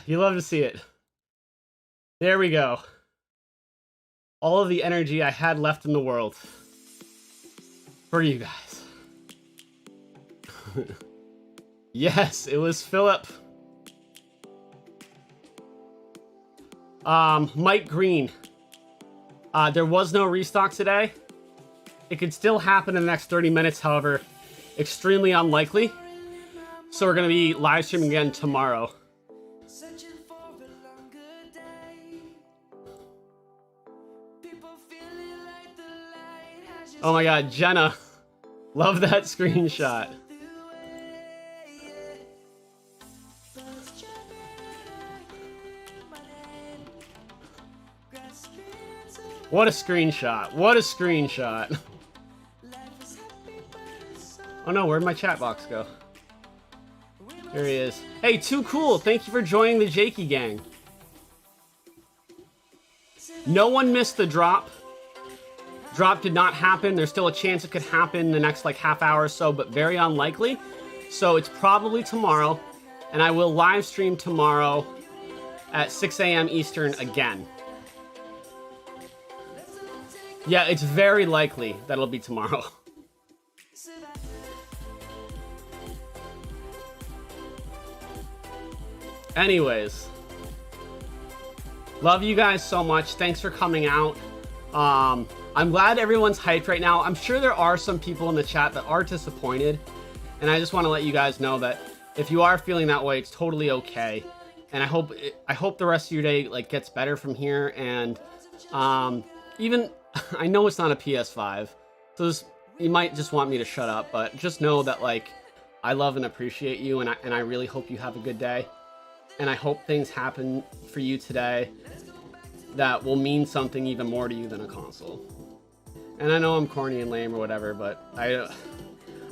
You love to see it. There we go. All of the energy I had left in the world. For you guys. Yes, it was Philip. Mike Green. There was no restock today. It could still happen in the next 30 minutes, however, extremely unlikely. So we're going to be live streaming again tomorrow. Oh my god, Jenna. Love that screenshot. What a screenshot. What a screenshot. Oh no, where'd my chat box go? Here he is. Hey, Too Cool. Thank you for joining the Jakey gang. No one missed the drop. Drop did not happen. There's still a chance it could happen in the next like half hour or so, but very unlikely. So it's probably tomorrow, and I will live stream tomorrow at 6 a.m. Eastern again. Yeah, it's very likely that it'll be tomorrow. Anyways, love you guys so much. Thanks for coming out. I'm glad everyone's hyped right now. I'm sure there are some people in the chat that are disappointed, and I just want to let you guys know that if you are feeling that way, it's totally okay. And I hope the rest of your day like gets better from here. And even I know it's not a PS5, so you might just want me to shut up, but just know that like I love and appreciate you, and I really hope you have a good day. And I hope things happen for you today that will mean something even more to you than a console. And I know I'm corny and lame or whatever, but I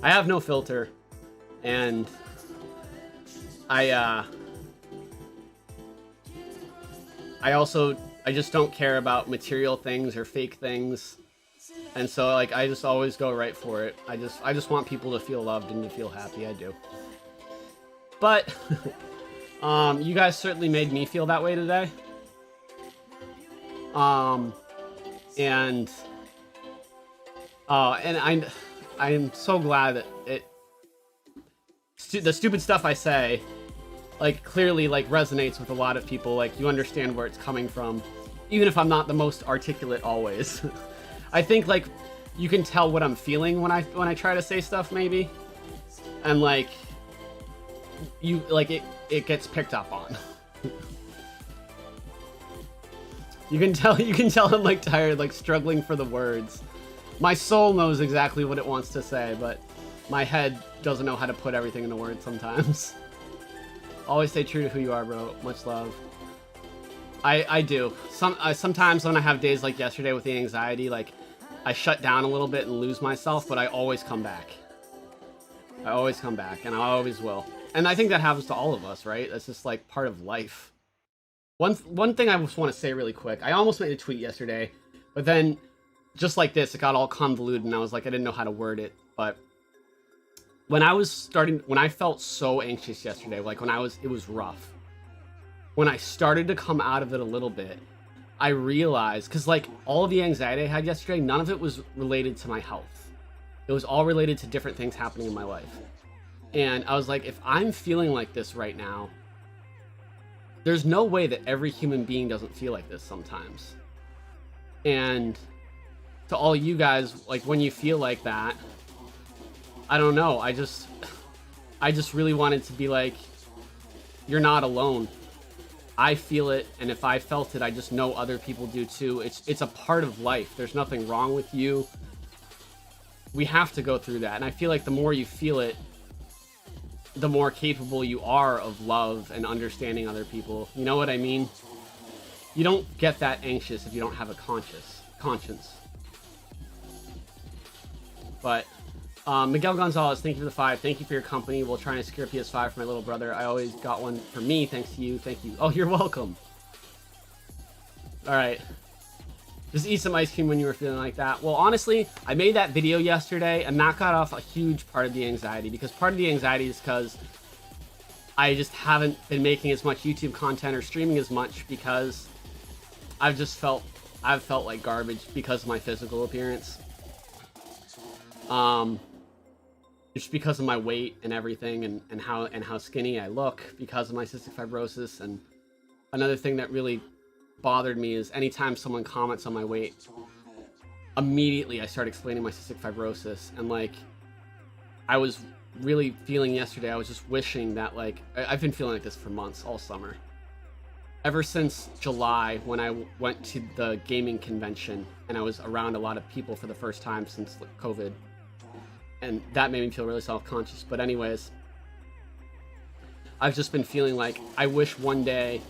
have no filter, and I just don't care about material things or fake things, and so like I just always go right for it. I just want people to feel loved and to feel happy. I do. But you guys certainly made me feel that way today. And I'm so glad that the stupid stuff I say, like, clearly, like, resonates with a lot of people. Like, you understand where it's coming from, even if I'm not the most articulate always. I think, like, you can tell what I'm feeling when I try to say stuff, maybe, and like, it gets picked up on. You can tell I'm like tired, like struggling for the words. My soul knows exactly what it wants to say, but my head doesn't know how to put everything into words sometimes. Always stay true to who you are, bro. Much love. I do. Sometimes when I have days like yesterday with the anxiety, like, I shut down a little bit and lose myself, but I always come back. I always come back, and I always will. And I think that happens to all of us, right? That's just like part of life. One thing I just want to say really quick. I almost made a tweet yesterday, but then just like this, it got all convoluted, and I was like, I didn't know how to word it. But when I felt so anxious yesterday, like it was rough. When I started to come out of it a little bit, I realized, because like all of the anxiety I had yesterday, none of it was related to my health. It was all related to different things happening in my life. And I was like, if I'm feeling like this right now, there's no way that every human being doesn't feel like this sometimes. And to all you guys, like when you feel like that, I don't know, I just really wanted to be like, you're not alone. I feel it, and if I felt it, I just know other people do too. It's a part of life. There's nothing wrong with you. We have to go through that, and I feel like the more you feel it, the more capable you are of love and understanding other people. You know what I mean? You don't get that anxious if you don't have a conscience. But Miguel Gonzalez, thank you for the 5. Thank you for your company. We'll try and secure a PS5 for my little brother. I always got one for me, thanks to you. Thank you. Oh, you're welcome. All right. Just eat some ice cream when you were feeling like that. Well, honestly, I made that video yesterday, and that got off a huge part of the anxiety, because part of the anxiety is because I just haven't been making as much YouTube content or streaming as much, because I've felt like garbage because of my physical appearance. Just because of my weight and everything, and how skinny I look because of my cystic fibrosis. And another thing that really bothered me is anytime someone comments on my weight, immediately I start explaining my cystic fibrosis. And like, I was really feeling yesterday, I was just wishing that, like, I've been feeling like this for months, all summer. Ever since July, when I went to the gaming convention and I was around a lot of people for the first time since COVID. And that made me feel really self-conscious. But anyways, I've just been feeling like I wish one day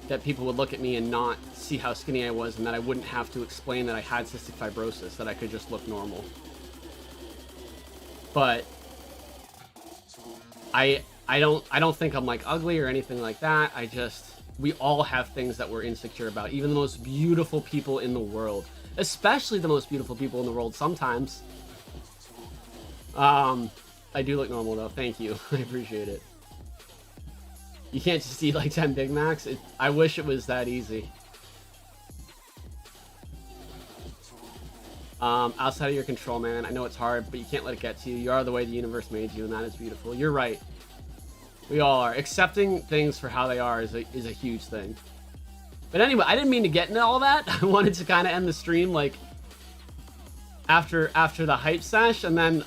that people would look at me and not see how skinny I was, and that I wouldn't have to explain that I had cystic fibrosis, that I could just look normal. But I don't think I'm like ugly or anything like that. We all have things that we're insecure about. Even the most beautiful people in the world, especially the most beautiful people in the world sometimes. I do look normal though. Thank you. I appreciate it. You can't just eat like 10 Big Macs. I wish it was that easy. Outside of your control, man. I know it's hard, but you can't let it get to you. You are the way the universe made you, and that is beautiful. You're right. We all are. Accepting things for how they are is a huge thing. But anyway, I didn't mean to get into all that. I wanted to kind of end the stream like after the hype sesh, and then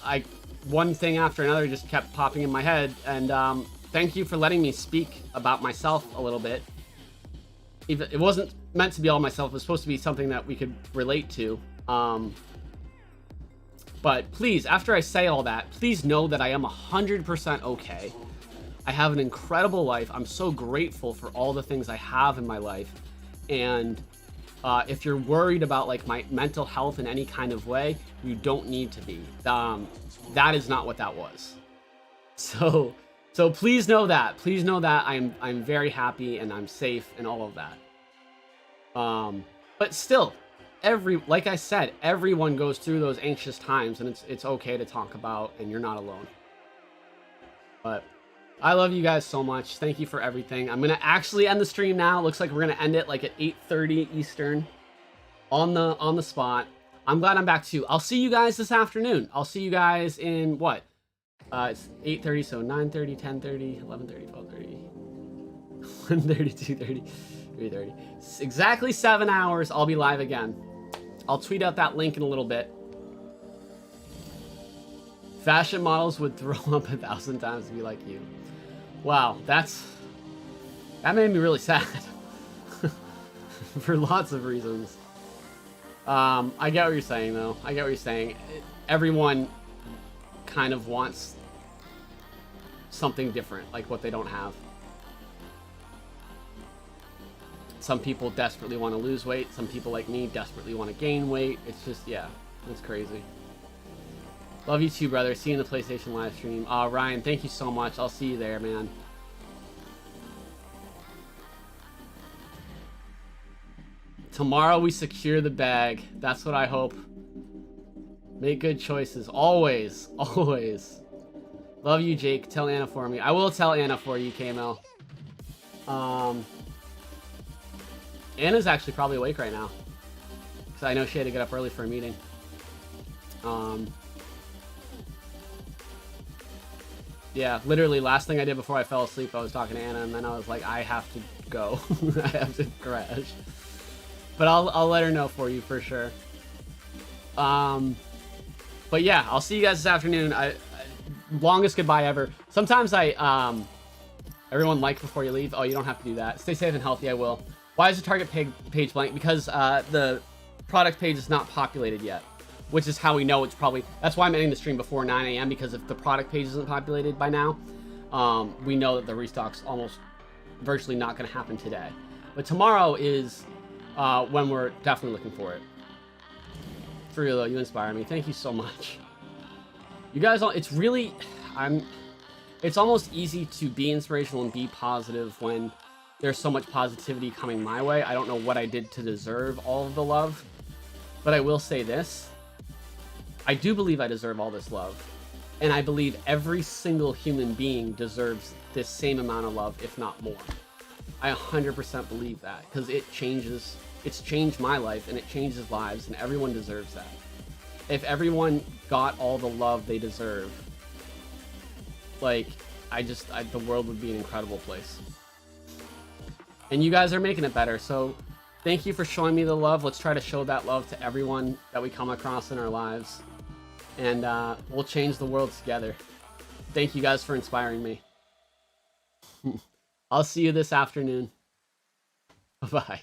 one thing after another just kept popping in my head. And thank you for letting me speak about myself a little bit. Even it wasn't meant to be all myself. It was supposed to be something that we could relate to. But please, after I say all that, please know that I am 100% okay. I have an incredible life. I'm so grateful for all the things I have in my life. And if you're worried about like my mental health in any kind of way, you don't need to be. That is not what that was. So please know that. Please know that I'm very happy and I'm safe and all of that. But still, like I said, everyone goes through those anxious times, and it's okay to talk about, and you're not alone. But I love you guys so much. Thank you for everything. I'm gonna actually end the stream now. Looks like we're gonna end it like at 8:30 Eastern on the spot. I'm glad I'm back too. I'll see you guys this afternoon. I'll see you guys in what? It's 8:30, so 9:30, 10:30, 11:30, 12:30, 1:30, 2:30, 3:30. Exactly 7 hours. I'll be live again. I'll tweet out that link in a little bit. Fashion models would throw up 1,000 times to be like you. Wow, that made me really sad. For lots of reasons. I get what you're saying, though. I get what you're saying. Everyone kind of wants something different, like what they don't have. Some people desperately want to lose weight. Some people like me desperately want to gain weight. It's just, yeah. That's crazy. Love you too, brother. See you in the PlayStation live stream. Ryan, thank you so much. I'll see you there, man. Tomorrow we secure the bag. That's what I hope. Make good choices. Always. Always. Love you, Jake. Tell Anna for me. I will tell Anna for you, KML. Anna's actually probably awake right now. Because I know she had to get up early for a meeting. Yeah, literally last thing I did before I fell asleep, I was talking to Anna, and then I was like, I have to go. I have to crash. But I'll let her know for you for sure. But yeah, I'll see you guys this afternoon. Longest goodbye ever. Sometimes everyone like before you leave. Oh, you don't have to do that. Stay safe and healthy. I will. Why is the target page blank? Because the product page is not populated yet, which is how we know it's probably. That's why I'm ending the stream before 9 a.m. because if the product page isn't populated by now, we know that the restock's almost virtually not going to happen today. But tomorrow is when we're definitely looking for it. For real though, you inspire me. Thank you so much. You guys all, it's really, it's almost easy to be inspirational and be positive when there's so much positivity coming my way. I don't know what I did to deserve all of the love, but I will say this. I do believe I deserve all this love. And I believe every single human being deserves this same amount of love, if not more. I 100% believe that because it's changed my life and it changes lives and everyone deserves that. If everyone got all the love they deserve, like, the world would be an incredible place. And you guys are making it better, so thank you for showing me the love. Let's try to show that love to everyone that we come across in our lives. And we'll change the world together. Thank you guys for inspiring me. I'll see you this afternoon. Bye-bye.